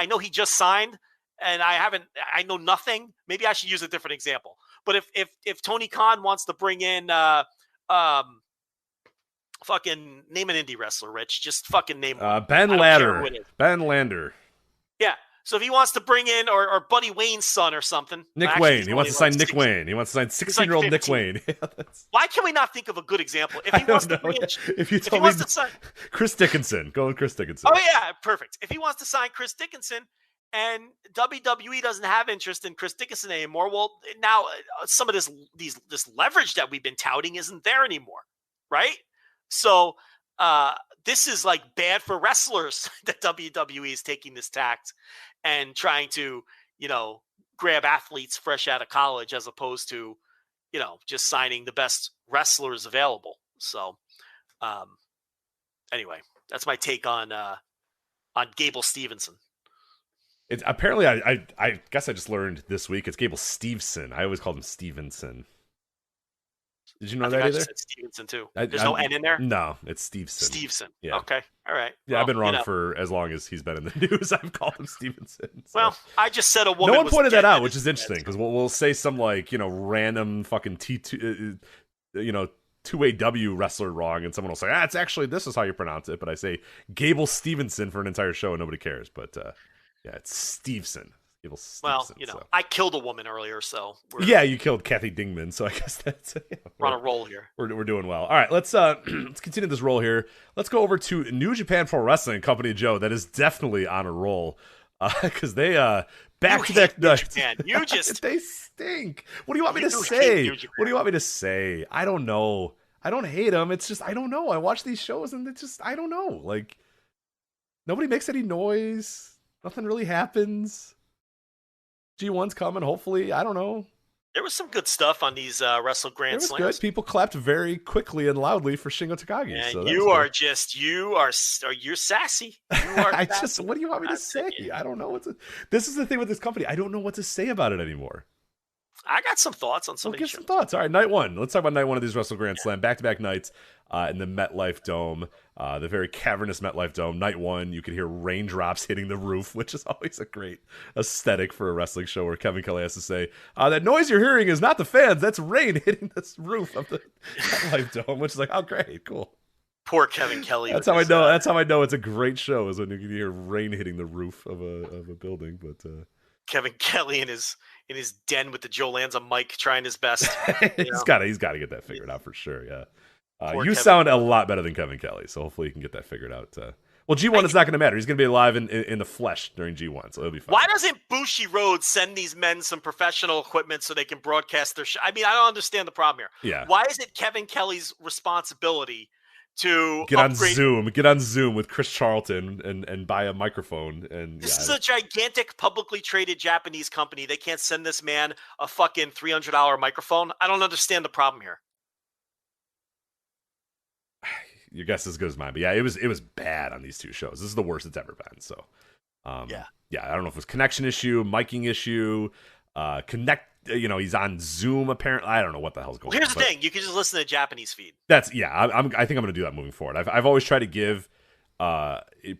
know he just signed and I know nothing. Maybe I should use a different example. But if Tony Khan wants to bring in, fucking name an indie wrestler, Rich, just fucking name one. Ben Lander. Yeah. So if he wants to bring in or Buddy Wayne's son or something. Nick Wayne. He wants to sign Nick Wayne. He wants to sign 16-year-old Nick Wayne. Why can we not think of a good example? If he wants to bring in, if you told me Chris Dickinson, go with Chris Dickinson. Oh yeah, perfect. If he wants to sign Chris Dickinson and WWE doesn't have interest in Chris Dickinson anymore, well, now some of this leverage that we've been touting isn't there anymore, right? So this is like bad for wrestlers that WWE is taking this tact and trying to, grab athletes fresh out of college as opposed to, just signing the best wrestlers available. So anyway, that's my take on Gable Stevenson. It's apparently I guess I just learned this week it's Gable Steveson. I always called him Stevenson. Did you know that either? I said Stevenson too. There's no N in there? No, it's Steveson. Steveson. Yeah. Okay. All right. Yeah, I've been wrong for as long as he's been in the news. I've called him Stevenson. So. Well, I just said a woman. No one pointed that out, which is interesting because we'll say some random fucking T2, 2AW wrestler wrong, and someone will say, it's actually this is how you pronounce it. But I say Gable Stevenson for an entire show and nobody cares. But it's Steveson. Well, I killed a woman earlier, so you killed Kathy Dingman, so I guess that's we're on a roll here. We're doing well. All right, let's continue this roll here. Let's go over to New Japan Pro Wrestling Company, Joe. That is definitely on a roll because they back to back nights. You just they stink. What do you want me to say? What do you want me to say? I don't know. I don't hate them. It's just I don't know. I watch these shows and it's just I don't know. Like nobody makes any noise. Nothing really happens. G1's coming, hopefully. I don't know. There was some good stuff on these Wrestle Grand Slams. It was good. People clapped very quickly and loudly for Shingo Takagi. And so you're sassy. What do you want me to say? I don't know this is the thing with this company. I don't know what to say about it anymore. I got some thoughts on some of these some thoughts. All right, night one. Let's talk about night one of these Wrestle Grand Slam. Back-to-back nights. in the MetLife Dome, the very cavernous MetLife Dome. Night one, you could hear raindrops hitting the roof, which is always a great aesthetic for a wrestling show where Kevin Kelly has to say, that noise you're hearing is not the fans, that's rain hitting this roof of the MetLife Dome, which is like, oh, great, cool. Poor Kevin Kelly. That's how I know. That's how I know it's a great show, is when you can hear rain hitting the roof of a building. But Kevin Kelly in his den with the Joe Lanza mic, trying his best. he's got to get that figured out for sure. Yeah, you Kevin sound a lot better than Kevin Kelly, so hopefully you can get that figured out. Well, G1 is not going to matter. He's going to be alive in the flesh during G1, so it'll be fine. Why doesn't Bushi Road send these men some professional equipment so they can broadcast their show? I mean, I don't understand the problem here. Yeah. Why is it Kevin Kelly's responsibility to get on Zoom with Chris Charlton and buy a microphone? And this is a gigantic publicly traded Japanese company. They can't send this man a fucking $300 microphone. I don't understand the problem here. Your guess is as good as mine, but yeah, it was bad on these two shows. This is the worst it's ever been. So, yeah, I don't know if it was connection issue, miking issue, he's on Zoom apparently. I don't know what the hell's going on. Here's the thing: you can just listen to the Japanese feed. I think I'm going to do that moving forward. I've always tried to give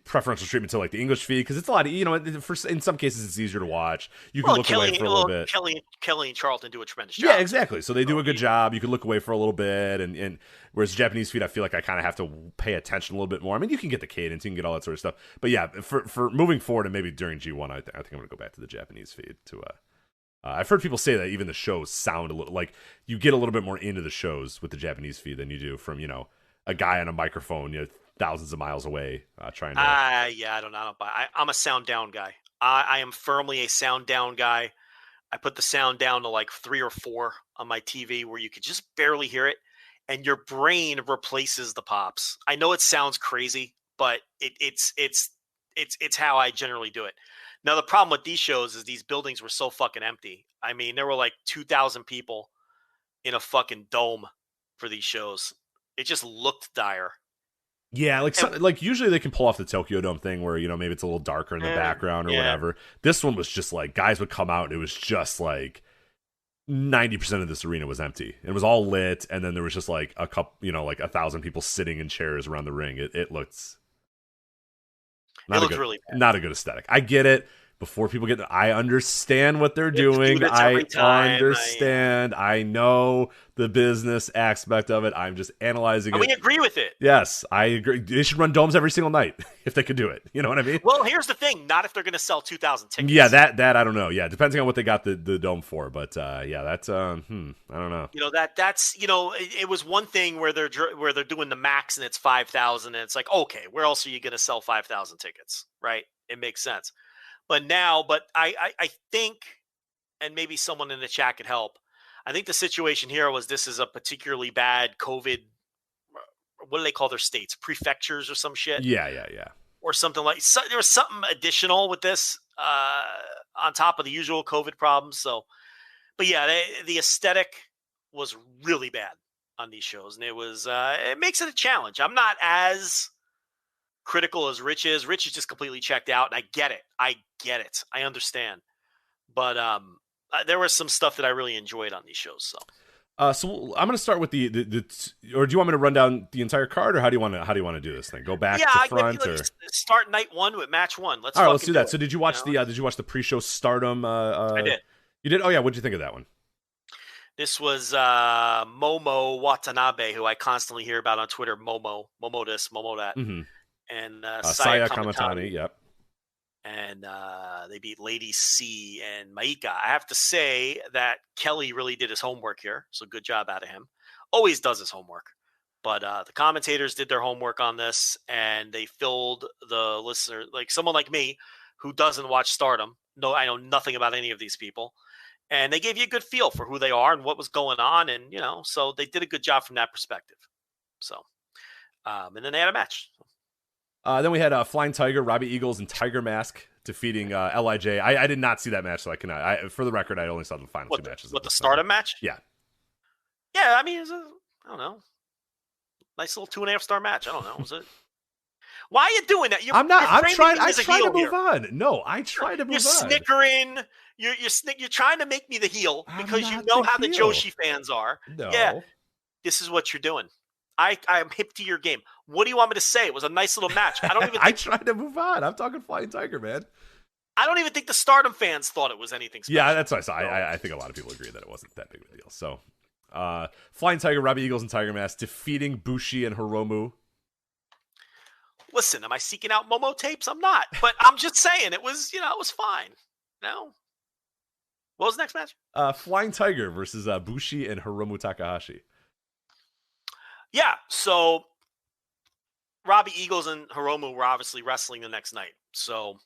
preferential treatment to like the English feed because it's a lot. In some cases it's easier to watch. You can look away for a little bit. Kelly and Charlton do a tremendous job. Yeah, exactly. So they do a good job. You can look away for a little bit, and whereas Japanese feed, I feel like I kind of have to pay attention a little bit more. I mean, you can get the cadence, you can get all that sort of stuff, but yeah, for moving forward and maybe during G1, I think I'm going to go back to the Japanese feed to. I've heard people say that even the shows sound a little like you get a little bit more into the shows with the Japanese feed than you do from a guy on a microphone thousands of miles away trying to. I don't buy. I'm a sound down guy. I am firmly a sound down guy. I put the sound down to like 3 or 4 on my TV where you could just barely hear it, and your brain replaces the pops. I know it sounds crazy, but it's how I generally do it. Now the problem with these shows is these buildings were so fucking empty. I mean, there were like 2,000 people in a fucking dome for these shows. It just looked dire. Yeah, like usually they can pull off the Tokyo Dome thing where maybe it's a little darker in the background or whatever. This one was just like guys would come out and it was just like 90% of this arena was empty. It was all lit, and then there was just like a couple, like 1,000 people sitting in chairs around the ring. It looked really bad. Not a good aesthetic. I get it. Before people get, I understand what they're doing. I understand. I know the business aspect of it. I'm just analyzing it. We agree with it. Yes, I agree. They should run domes every single night if they could do it. You know what I mean? Well, here's the thing. Not if they're going to sell 2,000 tickets. Yeah, that I don't know. Yeah, depending on what they got the dome for. But that's I don't know. That's it was one thing where they're doing the max and it's 5,000 and it's like, okay, where else are you going to sell 5,000 tickets? Right? It makes sense. But I think, and maybe someone in the chat could help, I think the situation here was this is a particularly bad COVID, what do they call their states? Prefectures or some shit? Yeah. Or something like, there was something additional with this on top of the usual COVID problems. So, but yeah, the aesthetic was really bad on these shows. And it makes it a challenge. I'm not as critical as Rich is. Rich is just completely checked out, and I get it. I understand. But there was some stuff that I really enjoyed on these shows. So I'm going to start with the or do you want me to run down the entire card, or how do you want to do this thing? Go back to front, or start night one with match one. Let's do that. So did you watch the pre-show Stardom? I did. You did? Oh yeah. What'd you think of that one? This was Momo Watanabe, who I constantly hear about on Twitter. Momo this, Momo that. Mm-hmm. And Saya Kamatani, yep. And they beat Lady C and Maika. I have to say that Kelly really did his homework here, so good job out of him. Always does his homework. But the commentators did their homework on this, and they filled the listener, like someone like me who doesn't watch Stardom. No, I know nothing about any of these people. And they gave you a good feel for who they are and what was going on, and so they did a good job from that perspective. So, and then they had a match. Then we had Flying Tiger, Robbie Eagles, and Tiger Mask defeating LIJ. I did not see that match, so I cannot. For the record, I only saw the final two matches. What, the Stardom match? Yeah. Yeah, I mean, it was I don't know. Nice little 2.5-star match. I don't know. Was it? Why are you doing that? I'm trying to move on. No, I try to move on. You're snickering. You're trying to make me the heel because you know how the Joshi fans are. No. Yeah. This is what you're doing. I'm hip to your game. What do you want me to say? It was a nice little match. I don't even. I tried to move on. I'm talking Flying Tiger, man. I don't even think the Stardom fans thought it was anything special. Yeah, that's what I saw. I think a lot of people agree that it wasn't that big of a deal. So, Flying Tiger, Robbie Eagles, and Tiger Mask defeating Bushi and Hiromu. Listen, am I seeking out Momo tapes? I'm not. But I'm just saying, it was fine. No. What was the next match? Flying Tiger versus Bushi and Hiromu Takahashi. Yeah, so Robbie Eagles and Hiromu were obviously wrestling the next night. So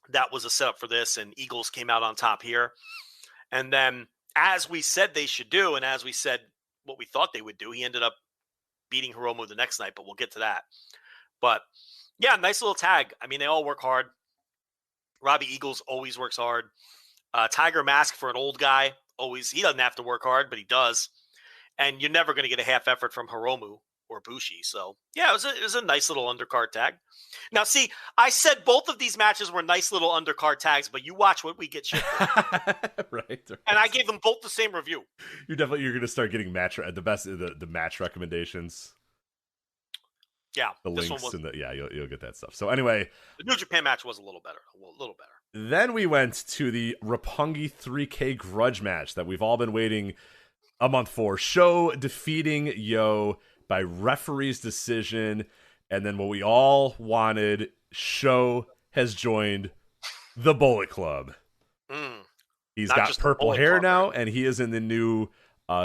that was a setup for this, and Eagles came out on top here. And then, as we said they should do, and as we said what we thought they would do, he ended up beating Hiromu the next night, but we'll get to that. But, yeah, nice little tag. I mean, they all work hard. Robbie Eagles always works hard. Tiger Mask, for an old guy, he doesn't have to work hard, but he does. And you're never going to get a half effort from Hiromu or Bushi. So, yeah, it was a nice little undercard tag. Now, see, I said both of these matches were nice little undercard tags, but you watch what we get shit for. right. And I gave them both the same review. You're going to start getting the match recommendations. Yeah, the links and you'll get that stuff. So anyway, the New Japan match was a little better. Then we went to the Roppongi 3K grudge match that we've all been waiting a month for. Sho defeating Yo by referee's decision, and then what we all wanted, Sho has joined the Bullet Club. He's got purple hair now, and he is in the new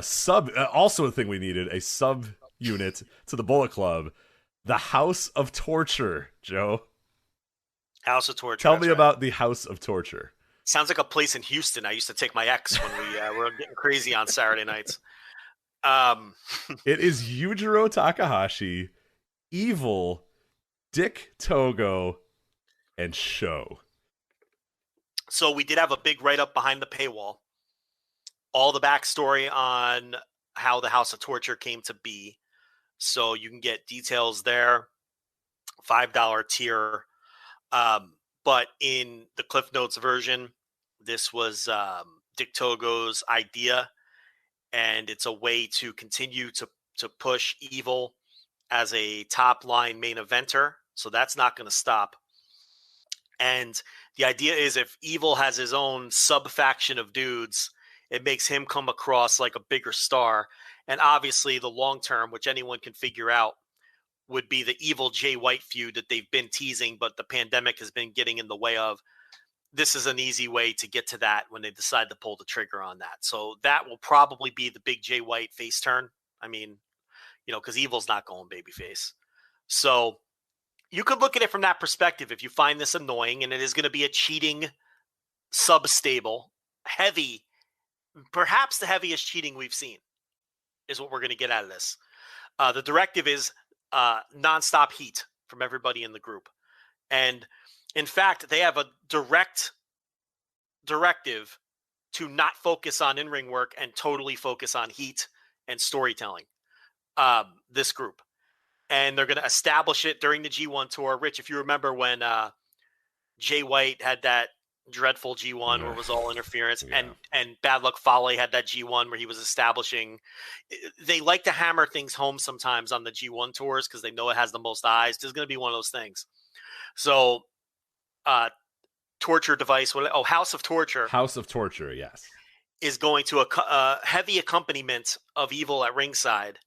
sub. Also, a thing we needed, a sub unit to the Bullet Club. The House of Torture, Joe. House of Torture. Tell me about the House of Torture. Sounds like a place in Houston. I used to take my ex when we were getting crazy on Saturday nights. It is Yujiro Takahashi, Evil, Dick Togo, and Sho. So we did have a big write-up behind the paywall. All the backstory on how the House of Torture came to be. So you can get details there, $5 tier. But in the Cliff Notes version, this was Dick Togo's idea, and it's a way to continue to push Evil as a top-line main eventer. So that's not going to stop. And the idea is if Evil has his own sub-faction of dudes, it makes him come across like a bigger star. And obviously the long term, which anyone can figure out, would be the Evil Jay White feud that they've been teasing, but the pandemic has been getting in the way of. This is an easy way to get to that when they decide to pull the trigger on that. So that will probably be the big Jay White face turn. I mean, because Evil's not going babyface. So you could look at it from that perspective if you find this annoying, and it is going to be a cheating sub-stable, heavy, perhaps the heaviest cheating we've seen is what we're going to get out of this. The directive is nonstop heat from everybody in the group. And in fact, they have a direct directive to not focus on in-ring work and totally focus on heat and storytelling, this group. And they're going to establish it during the G1 tour. Rich, if you remember when Jay White had that dreadful G1 where it was all interference, and Bad Luck Fale had that G1 where he was establishing. They like to hammer things home sometimes on the G1 tours because they know it has the most eyes. This is going to be one of those things. So torture device, House of Torture, yes, is going to a heavy accompaniment of Evil at ringside.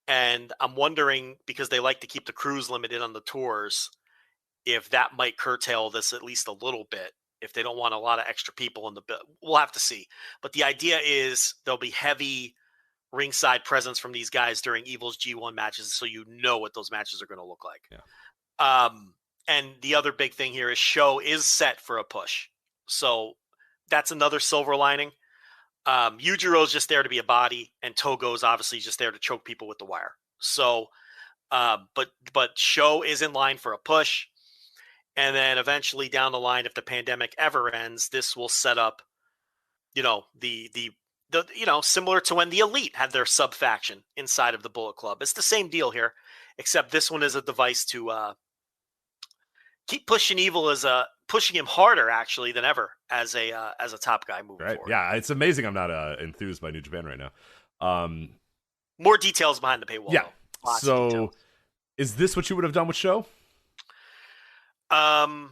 And I'm wondering, because they like to keep the crews limited on the tours, if that might curtail this at least a little bit. If they don't want a lot of extra people in the bill, we'll have to see. But the idea is there'll be heavy ringside presence from these guys during Evil's G1 matches, so you know what those matches are going to look like. Yeah. And the other big thing here is Sho is set for a push. So that's another silver lining. Yujiro's just there to be a body, and Togo's obviously just there to choke people with the wire. So, but Sho is in line for a push. And then eventually down the line, if the pandemic ever ends, this will set up, the similar to when the Elite had their sub faction inside of the Bullet Club. It's the same deal here, except this one is a device to keep pushing Evil pushing him harder actually than ever as a top guy moving forward. Yeah, it's amazing I'm not enthused by New Japan right now. More details behind the paywall. Yeah. Though. Lots of So, details. is this what you would have done with Show? I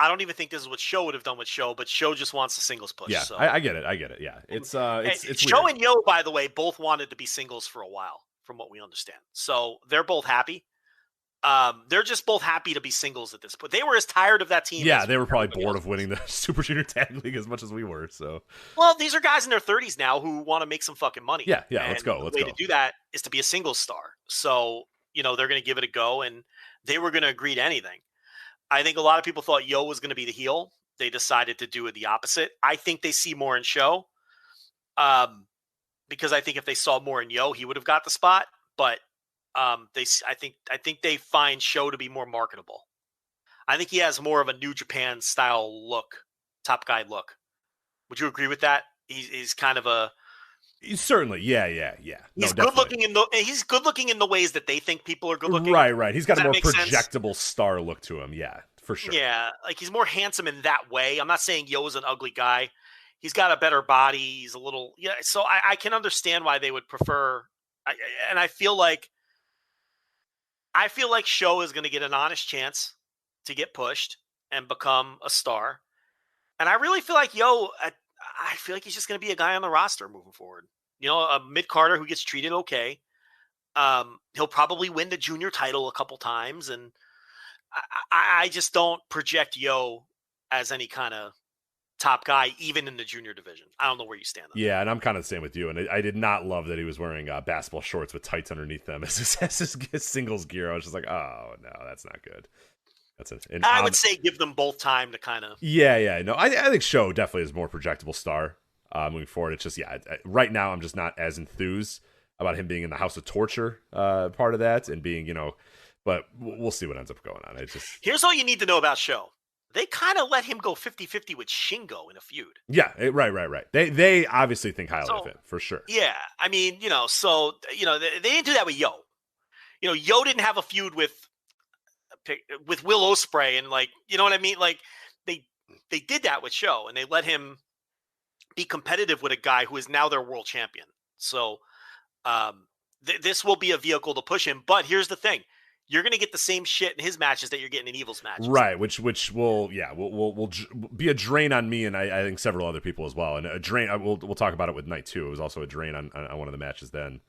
don't even think this is what Show would have done with Show, but Show just wants a singles push. Yeah, so. I get it. Yeah, it's Show weird. and Yo, by the way, both wanted to be singles for a while, from what we understand. So they're both happy. They're just both happy to be singles at this point. They were as tired of that team. Yeah, as they were probably everybody bored else of winning the Super Junior Tag League as much as we were. So, well, these are guys in their 30s now who want to make some fucking money. yeah, and let's go. The way to do that is to be a singles star. So, they're going to give it a go, and they were going to agree to anything. I think a lot of people thought Yo was going to be the heel. They decided to do it the opposite. I think they see more in Show, because I think if they saw more in Yo, he would have got the spot. But I think they find Show to be more marketable. I think he has more of a New Japan style look, top guy look. Would you agree with that? He's kind of a. Certainly, yeah. He's good looking he's good looking in the ways that they think people are good looking. Right. He's got a more projectable sense? Star look to him. Yeah, for sure. Yeah, like he's more handsome in that way. I'm not saying Yo's an ugly guy. He's got a better body. He's a little So I can understand why they would prefer. And I feel like Show is going to get an honest chance to get pushed and become a star. And I really feel like Yo. I feel like he's just going to be a guy on the roster moving forward. A mid-carder who gets treated okay. He'll probably win the junior title a couple times, and I just don't project Yo as any kind of top guy, even in the junior division. I don't know where you stand on that. Yeah, and I'm kind of the same with you. And I did not love that he was wearing basketball shorts with tights underneath them as his singles gear. I was just like, oh, no, that's not good. That's it. And I would say give them both time to kind of. Yeah. No, I think Show definitely is a more projectable star moving forward. It's just, right now I'm just not as enthused about him being in the House of Torture part of that and being, but we'll see what ends up going on. Here's all you need to know about Show. They kind of let him go 50-50 with Shingo in a feud. Yeah, right. They obviously think highly of him, for sure. Yeah, I mean, they didn't do that with Yo. Yo didn't have a feud with Will Ospreay, and you know what I mean? Like they did that with Show, and they let him be competitive with a guy who is now their world champion. So this will be a vehicle to push him. But here's the thing. You're going to get the same shit in his matches that you're getting in Evil's matches. Right, which will be a drain on me and I think several other people as well. And a drain, we'll talk about it with Night 2. It was also a drain on one of the matches then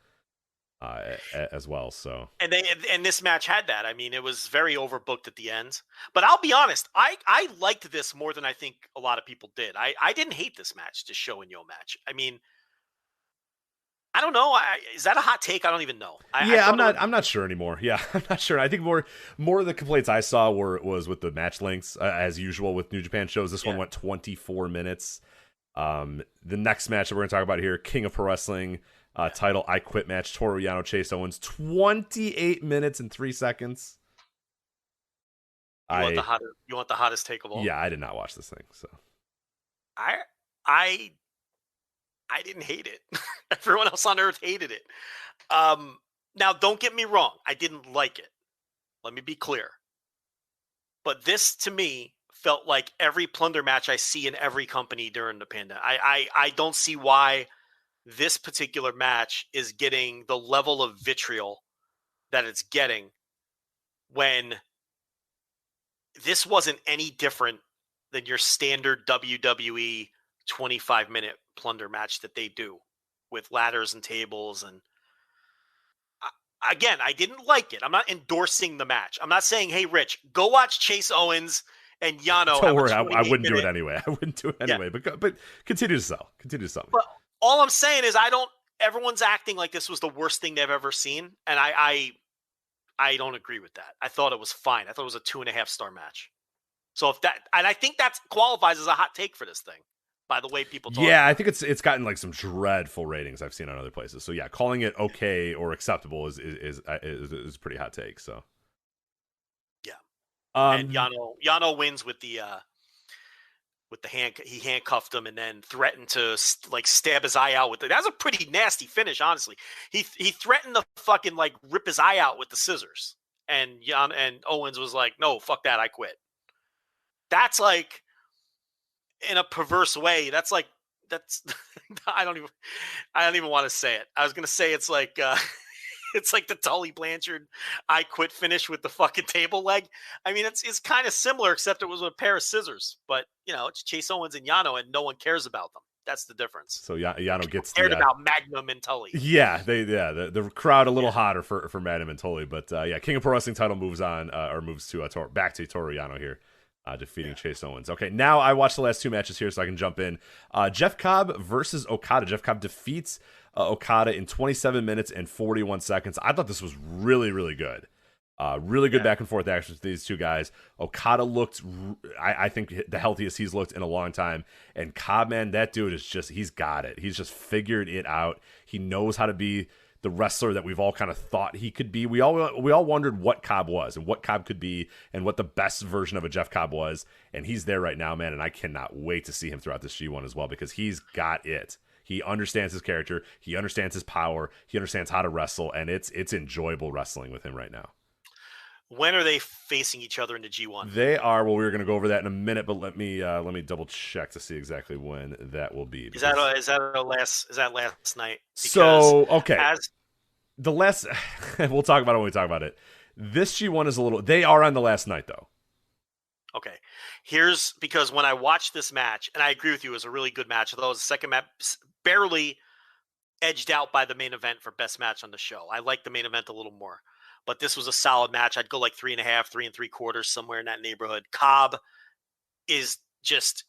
as well. So and this match had that. I mean, it was very overbooked at the end. But I'll be honest, I liked this more than I think a lot of people did. I didn't hate this match, this Show and Yo match. I mean, I don't know. Is that a hot take? I don't even know. I'm not sure anymore. Yeah, I'm not sure. I think more of the complaints I saw was with the match lengths, as usual with New Japan shows. This one went 24 minutes. The next match that we're going to talk about here, King of Pro Wrestling title I Quit match, Toru Yano, Chase Owens, 28 minutes and 3 seconds. You want the hottest take of all? Yeah, I did not watch this thing, so I didn't hate it. Everyone else on earth hated it. Now, don't get me wrong. I didn't like it. Let me be clear. But this, to me, felt like every plunder match I see in every company during the pandemic. I don't see why this particular match is getting the level of vitriol that it's getting when this wasn't any different than your standard WWE 25-minute plunder match that they do with ladders and tables. And again, I didn't like it. I'm not endorsing the match. I'm not saying, hey, Rich, go watch Chase Owens and Yano. Don't worry, I wouldn't do it anyway. But continue to sell. But all I'm saying is everyone's acting like this was the worst thing they've ever seen. And I don't agree with that. I thought it was fine. I thought it was a 2.5-star match. So and I think that qualifies as a hot take for this thing. By the way people talk. Yeah, I think it's gotten like some dreadful ratings I've seen on other places. So yeah, calling it okay or acceptable is a pretty hot take. So yeah, and Yano wins with the hand. He handcuffed him and then threatened to stab his eye out with it. That was a pretty nasty finish, honestly. He threatened to fucking rip his eye out with the scissors, and Owens was like, "No, fuck that, I quit." That's in a perverse way, that's that's I don't even want to say it. I was gonna say it's like it's like the Tully Blanchard I quit finish with the fucking table leg. I mean, it's kind of similar, except it was with a pair of scissors. But it's Chase Owens and Yano, and no one cares about them. That's the difference. So Yano gets cared about Magnum and Tully. Yeah, the crowd a little hotter for Magnum and Tully, but King of Pro Wrestling title moves on or moves to back to Toru Yano here, defeating Chase Owens. Okay, now I watched the last two matches here, so I can jump in. Jeff Cobb versus Okada. Jeff Cobb defeats Okada in 27 minutes and 41 seconds. I thought this was really, really good. Really good back and forth action with these two guys. Okada looked, I think, the healthiest he's looked in a long time. And Cobb, man, that dude is he's got it. He's just figured it out. He knows how to be the wrestler that we've all kind of thought he could be. We all wondered what Cobb was and what Cobb could be and what the best version of a Jeff Cobb was. And he's there right now, man. And I cannot wait to see him throughout this G1 as well, because he's got it. He understands his character. He understands his power. He understands how to wrestle. And it's enjoyable wrestling with him right now. When are they facing each other in the G1? They are. Well, we were going to go over that in a minute, but let me double check to see exactly when that will be. Is that last night? So okay, the last we'll talk about it when we talk about it. This G1 is a little. They are on the last night though. Okay, because when I watched this match, and I agree with you, it was a really good match. Although it was the second match, barely edged out by the main event for best match on the show. I like the main event a little more. But this was a solid match. I'd go like 3.5, 3 3/4, somewhere in that neighborhood. Cobb is just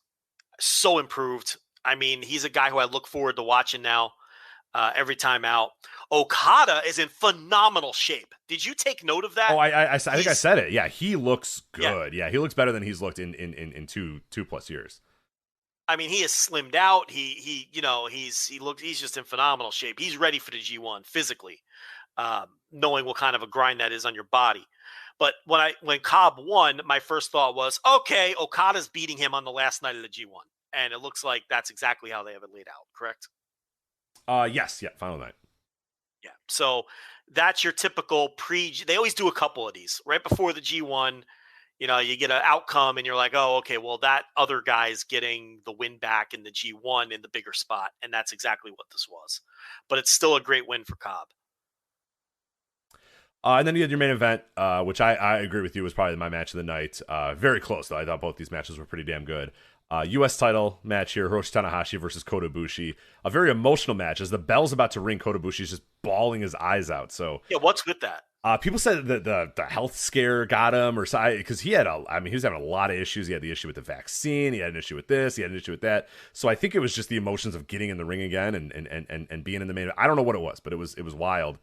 so improved. I mean, he's a guy who I look forward to watching now every time out. Okada is in phenomenal shape. Did you take note of that? Oh, I think I said it. Yeah, he looks good. Yeah, he looks better than he's looked in 2+ years. I mean, he is slimmed out. He's just in phenomenal shape. He's ready for the G1 physically. Knowing what kind of a grind that is on your body. But when Cobb won, my first thought was, okay, Okada's beating him on the last night of the G1. And it looks like that's exactly how they have it laid out, correct? Yes, final night. Yeah. So that's your typical they always do a couple of these right before the G1. You get an outcome and you're like, oh, okay, well, that other guy's getting the win back in the G1 in the bigger spot. And that's exactly what this was. But it's still a great win for Cobb. And then you had your main event, which I agree with you was probably my match of the night. Very close, though. I thought both these matches were pretty damn good. U.S. title match here, Hiroshi Tanahashi versus Kota Ibushi. A very emotional match. As the bell's about to ring, Kota Ibushi is just bawling his eyes out. So yeah, what's with that? People said that the health scare got him, or because he was having a lot of issues. He had the issue with the vaccine. He had an issue with this. He had an issue with that. So I think it was just the emotions of getting in the ring again and being in the main. I don't know what it was, but it was wild.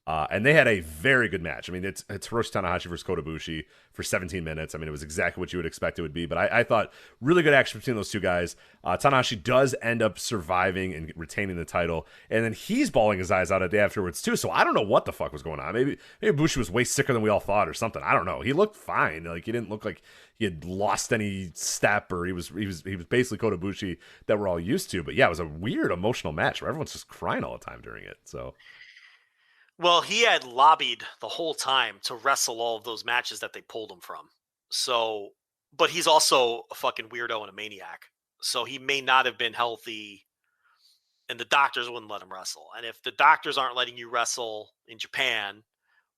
And they had a very good match. I mean, it's Hiroshi Tanahashi versus Kota Ibushi for 17 minutes. I mean, it was exactly what you would expect it would be. But I thought really good action between those two guys. Tanahashi does end up surviving and retaining the title. And then he's bawling his eyes out at the afterwards, too. So I don't know what the fuck was going on. Maybe Ibushi was way sicker than we all thought or something. I don't know. He looked fine. Like, he didn't look like he had lost any step, or he was basically Kota Ibushi that we're all used to. But yeah, it was a weird emotional match where everyone's just crying all the time during it. So... Well, he had lobbied the whole time to wrestle all of those matches that they pulled him from. So, but he's also a fucking weirdo and a maniac. So he may not have been healthy, and the doctors wouldn't let him wrestle. And if the doctors aren't letting you wrestle in Japan,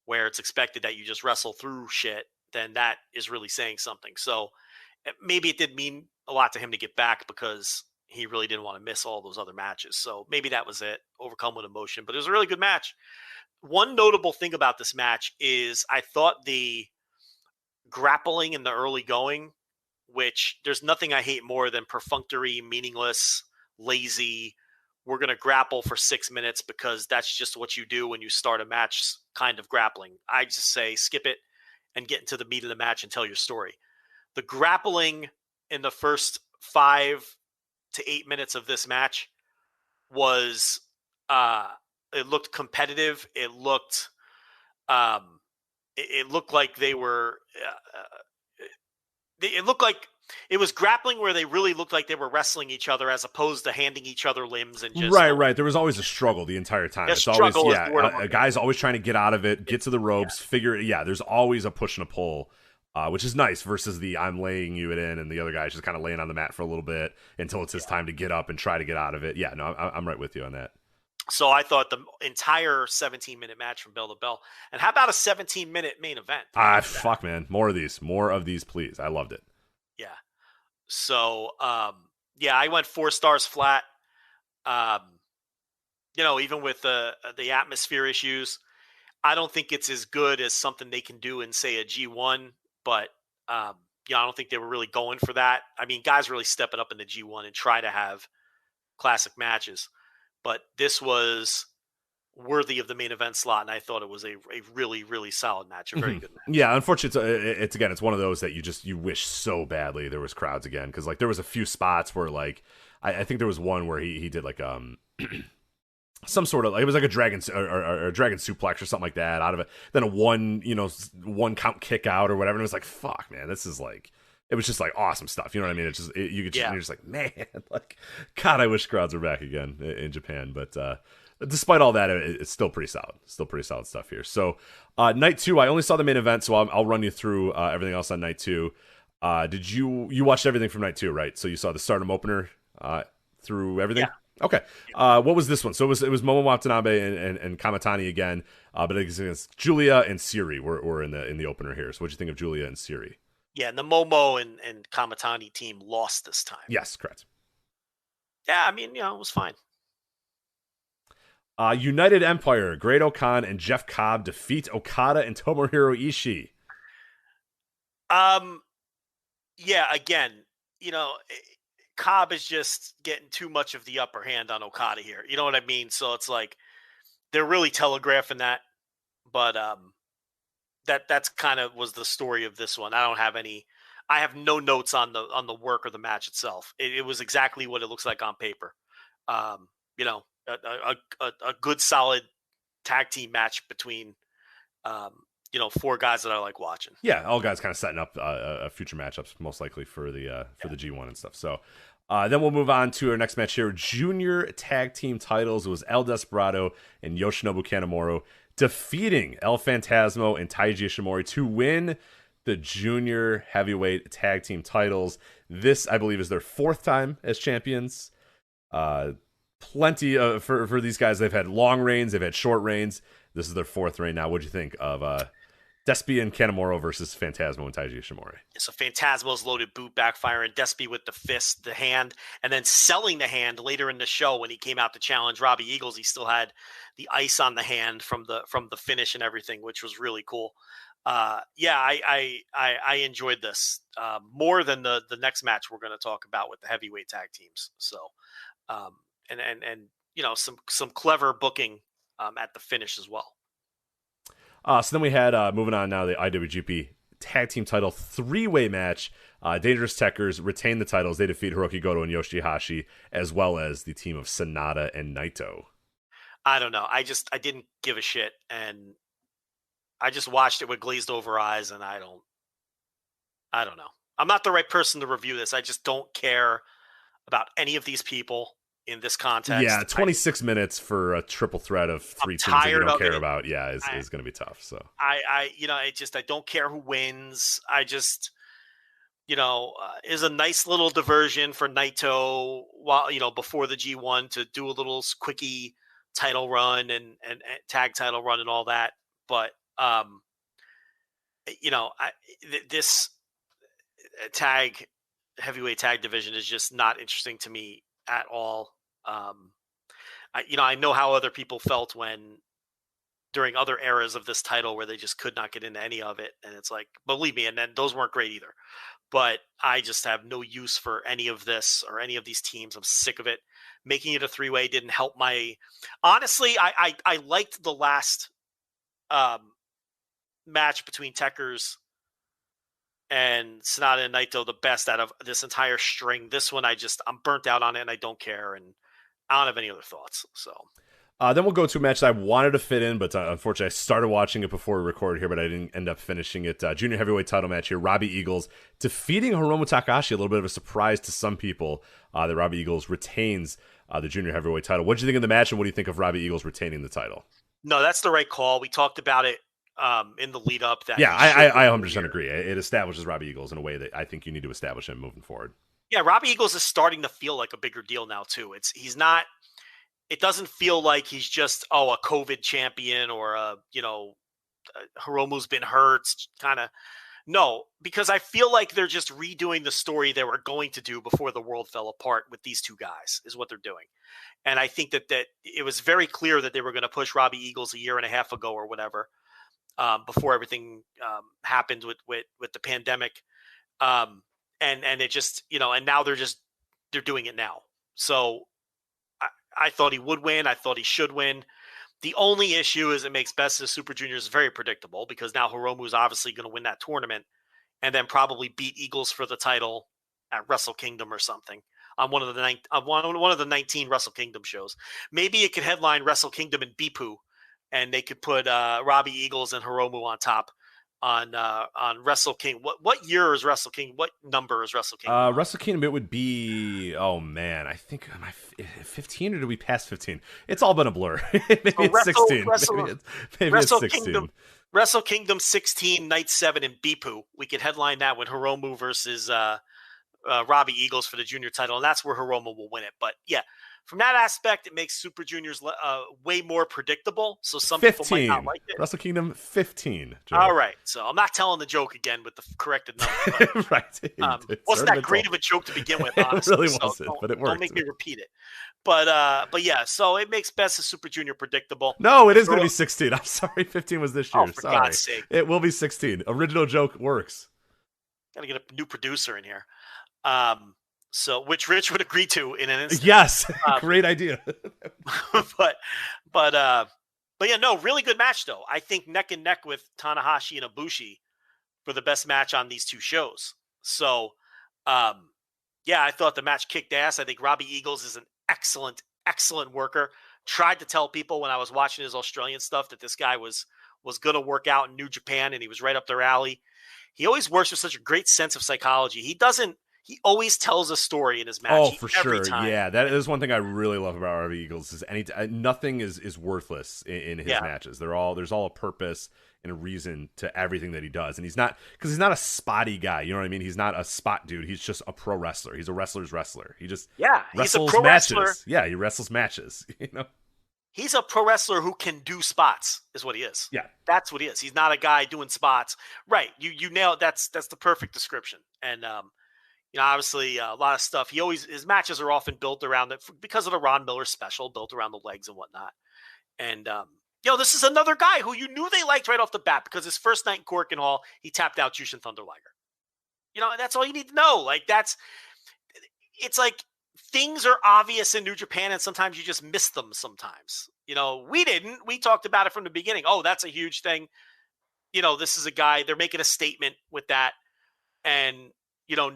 where it's expected that you just wrestle through shit, then that is really saying something. So maybe it did mean a lot to him to get back because he really didn't want to miss all those other matches. So maybe that was it, overcome with emotion. But it was a really good match. One notable thing about this match is I thought the grappling in the early going, which there's nothing I hate more than perfunctory, meaningless, lazy, we're going to grapple for 6 minutes because that's just what you do when you start a match kind of grappling. I just say skip it and get into the meat of the match and tell your story. The grappling in the first 5 to 8 minutes of this match was it looked competitive. It looked like they were it looked like it was grappling where they really looked like they were wrestling each other as opposed to handing each other limbs and just right. There was always a struggle the entire time. It's always a guy's always trying to get out of it, get to the ropes, figure it. Yeah, there's always a push and a pull. which is nice versus the I'm laying you it in and the other guy's just kind of laying on the mat for a little bit until it's his time to get up and try to get out of it. Yeah, no, I'm right with you on that. So I thought the entire 17-minute match from bell to bell. And how about a 17-minute main event? Fuck, man. More of these, please. I loved it. Yeah. So, I went 4 stars flat. Even with the atmosphere issues, I don't think it's as good as something they can do in, say, a G1. But, I don't think they were really going for that. I mean, guys really stepping up in the G1 and try to have classic matches. But this was worthy of the main event slot, and I thought it was a really, really solid match, a very good match. Yeah, unfortunately, it's one of those that you wish so badly there was crowds again, because like there was a few spots where like I think there was one where he did like some sort of, like, it was like a dragon or a dragon suplex or something like that out of it, then a one count kick out or whatever, and it was like, fuck, man, this is like. It was just like awesome stuff, you know what I mean? It's just you're just like, man, like, God, I wish crowds were back again in Japan. But despite all that, it's still pretty solid. Still pretty solid stuff here. So night 2, I only saw the main event, so I'll run you through everything else on night 2. Did you watched everything from night 2, right? So you saw the Stardom opener through everything. Yeah. Okay. What was this one? So it was Momo Watanabe and Kamatani again, but it's Julia and Siri were in the opener here. So what'd you think of Julia and Siri? Yeah, and the Momo and Kamatani team lost this time. Yes, correct. Yeah, I mean, it was fine. United Empire, Great Okan and Jeff Cobb defeat Okada and Tomohiro Ishii. Yeah, again, Cobb is just getting too much of the upper hand on Okada here. You know what I mean? So it's like they're really telegraphing that, but that's kind of was the story of this one. I have no notes on the work or the match itself. It was exactly what it looks like on paper. A good solid tag team match between 4 guys that I like watching. Yeah, all guys kind of setting up future matchups, most likely for the G1 and stuff. So then we'll move on to our next match here. Junior tag team titles. It was El Desperado and Yoshinobu Kanemaru defeating El Phantasmo and Taiji Ishimori to win the junior heavyweight tag team titles. This, I believe, is their 4th time as champions. Plenty for these guys. They've had long reigns, they've had short reigns. This is their 4th reign now. What'd you think of Despy and Kanemaru versus Phantasmo and Taiji Ishimori? So Phantasmo's loaded boot backfiring, Despy with the fist, the hand, and then selling the hand later in the show when he came out to challenge Robbie Eagles. He still had the ice on the hand from the finish and everything, which was really cool. I enjoyed this more than the next match we're going to talk about with the heavyweight tag teams. So some clever booking at the finish as well. So then we had, moving on now, the IWGP Tag Team Title 3-way match. Dangerous Tekkers retain the titles. They defeat Hiroki Goto and Yoshihashi, as well as the team of Sonata and Naito. I don't know. I didn't give a shit, and I just watched it with glazed over eyes, and I don't know. I'm not the right person to review this. I just don't care about any of these people in this context. Yeah, 26 minutes for a triple threat of 3 teams that you don't care about. Yeah, is going to be tough. So I don't care who wins. I just, is a nice little diversion for Naito while before the G1 to do a little quickie title run and tag title run and all that. But this heavyweight tag division is just not interesting to me at all. I know how other people felt during other eras of this title where they just could not get into any of it. And it's like, believe me, and then those weren't great either. But I just have no use for any of this or any of these teams. I'm sick of it. Making it a 3-way didn't help honestly, I liked the last match between Tekkers and Sonata and Naito the best out of this entire string. This one, I'm burnt out on it and I don't care. And I don't have any other thoughts. So then we'll go to a match that I wanted to fit in, but unfortunately I started watching it before we recorded here, but I didn't end up finishing it. Junior heavyweight title match here. Robbie Eagles defeating Hiromu Takahashi. A little bit of a surprise to some people that Robbie Eagles retains the junior heavyweight title. What did you think of the match, and what do you think of Robbie Eagles retaining the title? No, that's the right call. We talked about it in the lead up. That Yeah, he I should 100% agree. It establishes Robbie Eagles in a way that I think you need to establish him moving forward. Yeah, Robbie Eagles is starting to feel like a bigger deal now too. He's not. It doesn't feel like he's just a COVID champion or Hiromu's been hurt, kind of. No, because I feel like they're just redoing the story they were going to do before the world fell apart with these two guys, is what they're doing. And I think that it was very clear that they were going to push Robbie Eagles a year and a half ago or whatever, before everything happened with the pandemic. And it just, and now they're doing it now. So I thought he would win. I thought he should win. The only issue is it makes Best of Super Juniors very predictable, because now Hiromu is obviously going to win that tournament and then probably beat Eagles for the title at Wrestle Kingdom or something on one of the 19 Wrestle Kingdom shows. Maybe it could headline Wrestle Kingdom in Bipu, and they could put Robbie Eagles and Hiromu on top on Wrestle King. What year is Wrestle King? What number is Wrestle Kingdom? Wrestle Kingdom, it would be, oh man, I think, am I 15 or did we pass 15? It's all been a blur. Maybe it's 16. Maybe it's 16. Kingdom, Wrestle Kingdom 16, Night 7 in Bipu. We could headline that with Hiromu versus Robbie Eagles for the junior title, and that's where Hiromu will win it. But yeah, from that aspect, it makes Super Juniors way more predictable. So some 15. people might not like it. Wrestle Kingdom 15. Joe. All right, so I'm not telling the joke again with the corrected number. But, right. Wasn't that great of a joke to begin with? Honestly. It really wasn't, but it worked. Don't make me repeat it. But yeah, so it makes Best of Super Junior predictable. No, it is going to be 16. I'm sorry, 15 was this year. Oh, for God's sake. It will be 16. Original joke works. Got to get a new producer in here. So which Rich would agree to in an instant. Yes, great idea. but yeah, no, really good match though. I think neck and neck with Tanahashi and Ibushi for the best match on these two shows. So, yeah, I thought the match kicked ass. I think Robbie Eagles is an excellent worker. Tried to tell people when I was watching his Australian stuff that this guy was going to work out in New Japan, and he was right up their alley. He always works with such a great sense of psychology. He always tells a story in his match. Oh, for every sure. time. Yeah, that is one thing I really love about Robbie Eagles is nothing is worthless in his matches. There's all a purpose and a reason to everything that he does. And he's not a spotty guy. You know what I mean? He's not a spot dude. He's just a pro wrestler. He's a wrestler's wrestler. He just wrestles he's a pro matches. Wrestler. Yeah, he wrestles matches. You know? He's a pro wrestler who can do spots, is what he is. Yeah. That's what he is. He's not a guy doing spots. Right. You nailed that's the perfect description. And obviously a lot of stuff. His matches are often built around it because of the Ron Miller special, built around the legs and whatnot. And this is another guy who you knew they liked right off the bat, because his first night in Corkin Hall, he tapped out Jushin Thunder Liger. That's all you need to know. It's like things are obvious in New Japan, and sometimes you just miss them sometimes. We didn't. We talked about it from the beginning. Oh, that's a huge thing. This is a guy, they're making a statement with that. And,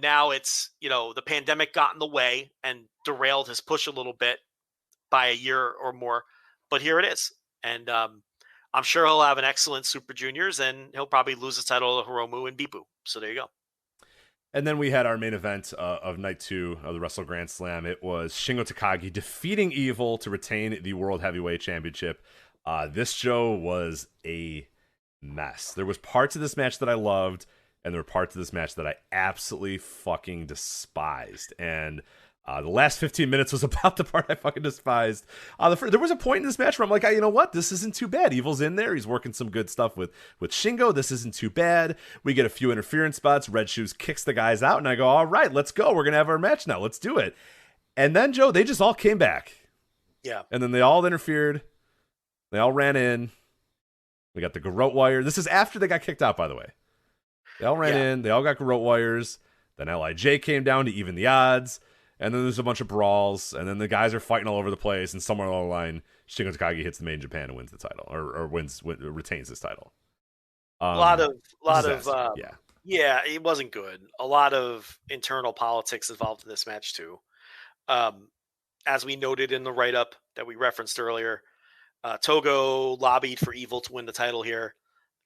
now it's, the pandemic got in the way and derailed his push a little bit by a year or more. But here it is. And I'm sure he'll have an excellent Super Juniors, and he'll probably lose his title to Hiromu and Bipu. So there you go. And then we had our main event of night 2 of the Wrestle Grand Slam. It was Shingo Takagi defeating Evil to retain the World Heavyweight Championship. This show was a mess. There was parts of this match that I loved, and there were parts of this match that I absolutely fucking despised. And the last 15 minutes was about the part I fucking despised. There was a point in this match where I'm like, you know what? This isn't too bad. Evil's in there. He's working some good stuff with Shingo. This isn't too bad. We get a few interference spots. Red Shoes kicks the guys out, and I go, all right, let's go. We're going to have our match now. Let's do it. And then, Joe, they just all came back. Yeah. And then they all interfered. They all ran in. We got the garrote wire. This is after they got kicked out, by the way. They all ran in. They all got garrote wires. Then LIJ came down to even the odds. And then there's a bunch of brawls, and then the guys are fighting all over the place, and somewhere along the line, Shingo Takagi hits the Made in Japan and wins the title, or retains his title. A lot of it wasn't good. A lot of internal politics involved in this match too. As we noted in the write-up that we referenced earlier, Togo lobbied for Evil to win the title here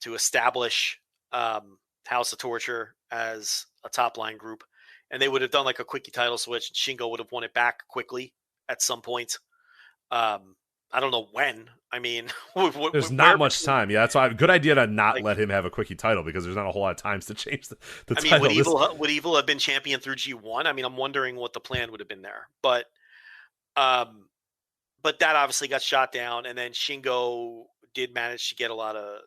to establish House of Torture as a top-line group. And they would have done like a quickie title switch. Shingo would have won it back quickly at some point. I don't know when. I mean, There's not much time. Yeah, that's why good idea to not let him have a quickie title because there's not a whole lot of times to change the title. Would Evil have been champion through G1? I mean, I'm wondering what the plan would have been there. But that obviously got shot down, and then Shingo did manage to get a lot of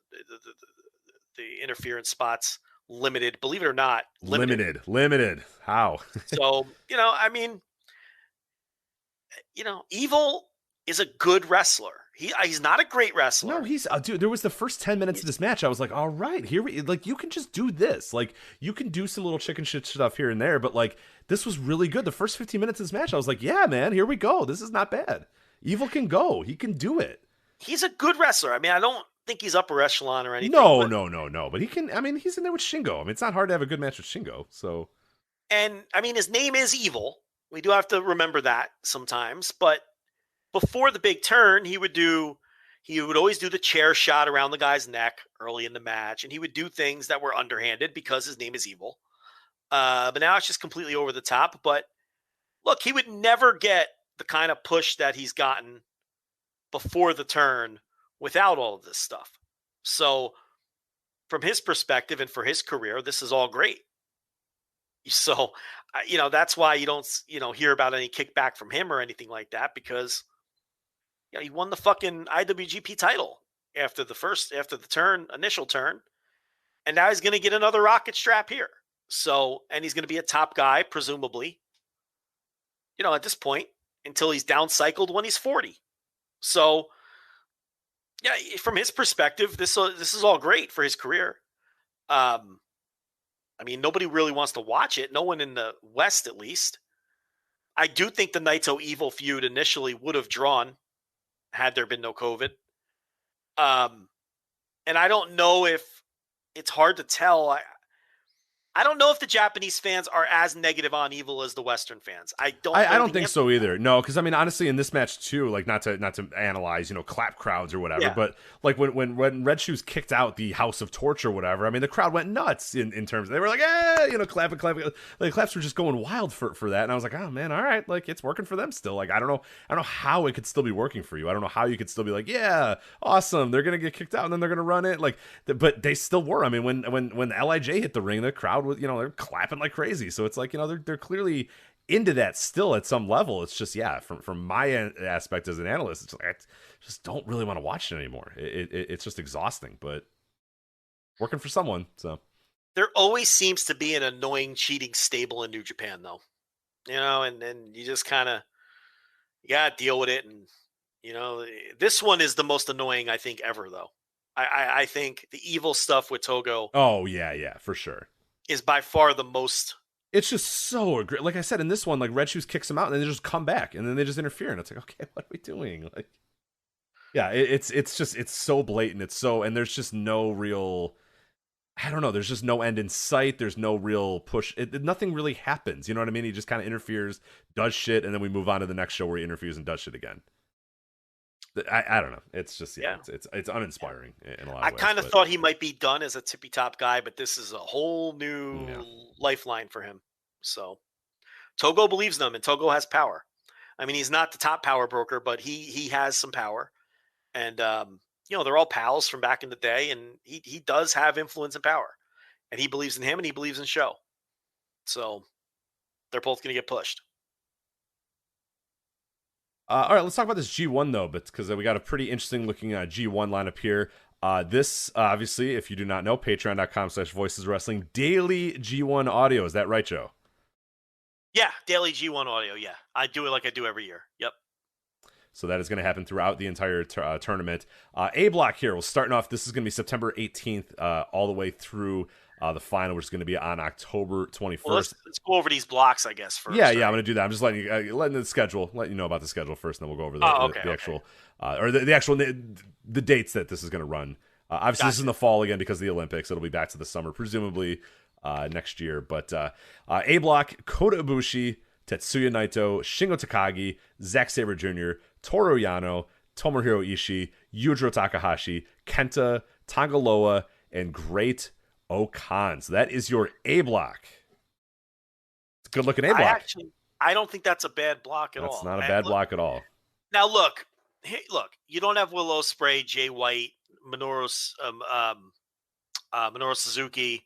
the interference spots limited. Believe it or not, limited. How? So Evil is a good wrestler. He's not a great wrestler. No, he's dude. There was the first 10 minutes of this match. I was like, all right, here we you can just do this. Like you can do some little chicken shit stuff here and there, but like this was really good. The first 15 minutes of this match, I was like, yeah, man, here we go. This is not bad. Evil can go. He can do it. He's a good wrestler. I mean, I don't think he's upper echelon or anything. No. But he can. I mean, he's in there with Shingo. I mean, it's not hard to have a good match with Shingo. So, and I mean, his name is Evil. We do have to remember that sometimes. But before the big turn, he would always do the chair shot around the guy's neck early in the match, and he would do things that were underhanded because his name is Evil. But now it's just completely over the top. But look, he would never get the kind of push that he's gotten before the turn without all of this stuff. So from his perspective and for his career, this is all great. So, that's why you don't, hear about any kickback from him or anything like that, because he won the fucking IWGP title after the initial turn. And now he's going to get another rocket strap here. So, and he's going to be a top guy, presumably, at this point, until he's down cycled when he's 40. So, yeah, from his perspective, this is all great for his career. I mean, nobody really wants to watch it. No one in the West, at least. I do think the Naito Evil feud initially would have drawn had there been no COVID. And I don't know if it's hard to tell. I don't know if the Japanese fans are as negative on Evil as the Western fans. I don't think so either. No, because I mean, honestly, in this match too, like not to analyze, clap crowds or whatever, but like when Red Shoes kicked out the House of Torch or whatever, I mean, the crowd went nuts in terms of, they were like, clapping. Like, the claps were just going wild for that, and I was like, oh man, all right, like it's working for them still. Like I don't know how it could still be working for you. I don't know how you could still be like, yeah, awesome, they're gonna get kicked out and then they're gonna run it, like, but they still were. I mean, when LIJ hit the ring, the crowd was, they're clapping like crazy. So it's like, they're clearly into that still at some level. It's just, from my aspect as an analyst, it's like, I just don't really want to watch it anymore. It's just exhausting, but working for someone. So there always seems to be an annoying cheating stable in New Japan though, and then you just kind of, you got to deal with it. And, this one is the most annoying, I think, ever though. I think the Evil stuff with Togo. Oh yeah, for sure. Is by far the most. It's just so aggressive. Like I said, in this one, like Red Shoes kicks him out and then they just come back and then they just interfere. And it's like, okay, what are we doing? Like, yeah, it's so blatant. And there's just no real, I don't know. There's just no end in sight. There's no real push. Nothing really happens. You know what I mean? He just kind of interferes, does shit. And then we move on to the next show where he interferes and does shit again. I don't know. It's just, it's uninspiring in a lot of ways. I kind of thought he might be done as a tippy top guy, but this is a whole new lifeline for him. So Togo believes in him, and Togo has power. I mean, he's not the top power broker, but he has some power. And, they're all pals from back in the day, and he does have influence and power. And he believes in him, and he believes in Show. So they're both going to get pushed. All right, let's talk about this G1 though, but because we got a pretty interesting looking G1 lineup here. This obviously, if you do not know, patreon.com/Voices Wrestling daily G1 audio. Is that right, Joe? Yeah, daily G1 audio. Yeah, I do it like I do every year. Yep. So that is going to happen throughout the entire tournament. A block here. We're starting off. This is going to be September 18th, all the way through the final, which is going to be on October 21st. Well, let's go over these blocks, I guess, first. Yeah, I'm going to do that. I'm just letting you know about the schedule first, and then we'll go over the actual, or the actual the dates that this is going to run. Obviously, This is in the fall again because of the Olympics. It'll be back to the summer, presumably next year. But A block: Kota Ibushi, Tetsuya Naito, Shingo Takagi, Zack Sabre Jr., Toru Yano, Tomohiro Ishii, Yujiro Takahashi, Kenta, Tonga Loa, and Great Okan. So that is your A block. It's a good looking A block. I don't think that's a bad block at all. That's not a bad block at all. Now look, Hey, look, you don't have Will Ospreay, Jay White, Minoru Suzuki.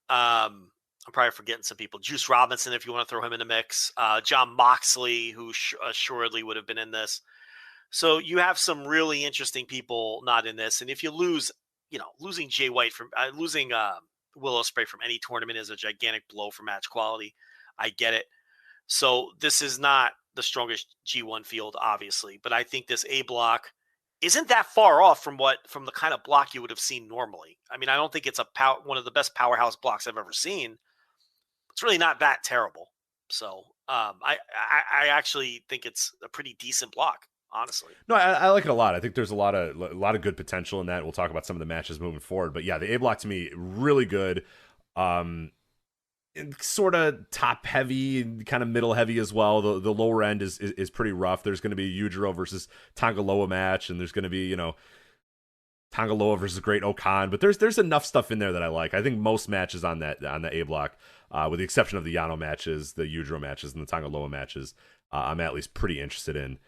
I'm probably forgetting some people. Juice Robinson, if you want to throw him in the mix. John Moxley, who assuredly would have been in this. So you have some really interesting people not in this. And if you lose, losing Jay White losing Will Ospreay from any tournament is a gigantic blow for match quality. I get it. So this is not the strongest G1 field, obviously, but I think this A block isn't that far off from the kind of block you would have seen normally. I mean, I don't think it's one of the best powerhouse blocks I've ever seen. It's really not that terrible. So I actually think it's a pretty decent block, honestly. No, I like it a lot. I think there's a lot of good potential in that. We'll talk about some of the matches moving forward, but yeah, the A block to me really good. Sort of top heavy and kind of middle heavy as well. The lower end is pretty rough. There's going to be a Yujiro versus Tangaloa match, and there's going to be Tangaloa versus Great Okan. But there's enough stuff in there that I like. I think most matches on the A block, with the exception of the Yano matches, the Yujiro matches, and the Tangaloa matches, I'm at least pretty interested in.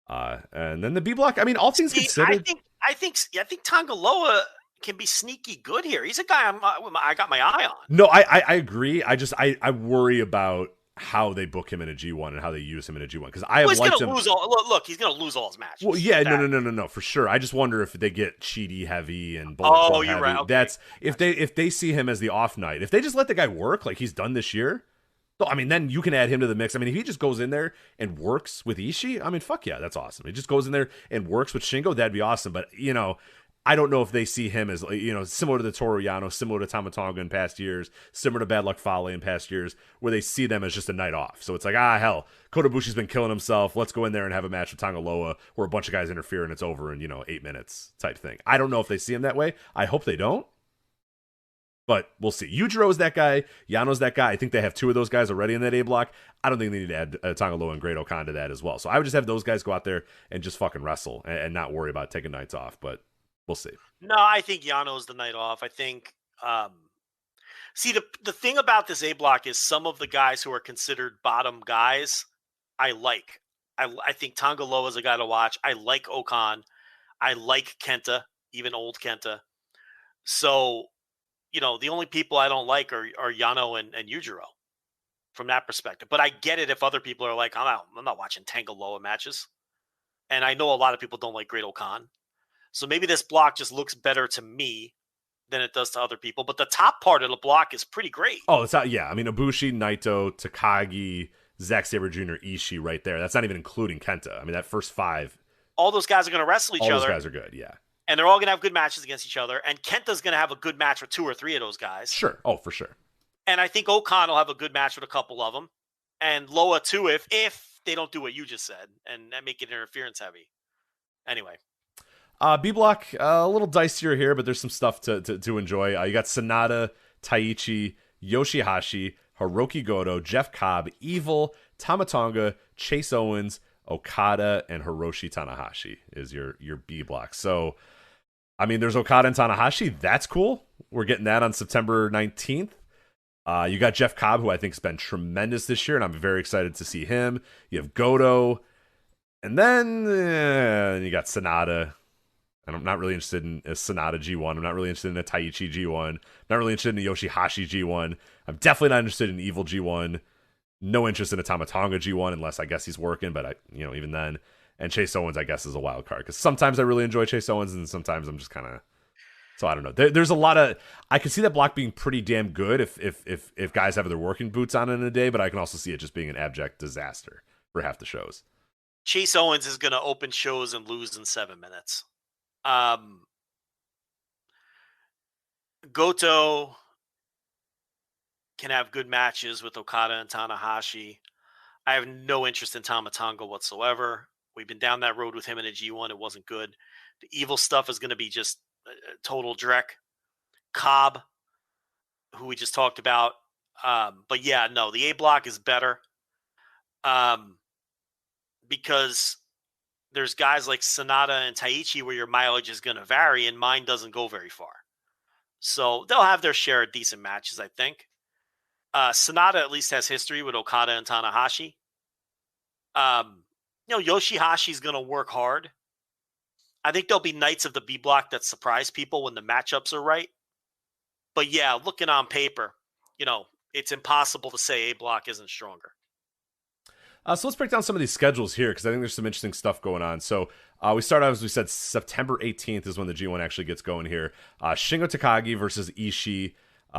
And then the B block. I mean, all things considered, I think Tangaloa can be sneaky good here. He's a guy I got my eye on. No, I agree. I worry about how they book him in a G1 and how they use him in a G1 because I have liked him. Look, he's going to lose all his matches. Well, yeah, no, for sure. I just wonder if they get cheaty heavy and bullet you're heavy. right. Okay. That's if they see him as the off night. If they just let the guy work like he's done this year, I mean, then you can add him to the mix. I mean, if he just goes in there and works with Ishii, I mean, fuck yeah, that's awesome. He just goes in there and works with Shingo, that'd be awesome. But I don't know if they see him as, similar to the Toru Yano, similar to Tama Tonga in past years, similar to Bad Luck Fale in past years, where they see them as just a night off. So it's like, hell, Kota Ibushi's been killing himself. Let's go in there and have a match with Tangaloa where a bunch of guys interfere and it's over in, 8 minutes type thing. I don't know if they see him that way. I hope they don't. But we'll see. Yujiro is that guy. Yano's that guy. I think they have two of those guys already in that A block. I don't think they need to add Tangaloa and Great Okan to that as well. So I would just have those guys go out there and just fucking wrestle and not worry about taking nights off. But we'll see. No, I think Yano's the night off. I think, see, the thing about this A block is some of the guys who are considered bottom guys, I like. I think Tangaloa is a guy to watch. I like Okan. I like Kenta, even old Kenta. So, the only people I don't like are Yano and Yujiro from that perspective. But I get it if other people are like, I'm not watching Tangaloa matches. And I know a lot of people don't like Great Okan. So maybe this block just looks better to me than it does to other people. But the top part of the block is pretty great. Oh, it's not, yeah. I mean, Ibushi, Naito, Takagi, Zack Sabre Jr., Ishii right there. That's not even including Kenta. I mean, that first five. All those guys are going to wrestle each other. All those guys are good, yeah. And they're all going to have good matches against each other. And Kenta's going to have a good match with 2 or 3 of those guys. Sure. Oh, for sure. And I think Okan will have a good match with a couple of them. And Loa, too, if they don't do what you just said and make it interference heavy. Anyway. B block, a little dicier here, but there's some stuff to enjoy. You got Sonata, Taichi, Yoshihashi, Hiroki Goto, Jeff Cobb, Evil, Tama Tonga, Chase Owens, Okada, and Hiroshi Tanahashi is your B block. So, I mean, there's Okada and Tanahashi. That's cool. We're getting that on September 19th. You got Jeff Cobb, who I think has been tremendous this year, and I'm very excited to see him. You have Goto, and then you got Sonata. And I'm not really interested in a Sonata G1. I'm not really interested in a Taichi G1. I'm not really interested in a Yoshihashi G1. I'm definitely not interested in Evil G1. No interest in a Tama Tonga G1 unless I guess he's working, but even then. And Chase Owens, I guess, is a wild card because sometimes I really enjoy Chase Owens and sometimes I'm just kind of. So I don't know. There's a lot of. I can see that block being pretty damn good if guys have their working boots on in a day, but I can also see it just being an abject disaster for half the shows. Chase Owens is going to open shows and lose in 7 minutes. Goto can have good matches with Okada and Tanahashi. I have no interest in Tama Tonga whatsoever. We've been down that road with him in a G1. It wasn't good. The Evil stuff is going to be just a total dreck. Cobb, who we just talked about. But yeah, no, the A block is better. Because there's guys like Sonata and Taichi where your mileage is going to vary and mine doesn't go very far. So they'll have their share of decent matches, I think. Sonata at least has history with Okada and Tanahashi. Yoshihashi's going to work hard. I think there'll be nights of the B block that surprise people when the matchups are right. But yeah, looking on paper, it's impossible to say A block isn't stronger. So let's break down some of these schedules here, because I think there's some interesting stuff going on. So we start out, as we said, September 18th is when the G1 actually gets going here. Shingo Takagi versus Ishii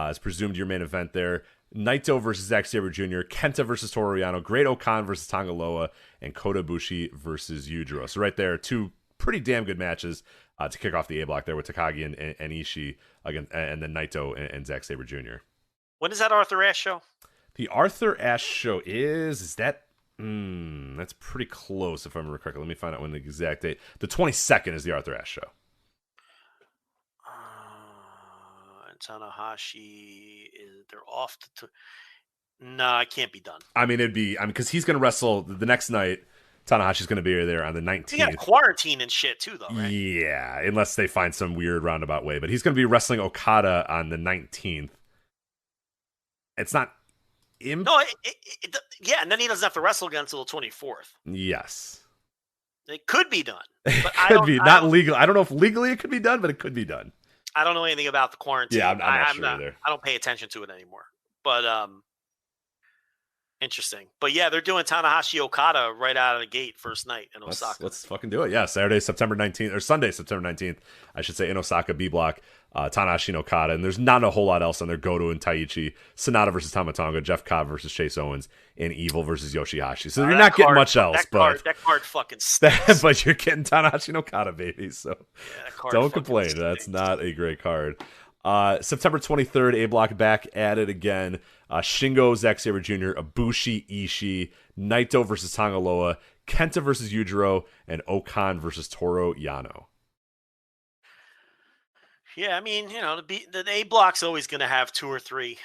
is presumed your main event there. Naito versus Zack Sabre Jr., Kenta versus Toru Yano, Great Okan versus Tonga Loa, and Kota Ibushi versus Yujiro. So right there, two pretty damn good matches to kick off the A block there with Takagi and Ishii, again, and then Naito and Zack Sabre Jr. When is that Arthur Ashe show? The Arthur Ashe show is that... that's pretty close, if I remember correctly. Let me find out when the exact date. The 22nd is the Arthur Ashe show. And Tanahashi they're off to. No, it can't be done. I mean, because he's going to wrestle the next night. Tanahashi's going to be there on the 19th. You got quarantine and shit too, though, right? Yeah, unless they find some weird roundabout way. But he's going to be wrestling Okada on the 19th. It's not. No, yeah, and then he doesn't have to wrestle again until the 24th. Yes. It could be done. But Could be. Not legal. I don't know if legally it could be done, but it could be done. I don't know anything about the quarantine. Yeah, I'm not sure either. I don't pay attention to it anymore. But interesting. But yeah, they're doing Tanahashi Okada right out of the gate first night in Osaka. Let's fucking do it. Yeah, Saturday, September 19th, or Sunday, September 19th, I should say, in Osaka, B block. Tanahashi and Okada, and there's not a whole lot else on there. Goto and Taichi, Sonata versus Tama Tonga, Jeff Cobb versus Chase Owens, and Evil versus Yoshihashi. So you're not getting much else, but that card fucking stinks. But you're getting Tanahashi and Okada, baby. So don't complain. Stinks. That's not a great card. September 23rd, A block back at it again. Shingo, Zack Sabre Jr., Ibushi, Ishii, Naito versus Tonga Loa, Kenta versus Yujiro, and Okan versus Toru Yano. Yeah, I mean, the A block's always going to have 2 or 3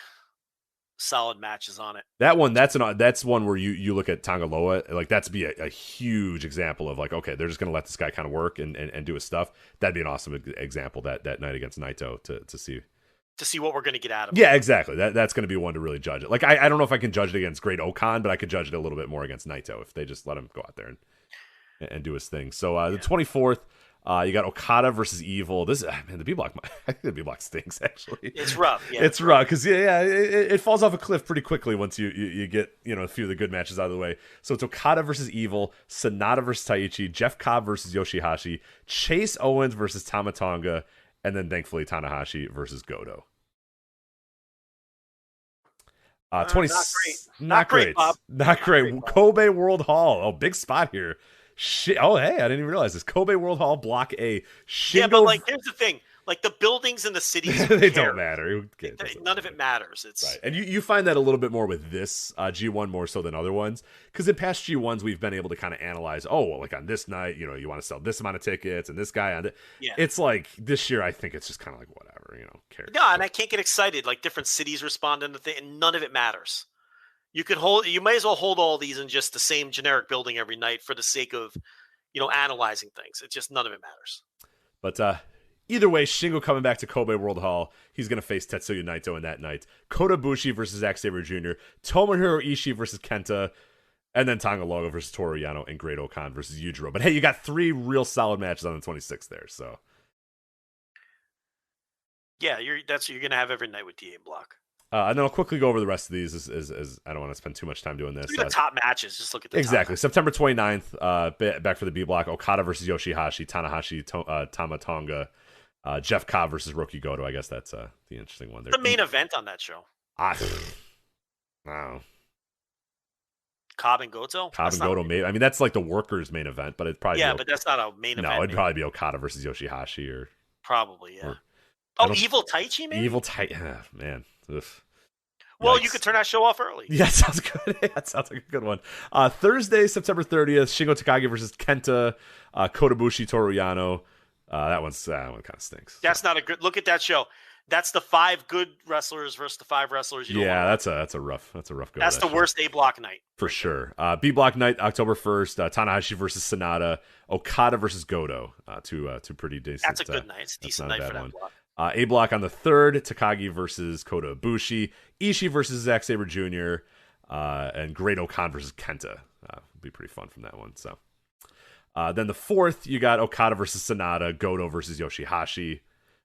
solid matches on it. That's one where you look at Tonga Loa, like that's be a huge example of like, okay, they're just going to let this guy kind of work and do his stuff. That'd be an awesome example that night against Naito to see what we're going to get out of it. Yeah, exactly. That's going to be one to really judge it. Like I don't know if I can judge it against Great Okan, but I could judge it a little bit more against Naito if they just let him go out there and do his thing. So the 24th. You got Okada versus Evil. The B block. I think the B block stinks. Actually, it's rough. Yeah, it's rough because it falls off a cliff pretty quickly once you get a few of the good matches out of the way. So it's Okada versus Evil, Sonata versus Taichi, Jeff Cobb versus Yoshihashi, Chase Owens versus Tama Tonga, and then thankfully Tanahashi versus Goto. 20. Not great. Bob. Not great. Kobe World Hall. Oh, big spot here. Shit. Oh, hey, I didn't even realize this. Kobe World Hall, Block A. Shingo... Yeah, but here's the thing. The buildings and the cities, they don't matter. None of it matters. It's right. And you find that a little bit more with this G1 more so than other ones, because in past G1s we've been able to kind of analyze. Oh, well, on this night, you want to sell this amount of tickets, and this guy on it. Yeah. It's like this year, I think it's just kind of whatever, cares. No, and I can't get excited. Different cities respond to the thing, and none of it matters. You may as well hold all these in just the same generic building every night for the sake of, analyzing things. It's just none of it matters. But either way, Shingo coming back to Kobe World Hall. He's going to face Tetsuya Naito in that night. Kota Ibushi versus Zack Sabre Jr., Tomohiro Ishii versus Kenta, and then Tonga Loa versus Toru Yano and Great Okan versus Yujiro. But hey, you got 3 real solid matches on the 26th there. So yeah, you're going to have every night with the A block. And then I'll quickly go over the rest of these as I don't want to spend too much time doing this. Look at the top matches. Just look at the exactly. September 29th, back for the B block, Okada versus Yoshihashi, Tanahashi, Tama Tonga, Jeff Cobb versus Roki Goto. I guess that's the interesting one there. The main event on that show. Wow. Cobb and Goto? Cobb and Goto, maybe. That's the workers' main event, but it'd probably but that's not a main event. No, it'd probably be Okada versus Yoshihashi or probably, yeah. Evil Taichi, maybe? Evil Taichi, man. Ugh. Well, you could turn that show off early. Yeah, sounds good. That sounds like a good one. Thursday, September 30th, Shingo Takagi versus Kenta, Kota Ibushi, Toru Yano. That one kind of stinks. That's not a good look at that show. That's the 5 good wrestlers versus the 5 wrestlers you don't want. that's a rough go. That's the worst A block night. For sure. B block night, October 1st, Tanahashi versus Sonata, Okada versus Goto. Two pretty decent. That's a good night. It's a decent night for that block. A block on the 3rd, Takagi versus Kota Ibushi, Ishii versus Zack Sabre Jr., and Great Okan versus Kenta. Would be pretty fun from that one. So Then the 4th, you got Okada versus Sonata, Goto versus Yoshihashi,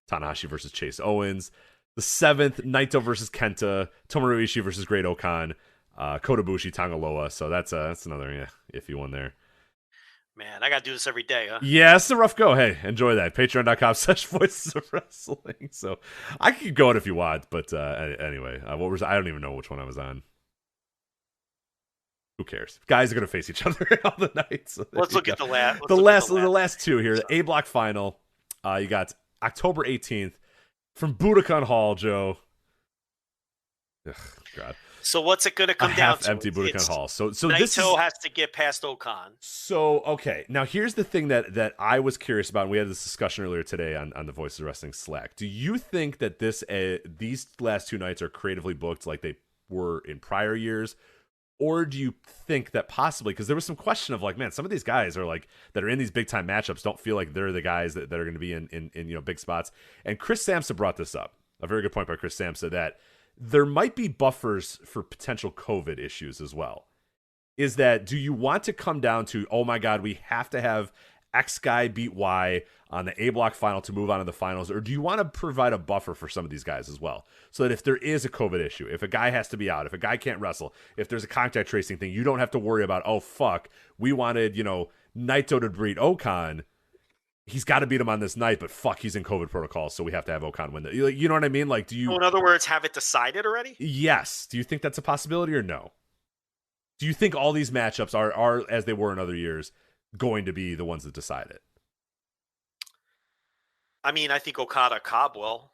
Tanahashi versus Chase Owens. The 7th, Naito versus Kenta, Tomohiro Ishii versus Great Okan, Kota Ibushi, Tangaloa. So that's another iffy one there. Man, I got to do this every day, huh? Yeah, it's a rough go. Hey, enjoy that. Patreon.com/Voices of Wrestling. So I could keep going if you want, but anyway, I don't even know which one I was on. Who cares? Guys are going to face each other all the night. So Let's look at the last. The last two here. The A block final. You got October 18th from Budokan Hall, Joe. Ugh, God. So what's it going to come down to? Empty Budokan Hall. So Naito has to get past Okan. So okay, now here's the thing that I was curious about. And we had this discussion earlier today on the Voices of Wrestling Slack. Do you think that these last two nights are creatively booked like they were in prior years? Or do you think that possibly, because there was some question of like, man, some of these guys are like that are in these big time matchups don't feel like they're the guys that are going to be in big spots. And Chris Samsa brought this up, a very good point by Chris Samsa, that there might be buffers for potential COVID issues as well. Is that, do you want to come down to, oh my God, we have to have X guy beat Y on the A block final to move on to the finals? Or do you want to provide a buffer for some of these guys as well? So that if there is a COVID issue, if a guy has to be out, if a guy can't wrestle, if there's a contact tracing thing, you don't have to worry about, oh fuck, we wanted, Naito to beat Okan. He's got to beat him on this night, but fuck, he's in COVID protocol, so we have to have Okan win. You know what I mean? Like, do you... So in other words, have it decided already? Yes. Do you think that's a possibility or no? Do you think all these matchups are as they were in other years, going to be the ones that decide it? I mean, I think Okada Cobb will.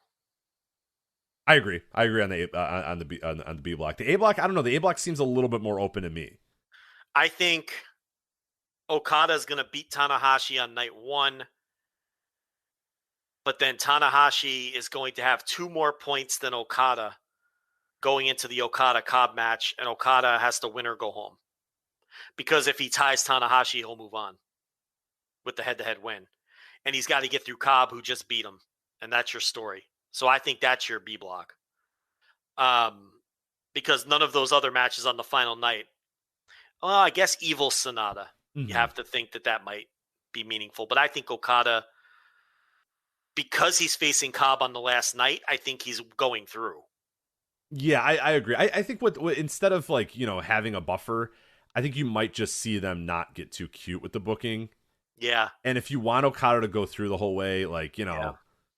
I agree on the B block. The A block, I don't know. The A block seems a little bit more open to me. I think Okada's going to beat Tanahashi on night 1. But then Tanahashi is going to have 2 more points than Okada going into the Okada-Cobb match, and Okada has to win or go home. Because if he ties Tanahashi, he'll move on with the head-to-head win. And he's got to get through Cobb, who just beat him. And that's your story. So I think that's your B block. Because none of those other matches on the final night, well, I guess Evil Sonata. Mm-hmm. You have to think that might be meaningful. But I think Okada... because he's facing Cobb on the last night, I think he's going through. Yeah, I agree. I think what instead of like, having a buffer, I think you might just see them not get too cute with the booking. Yeah. And if you want Okada to go through the whole way, like,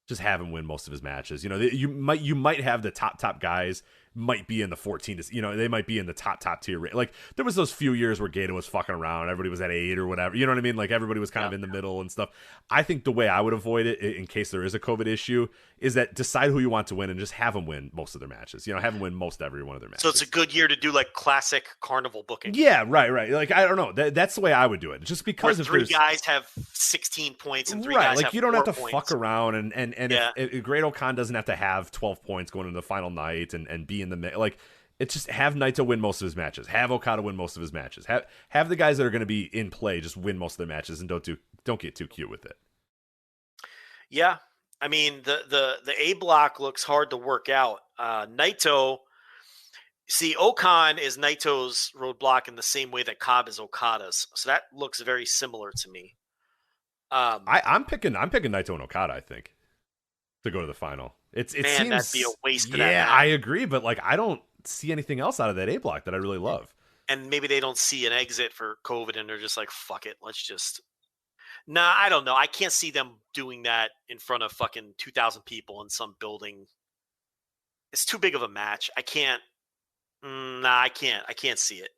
just have him win most of his matches. You might have the top guys might be in the 14 to, they might be in the top tier. Like there was those few years where Gato was fucking around, everybody was at 8 or whatever, you know what I mean? Like everybody was kind of in the middle and stuff. I think the way I would avoid it in case there is a COVID issue is that decide who you want to win and just have them win most of their matches, have them win most every one of their matches. So it's a good year to do like classic carnival booking. Yeah, right. Like, I don't know. That's the way I would do it. Just because if 3 guys have 16 points and 3 guys like have you don't have to points. fuck around and if Great Okan doesn't have to have 12 points going into the final night and be in the like. It's just have Naito win most of his matches. Have Okada win most of his matches. Have the guys that are going to be in play just win most of their matches and don't get too cute with it. Yeah, I mean the A block looks hard to work out. Naito, see, Okan is Naito's roadblock in the same way that Cobb is Okada's, so that looks very similar to me. I'm picking Naito and Okada, I think, to go to the final. It seems that'd be a waste of that. Yeah, I agree, but like I don't see anything else out of that A block that I really love. And maybe they don't see an exit for COVID and they're just like, fuck it, let's just... Nah, I don't know. I can't see them doing that in front of fucking 2,000 people in some building. It's too big of a match. I can't see it.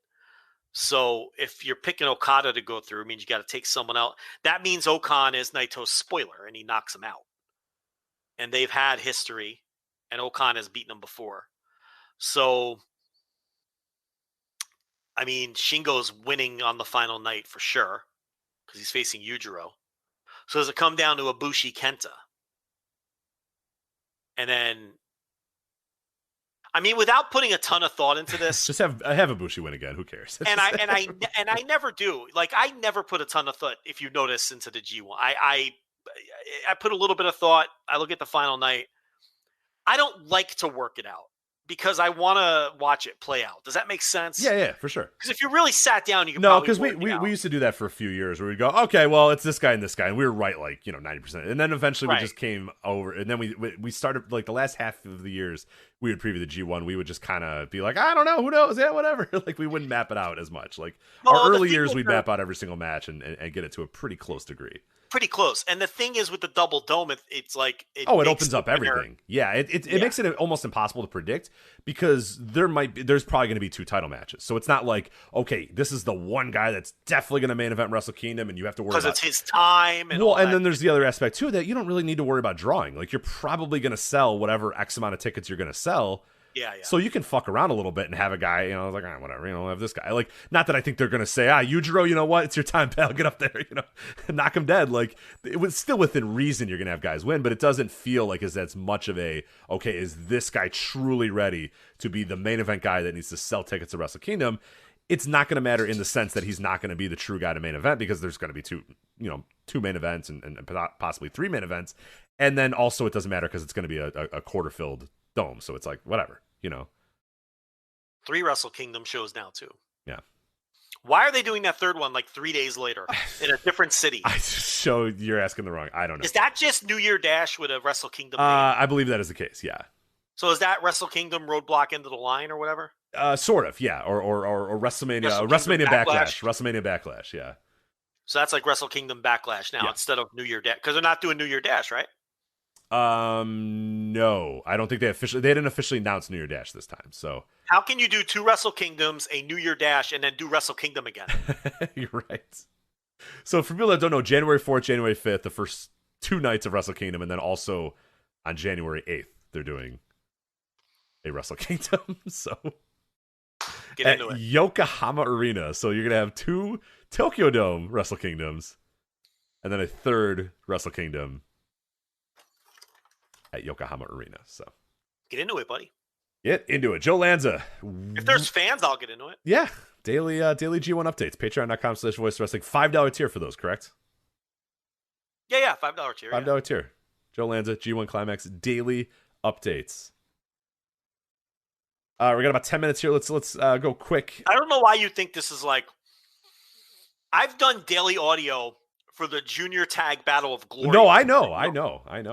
So if you're picking Okada to go through, it means you got to take someone else. That means Okan is Naito's spoiler and he knocks him out. And they've had history and Okan has beaten them before. So, I mean, Shingo's winning on the final night for sure because he's facing Yujiro. So does it come down to Ibushi Kenta? And then, I mean, without putting a ton of thought into this, just have Ibushi win again. Who cares? And I never do. Like I never put a ton of thought. If you notice into the G1, I put a little bit of thought. I look at the final night. I don't like to work it out. because I want to watch it play out. Does that make sense? Yeah, for sure. Because if you really sat down, you could No, probably because work it out. we used to do that for a few years where we'd go, okay, well, it's this guy and this guy, and we were right 90%, and then eventually we just came over, and then we started like the last half of the years we would preview the G1. We would just kind of be like, I don't know, who knows, yeah, whatever. Like we wouldn't map it out as much. Like our early years, we'd map out every single match and get it to a pretty close degree. Pretty close. And the thing is with the double dome, it's like it opens up everything. Yeah, it makes it almost impossible to predict because there's probably going to be 2 title matches. So it's not like, okay, this is the one guy that's definitely going to main event Wrestle Kingdom and you have to worry about because it's his time and then there's the other aspect too that you don't really need to worry about drawing. Like you're probably going to sell whatever X amount of tickets you're going to sell. Yeah. So you can fuck around a little bit and have a guy, like, whatever, have this guy. Like, not that I think they're going to say, Yujiro, you know what? It's your time, pal. Get up there, knock him dead. Like, it was still within reason you're going to have guys win, but it doesn't feel like it's as much of a, okay, is this guy truly ready to be the main event guy that needs to sell tickets to Wrestle Kingdom? It's not going to matter in the sense that he's not going to be the true guy to main event because there's going to be 2 main events and possibly 3 main events. And then also it doesn't matter because it's going to be a quarter-filled dome. So it's like, whatever. 3 Wrestle Kingdom shows now too. Yeah. Why are they doing that third one like 3 days later in a different city? You're asking the wrong. I don't know. Is that just New Year Dash with a Wrestle Kingdom? I believe that is the case. Yeah. So is that Wrestle Kingdom Roadblock Into the Line or whatever? Sort of. Yeah. Or WrestleMania. WrestleMania Backlash. WrestleMania Backlash. Yeah. So that's like Wrestle Kingdom Backlash now instead of New Year Dash because they're not doing New Year Dash, right? No, I don't think they didn't officially announce New Year Dash this time. So how can you do 2 Wrestle Kingdoms, a New Year Dash, and then do Wrestle Kingdom again? You're right. So for people that don't know, January 4th, January 5th, the first 2 nights of Wrestle Kingdom, and then also on January 8th, they're doing a Wrestle Kingdom. So get into it. Yokohama Arena. So you're gonna have 2 Tokyo Dome Wrestle Kingdoms, and then a 3rd Wrestle Kingdom at Yokohama Arena. So get into it, buddy. Get into it. Joe Lanza. If there's fans, I'll get into it. Yeah. Daily G1 updates. Patreon.com/voice wrestling. $5 tier for those, correct? Yeah. $5 tier. $5 tier. Joe Lanza, G1 Climax, daily updates. We got about 10 minutes here. Let's go quick. I don't know why you think this is like. I've done daily audio for the Junior Tag Battle of Glory. No, I know.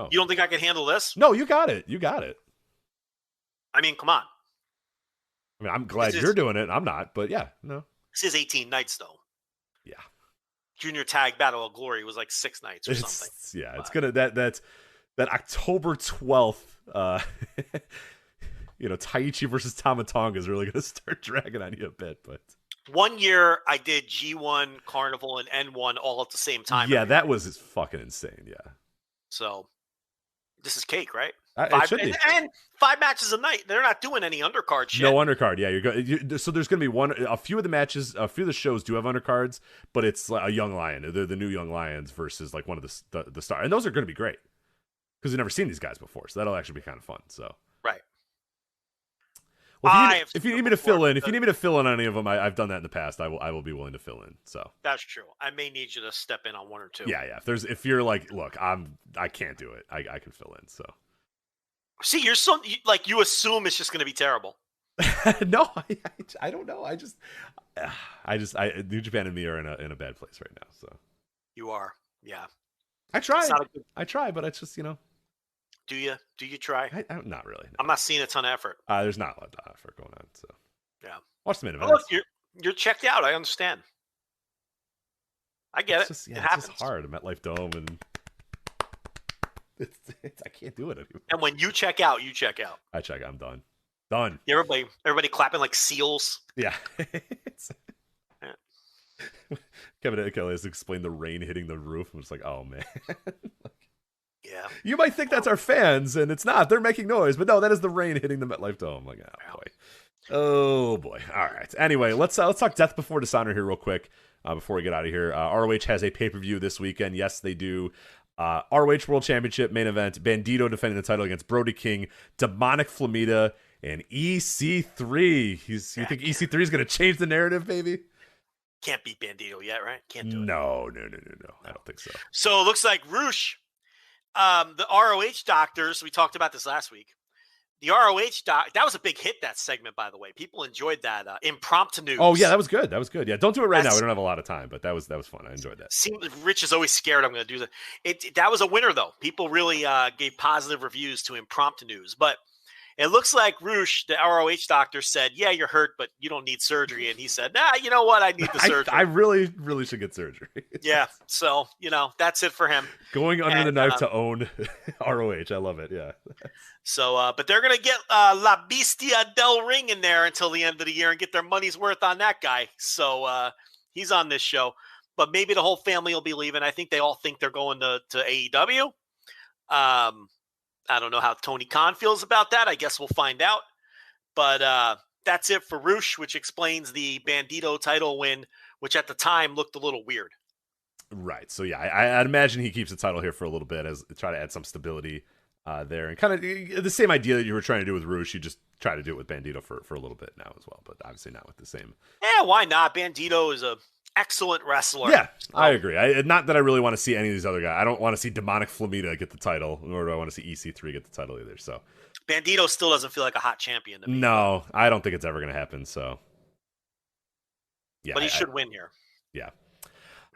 You don't think I can handle this? No, you got it. I mean, come on. I mean, I'm glad you're doing it. I'm not, but yeah, no. This is 18 nights, though. Yeah. Junior Tag Battle of Glory was like 6 nights or something. Yeah, it's gonna that October 12th. Taichi versus Tama Tonga is really gonna start dragging on you a bit, but. 1 year I did G1, Carnival, and N1 all at the same time. Yeah, that was fucking insane. Yeah. So this is cake, right? It should be. And 5 matches a night. They're not doing any undercard shit. No undercard. Yeah, you're good. So there's going to be a few of the matches, a few of the shows do have undercards, but it's like a Young Lion. They're the new Young Lions versus like one of the star, and those are going to be great because we've never seen these guys before, so that'll actually be kind of fun. So right. Well, if you need me to fill in any of them, I've done that in the past. I will be willing to fill in. So that's true. I may need you to step in on 1 or 2. Yeah. If you're like, look, I can't do it. I can fill in. So see, you're you assume it's just going to be terrible. No, I don't know. New Japan and me are in a bad place right now. So you are, yeah. I try, but it's just Do you try? Not really. No. I'm not seeing a ton of effort. There's not a lot of effort going on. So yeah, watch the main event. Look, you're checked out. I understand. I get it. It's happens. just hard. MetLife Dome, and I can't do it anymore. And when you check out, you check out. I check. I'm done. Done. Everybody clapping like seals. Yeah. Kevin Kelly has explained the rain hitting the roof. I'm just like, oh man. Yeah. You might think that's our fans, and it's not. They're making noise, but no, that is the rain hitting the MetLife Dome. Like, oh boy. Oh boy. All right. Anyway, let's talk Death Before Dishonor here real quick before we get out of here. ROH has a pay-per-view this weekend. Yes, they do. ROH World Championship main event. Bandito defending the title against Brody King, Demonic Flamita, and EC3. You think EC3 is going to change the narrative, baby? Can't beat Bandito yet, right? Can't do it. No. I don't think so. So it looks like Roosh, the ROH doctors, we talked about this last week, The ROH doc, that was a big hit, that segment, by the way. People enjoyed that. Impromptu news. Oh, yeah, that was good. That was good. Yeah, don't do it right now. We don't have a lot of time, but that was fun. I enjoyed that. Rich is always scared I'm going to do that. That was a winner, though. People really gave positive reviews to impromptu news. But it looks like Roosh, the ROH doctor, said, yeah, you're hurt, but you don't need surgery. And he said, nah, you know what? I need the surgery. I really, really should get surgery. Yeah. So, that's it for him. Going under the knife to own ROH. I love it. Yeah. So, but they're going to get La Bestia del Ring in there until the end of the year and get their money's worth on that guy. So he's on this show. But maybe the whole family will be leaving. I think they all think they're going to AEW. I don't know how Tony Khan feels about that. I guess we'll find out. But that's it for Roosh, which explains the Bandito title win, which at the time looked a little weird. Right. So, yeah, I'd imagine he keeps the title here for a little bit as try to add some stability there. And kind of the same idea that you were trying to do with Roosh, you just try to do it with Bandito for a little bit now as well. But obviously not with the same. Yeah, why not? Bandito is a excellent wrestler. Yeah, I agree. Not that I really want to see any of these other guys. I don't want to see Demonic Flamita get the title, nor do I want to see EC3 get the title either. So Bandito still doesn't feel like a hot champion to me. No, I don't think it's ever going to happen. So yeah, but he should win here. Yeah.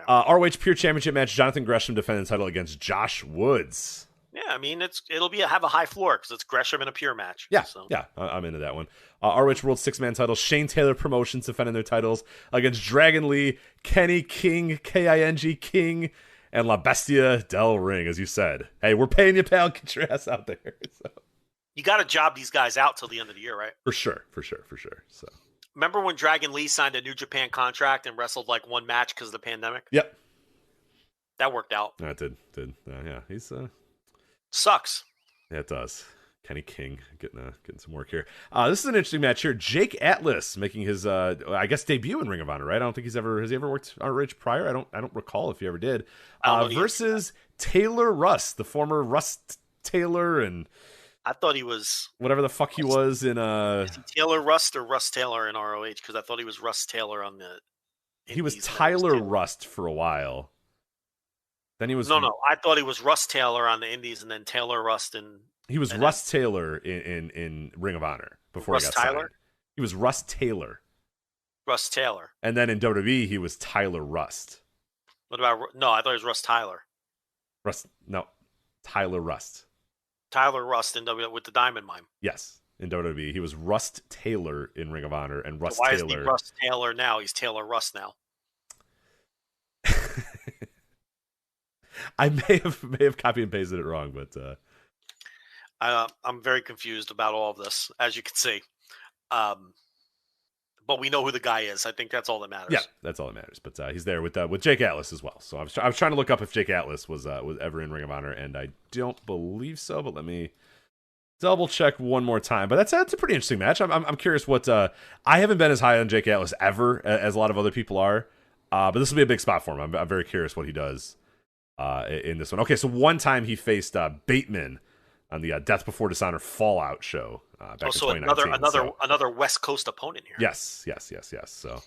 ROH Pure Championship match: Jonathan Gresham defending the title against Josh Woods. Yeah, I mean it'll have a high floor because it's Gresham in a pure match. Yeah, so. Yeah, I'm into that one. ROH World 6-Man title: Shane Taylor Promotions defending their titles against Dragon Lee, Kenny King, King King, and La Bestia del Ring. As you said, hey, we're paying you, pal. Get your ass out there. So. You got to job these guys out till the end of the year, right? For sure. So remember when Dragon Lee signed a New Japan contract and wrestled like one match because of the pandemic? Yep, that worked out. That did. Yeah, he's sucks. Yeah, it does. Kenny King getting some work here. This is an interesting match here. Jake Atlas making his I guess debut in Ring of Honor, right? I don't think has he ever worked ROH prior. I don't recall if he ever did. Versus Taylor Rust, the former Rust Taylor, and I thought he was whatever the fuck he was in Is he Taylor Rust or Rust Taylor in ROH? Because I thought he was Rust Taylor on the Indies. He was Tyler Rust for a while. Then he was No, I thought he was Rust Taylor on the Indies and then Taylor Rust He was Rust Taylor in Ring of Honor before he got signed. He was Rust Taylor. Rust Taylor. And then in WWE he was Tyler Rust. What about I thought it was Rust Tyler. Tyler Rust. Tyler Rust in WWE with the Diamond Mime. Yes, in WWE. He was Rust Taylor in Ring of Honor and Rust Taylor. Why Taylor. Is he Rust Taylor now? He's Taylor Rust now. I may have copy and pasted it wrong, but I'm very confused about all of this, as you can see. But we know who the guy is. I think that's all that matters. Yeah, that's all that matters. But he's there with Jake Atlas as well. So I was trying to look up if Jake Atlas was ever in Ring of Honor, and I don't believe so. But let me double check one more time. But that's a pretty interesting match. I'm curious what I haven't been as high on Jake Atlas ever as a lot of other people are. But this will be a big spot for him. I'm very curious what he does in this one. Okay, so one time he faced Bateman on the Death Before Dishonor Fallout show back in 2019. Another West Coast opponent here. Yes. So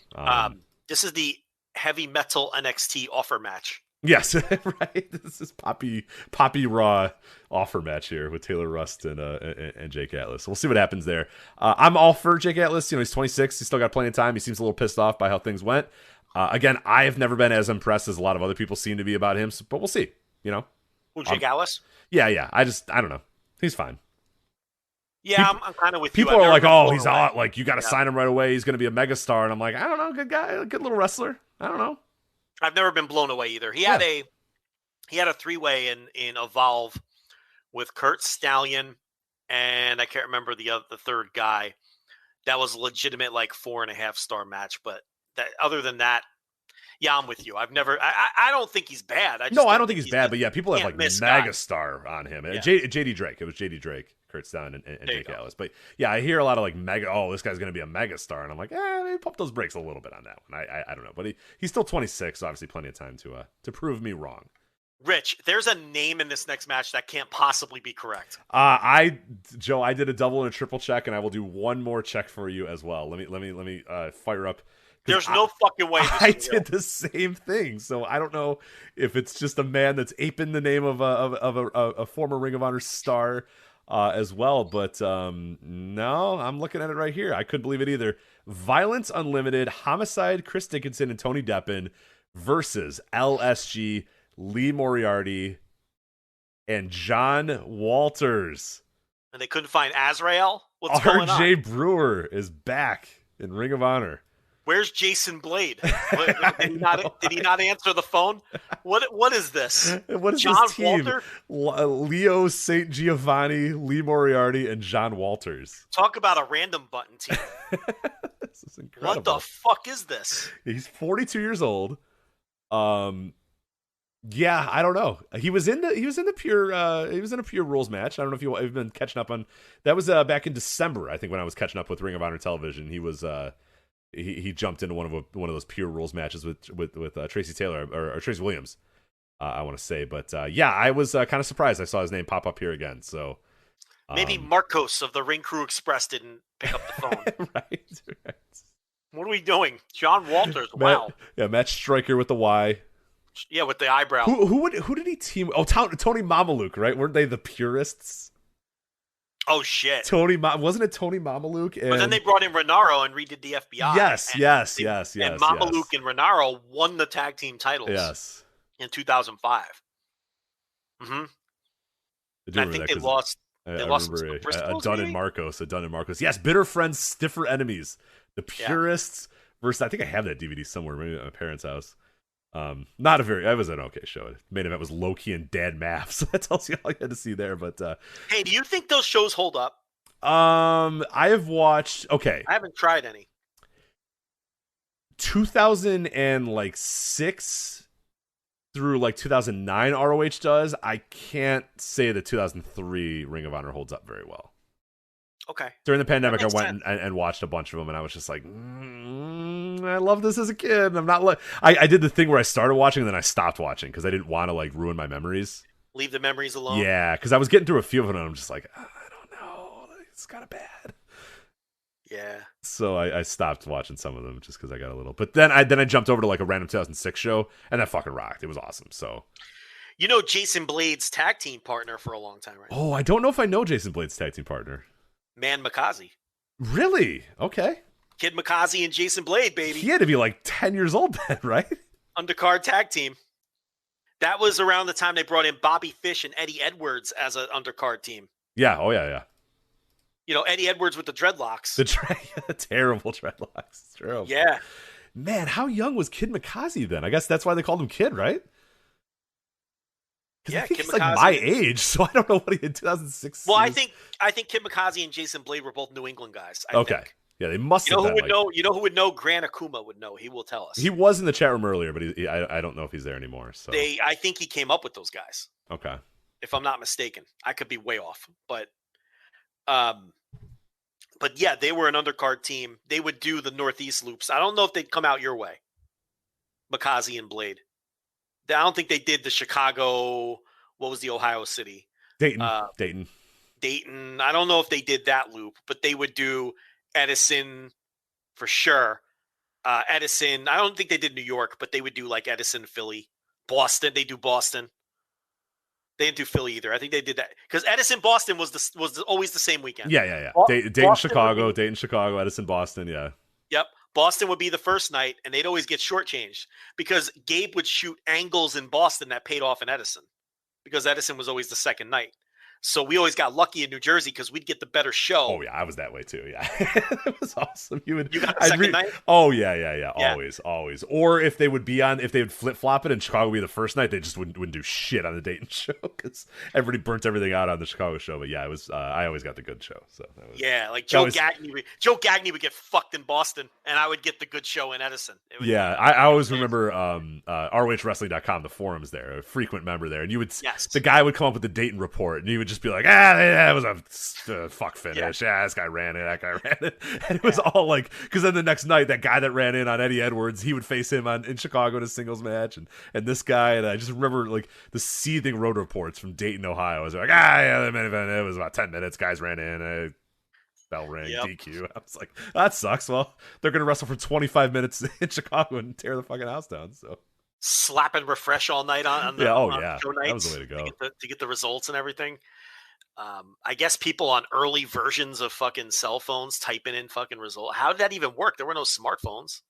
this is the heavy metal NXT offer match. Yes, right. This is Poppy Raw offer match here with Taylor Rust and Jake Atlas. So we'll see what happens there. I'm all for Jake Atlas. He's 26. He's still got plenty of time. He seems a little pissed off by how things went. Again, I have never been as impressed as a lot of other people seem to be about him, but we'll see. Who, Jake Atlas? Yeah. I don't know. He's fine. Yeah, I'm kind of with you. People are like, oh, he's hot. Like, you got to sign him right away. He's going to be a megastar. And I'm like, I don't know. Good guy. Good little wrestler. I don't know. I've never been blown away either. He had a 3-way in Evolve with Kurt Stallion, and I can't remember the third guy. That was a legitimate 4.5-star match. But other than that, yeah, I'm with you. I don't think he's bad. I don't think he's bad. But yeah, people have megastar on him. Yeah. JD Drake. It was JD Drake, Kurt Stallion, and Jake Atlas. But yeah, I hear a lot of mega. Oh, this guy's going to be a megastar, and I'm like, maybe pump those brakes a little bit on that one. I don't know, but he's still 26, so obviously plenty of time to prove me wrong. Rich, there's a name in this next match that can't possibly be correct. Joe, I did a double and a triple check, and I will do one more check for you as well. Let me fire up. There's no fucking way. I did the same thing, so I don't know if it's just a man that's aping the name of a former Ring of Honor star. as well. But no, I'm looking at it right here. I couldn't believe it either. Violence Unlimited, Homicide, Chris Dickinson, and Tony Deppen versus LSG, Lee Moriarty, and John Walters. And they couldn't find Azrael? What's going on? RJ Brewer is back in Ring of Honor. Where's Jason Blade? Did he not answer the phone? What is this? What is John this team? Walter? Leo St. Giovanni, Lee Moriarty, and John Walters. Talk about a random button team. This is incredible. What the fuck is this? He's 42 years old. Yeah, I don't know. He was in a pure rules match. I don't know if you've been catching up on. That was back in December, I think, when I was catching up with Ring of Honor television. He was he jumped into one of those pure rules matches with Tracy Taylor or Tracy Williams. I want to say, but yeah, I was kind of surprised I saw his name pop up here again. So maybe Marcos of the Ring Crew Express didn't pick up the phone. right. What are we doing? John Walters. Wow. Matt Stryker with the Y. Yeah, with the eyebrow. Who did he team? Oh, Tony Mamaluke, right? Weren't they the purists? Oh shit! Wasn't it Tony Mamaluke? But then they brought in Renaro and redid the FBI. Yes. And Mamaluke and Renaro won the tag team titles. Yes. In 2005. Mm-hmm. I think they lost. They lost a Dunn and Marcos. Yes, bitter friends, stiffer enemies. The purists versus. I think I have that DVD somewhere, maybe at my parents' house. That was an okay show. Main event was Loki and Dad Math, so that tells you all you had to see there. But hey, do you think those shows hold up? I have watched. Okay, I haven't tried any. 2006 through like 2009, ROH does. I can't say that 2003 Ring of Honor holds up very well. Okay. During the pandemic, I went and watched a bunch of them, and I was just like, I love this as a kid. I'm not I did the thing where I started watching and then I stopped watching because I didn't want to like ruin my memories. Leave the memories alone. Yeah, because I was getting through a few of them, and I'm just like, I don't know, it's kind of bad. Yeah. So I stopped watching some of them just because I got a little. But then I jumped over to like a random 2006 show, and that fucking rocked. It was awesome. So. You know Jason Blade's tag team partner for a long time, right? Oh, I don't know if I know Jason Blade's tag team partner. Man Makazi. Really? Okay. Kid Makazi and Jason Blade, baby. He had to be like 10 years old then, right? Undercard tag team. That was around the time they brought in Bobby Fish and Eddie Edwards as an undercard team. Yeah. Oh, yeah. You know, Eddie Edwards with the dreadlocks. The terrible dreadlocks. It's true. Yeah. Man, how young was Kid Makazi then? I guess that's why they called him Kid, right? Because I think he's like my age, so I don't know what he did in 2006. Well, I think Kid Makazi and Jason Blade were both New England guys. I think. Yeah, they must have. You know who would know? Grant Akuma would know. He will tell us. He was in the chat room earlier, but I don't know if he's there anymore. So I think he came up with those guys. Okay. If I'm not mistaken, I could be way off, but yeah, they were an undercard team. They would do the Northeast loops. I don't know if they'd come out your way. Makazi and Blade. I don't think they did the Chicago. What was the Ohio City? Dayton. Dayton. I don't know if they did that loop, but they would do Edison for sure. Edison. I don't think they did New York, but they would do like Edison, Philly, Boston. They do Boston. They didn't do Philly either. I think they did that because Edison, Boston was always the same weekend. Yeah. Dayton, Chicago, Edison, Boston. Yeah. Yep. Boston would be the first night, and they'd always get shortchanged because Gabe would shoot angles in Boston that paid off in Edison because Edison was always the second night. So we always got lucky in New Jersey because we'd get the better show. Oh yeah, I was that way too. Yeah, it was awesome. You got the second night. Oh yeah. Always. Or if they would flip flop it and Chicago would be the first night, they just wouldn't do shit on the Dayton show because everybody burnt everything out on the Chicago show. But yeah, it was. I always got the good show. So that was, like Joe Gagney would get fucked in Boston, and I would get the good show in Edison. I always remember ROHWrestling.com, the forums there, a frequent member there, and the guy would come up with the Dayton report, and he would just be like, that was a fuck finish. Yeah, this guy ran it. That guy ran it. And it was all like, because then the next night, that guy that ran in on Eddie Edwards, he would face him in Chicago in a singles match. And this guy, and I just remember like the seething road reports from Dayton, Ohio. I was like, the main event, it was about 10 minutes. Guys ran in. Bell rang, DQ. I was like, that sucks. Well, they're going to wrestle for 25 minutes in Chicago and tear the fucking house down. So. Slap and refresh all night on the show nights. That was the way to go to get the results and everything. I guess people on early versions of fucking cell phones typing in fucking result. How did that even work? There were no smartphones.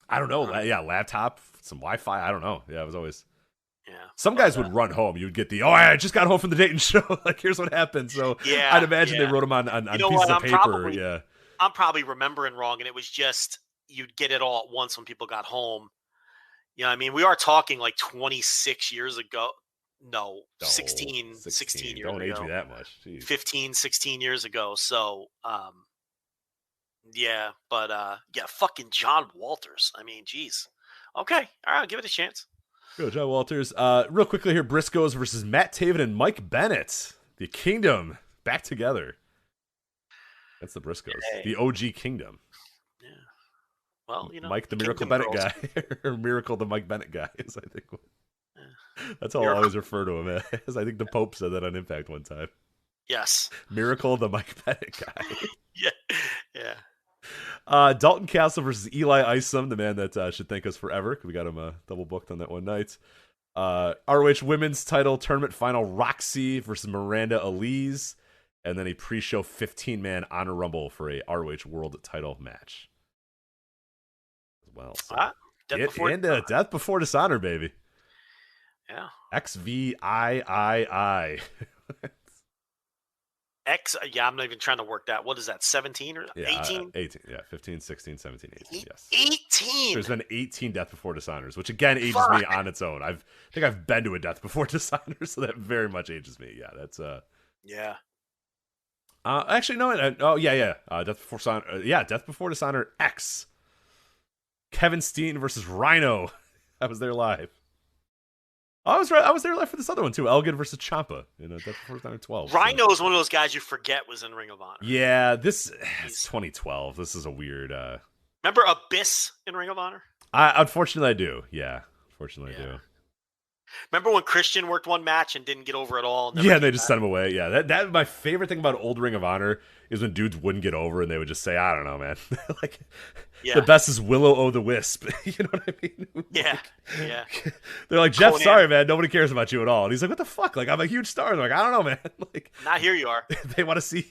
I don't know. Yeah, laptop, some Wi-Fi. I don't know. Yeah, it was always. Yeah. Some guys would run home. You'd get I just got home from the Dayton show. Like, here's what happened. So yeah, I'd imagine they wrote them on pieces of paper. I'm probably remembering wrong, and it was just you'd get it all at once when people got home. You know, I mean, we are talking like 26 years ago. No, 16 years ago. Don't age me that much. Jeez. 15, 16 years ago. So, yeah, but fucking John Walters. I mean, geez. Okay, all right, I'll give it a chance. Go, John Walters. Real quickly here, Briscoes versus Matt Taven and Mike Bennett. The Kingdom back together. That's the Briscoes. Hey. The OG Kingdom. Yeah. Well, you know, Mike the Miracle Bennett guy, or Miracle the Mike Bennett guy is, I think. That's how I always refer to him as. I think the Pope said that on Impact one time. Yes. Miracle the Mike Bennett guy. Yeah. Dalton Castle versus Eli Isom, the man that should thank us forever. We got him double booked on that one night. ROH Women's Title Tournament Final, Roxy versus Miranda Elise. And then a pre-show 15-man Honor Rumble for a ROH World Title match. As well. So Death Before Dishonor, baby. Yeah. XVIII. I'm not even trying to work that. What is that, 17 or 18? 18, yeah. 15, 16, 17, 18, yes. 18! There's been 18 Death Before Dishonors, which again ages me on its own. I think I've been to a Death Before Dishonor, so that very much ages me. Yeah, that's... Yeah. Actually, no. Death Before Dishonor. Death Before Dishonor X. Kevin Steen versus Rhino. I was there live. I was there live for this other one too. Elgin versus Ciampa in Death Before Dishonor 12. Rhino is one of those guys you forget was in Ring of Honor. Yeah, it's 2012. This is a weird. Remember Abyss in Ring of Honor? Unfortunately, I do. Yeah, unfortunately, I do. Remember when Christian worked one match and didn't get over at all? Yeah, they just sent him away. Yeah, that my favorite thing about old Ring of Honor is when dudes wouldn't get over and they would just say, I don't know, man. Like, the best is Will-O-the-Wisp. You know what I mean? Yeah, yeah. They're like, Jeff, sorry, man. Nobody cares about you at all. And he's like, what the fuck? Like, I'm a huge star. And they're like, I don't know, man. Like, not here you are. They want to see,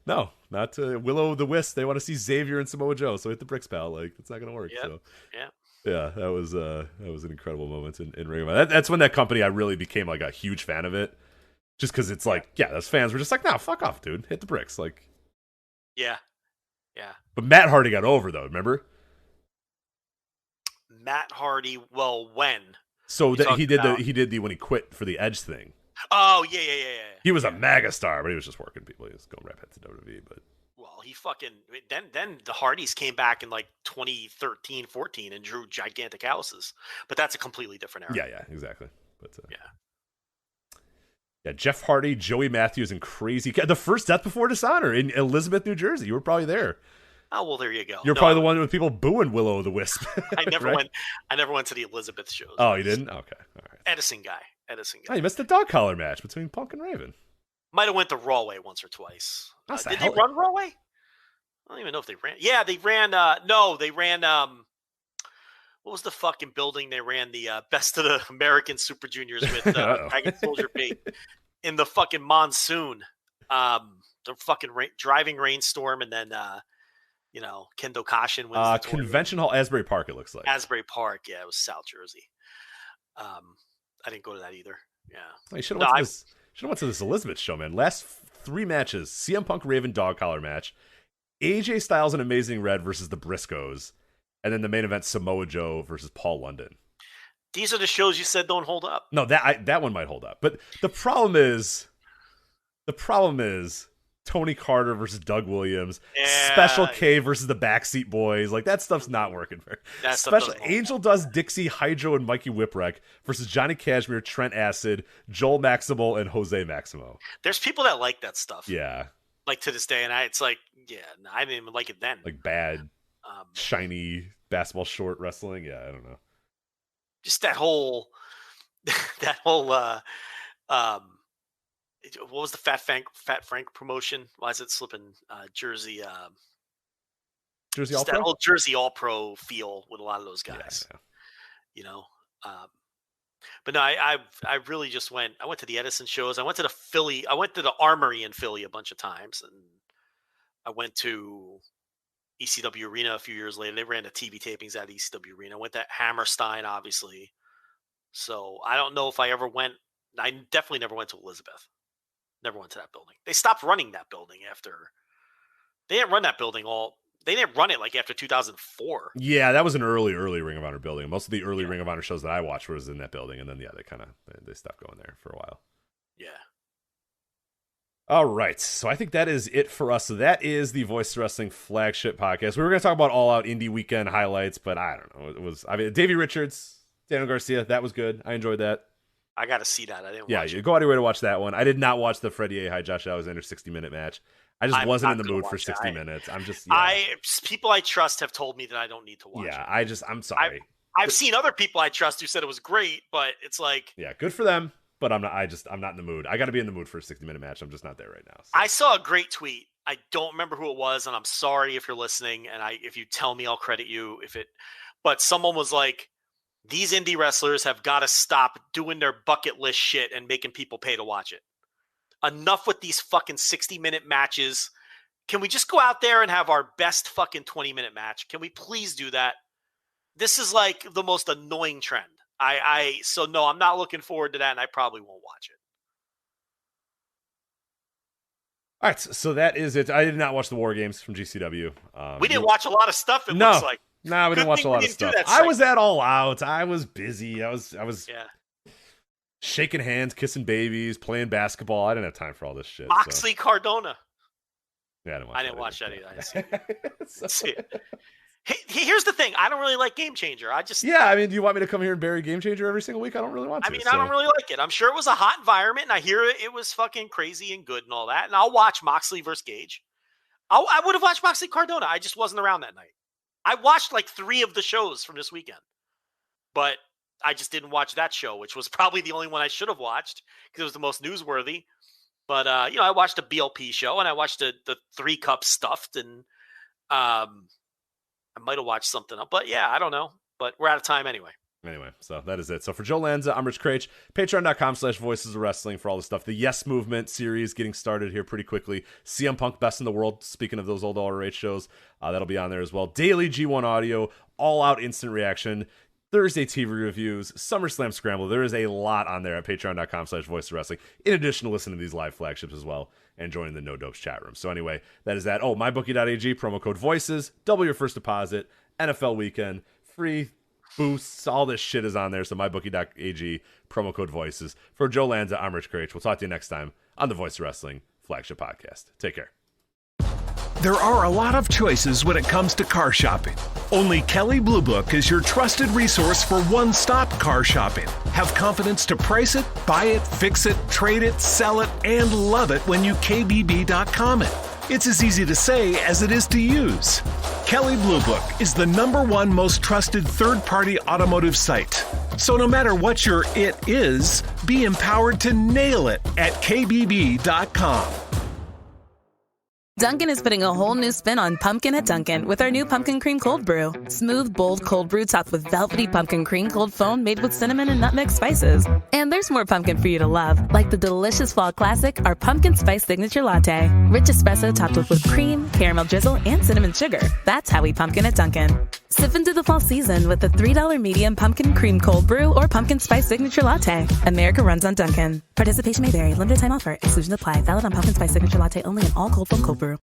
no, not Will-O-the-Wisp. They want to see Xavier and Samoa Joe. So hit the bricks, pal. Like, it's not going to work. Yep. So. Yeah. Yeah, that was an incredible moment in Ring of Honor. That's when that company, I really became like a huge fan of it. Just because it's like, those fans were just like, no, fuck off, dude. Hit the bricks. Like, yeah. Yeah. But Matt Hardy got over, though, remember? Matt Hardy, well, when? So he did the when he quit for the Edge thing. Oh, yeah. He was a mega star, but he was just working people. He was going right back to WWE, but... Well, he fucking... Then the Hardys came back in like 2013, 14 and drew gigantic houses. But that's a completely different era. Yeah, exactly. But yeah. Yeah, Jeff Hardy, Joey Matthews, and Crazy... The first Death Before Dishonor in Elizabeth, New Jersey. You were probably there. Oh, well, there you go. You're probably the one with people booing Will-O-the-Wisp. I never went. I never went to the Elizabeth shows. Oh, you didn't? Okay, all right. Edison guy. Oh, you missed the dog collar match between Punk and Raven. Might have went to Rawway once or twice. Did they run Rawway? I don't even know if they ran. Yeah, they ran. No, they ran. What was the fucking building they ran the Best of the American Super Juniors with Dragon Soldier B in the fucking monsoon, the fucking driving rainstorm, and then Kendo Kashin wins the Convention Hall, Asbury Park. It looks like Asbury Park. Yeah, it was South Jersey. I didn't go to that either. Yeah, you should have went to this Elizabeth show, man. Last 3 matches: CM Punk Raven dog collar match, AJ Styles and Amazing Red versus the Briscoes, and then the main event Samoa Joe versus Paul London. These are the shows you said don't hold up. No, that one might hold up, but the problem is Tony Carter versus Doug Williams, Special K versus the Backseat Boys. Like, that stuff's not working for Special Angel Dust, Dixie, Hydro, and Mikey Whipwreck versus Johnny Cashmere, Trent Acid, Joel Maximo, and Jose Maximo. There's people that like that stuff. Yeah. Like, to this day, and it's like, I didn't even like it then. Like bad, shiny basketball short wrestling. Yeah, I don't know. Just that whole what was the Fat Frank promotion? Why is it slipping? Jersey All Pro? That whole Jersey All Pro feel with a lot of those guys. Yeah. You know, But no, I really just went. I went to the Edison shows. I went to the Philly. I went to the Armory in Philly a bunch of times, and I went to ECW Arena a few years later. They ran the TV tapings at ECW Arena. I went to Hammerstein, obviously. So I don't know if I ever went. I definitely never went to Elizabeth. Never went to that building. They stopped running that building after. They didn't run that building all. They didn't run it like after 2004. Yeah, that was an early Ring of Honor building. Most of the early Ring of Honor shows that I watched was in that building, and then they stopped going there for a while. Yeah. All right, so I think that is it for us. So that is the Voice Wrestling Flagship podcast. We were going to talk about All Out Indie Weekend highlights, but I don't know. It was Davey Richards, Daniel Garcia. That was good. I enjoyed that. I got to see that. I didn't. Yeah, watch you it. go out of your way to watch that one. I did not watch the Freddie A. Josh Alexander 60-minute match. I just wasn't in the mood for 60 minutes. I'm just. Yeah. People I trust have told me that I don't need to watch. Yeah, it. I'm sorry. I've seen other people I trust who said it was great, but it's like. Yeah, good for them. But I'm not. I'm not in the mood. I got to be in the mood for a 60-minute match. I'm just not there right now. So. I saw a great tweet. I don't remember who it was, and I'm sorry if you're listening. And if you tell me, I'll credit you. But someone was like, "These indie wrestlers have got to stop doing their bucket list shit and making people pay to watch it. Enough with these fucking 60-minute matches. Can we just go out there and have our best fucking 20-minute match? Can we please do that? This is like the most annoying trend." So no, I'm not looking forward to that, and I probably won't watch it. All right, so that is it. I did not watch the War Games from GCW. We didn't watch a lot of stuff. Looks like. No, we didn't watch a lot of stuff. I was at All Out. I was busy. I was shaking hands, kissing babies, playing basketball. I didn't have time for all this shit. Moxley Cardona. Yeah, I didn't watch that either. I didn't see it. Hey, here's the thing. I don't really like Game Changer. Do you want me to come here and bury Game Changer every single week? I don't really want to. I don't really like it. I'm sure it was a hot environment, and I hear it was fucking crazy and good and all that. And I'll watch Moxley versus Gage. I would have watched Moxley Cardona. I just wasn't around that night. I watched like 3 of the shows from this weekend, but I just didn't watch that show, which was probably the only one I should have watched because it was the most newsworthy. But I watched a BLP show, and I watched the 3 Cup Stuffed, and I might have watched something up, but yeah, I don't know. But we're out of time anyway. Anyway, so that is it. So for Joe Lanza, I'm Rich Craich. Patreon.com/Voices of Wrestling for all the stuff. The Yes Movement series getting started here pretty quickly. CM Punk Best in the World, speaking of those old ROH shows, that'll be on there as well. Daily G1 audio, all out instant reaction, Thursday TV reviews, SummerSlam Scramble. There is a lot on there at patreon.com/Voices of Wrestling, in addition to listening to these live flagships as well and joining the No Dopes chat room. So anyway, that is that. Oh, mybookie.ag, promo code VOICES, double your first deposit, NFL weekend, free boosts, all this shit is on there. So mybookie.ag, promo code VOICES. For Joe Lanza, I'm Rich Craich. We'll talk to you next time on the Voice of Wrestling Flagship Podcast. Take care. There are a lot of choices when it comes to car shopping. Only Kelley Blue Book is your trusted resource for one-stop car shopping. Have confidence to price it, buy it, fix it, trade it, sell it, and love it when you KBB.com it. It's as easy to say as it is to use. Kelley Blue Book is the #1 most trusted third-party automotive site. So no matter what your it is, be empowered to nail it at KBB.com. Dunkin' is putting a whole new spin on pumpkin at Dunkin' with our new Pumpkin Cream Cold Brew. Smooth, bold cold brew topped with velvety pumpkin cream cold foam made with cinnamon and nutmeg spices. And there's more pumpkin for you to love, like the delicious fall classic, our Pumpkin Spice Signature Latte. Rich espresso topped with whipped cream, caramel drizzle, and cinnamon sugar. That's how we pumpkin at Dunkin'. Sip into the fall season with the $3 medium Pumpkin Cream Cold Brew or Pumpkin Spice Signature Latte. America runs on Dunkin'. Participation may vary. Limited time offer. Exclusions apply. Valid on Pumpkin Spice Signature Latte only in all cold foam cold brew.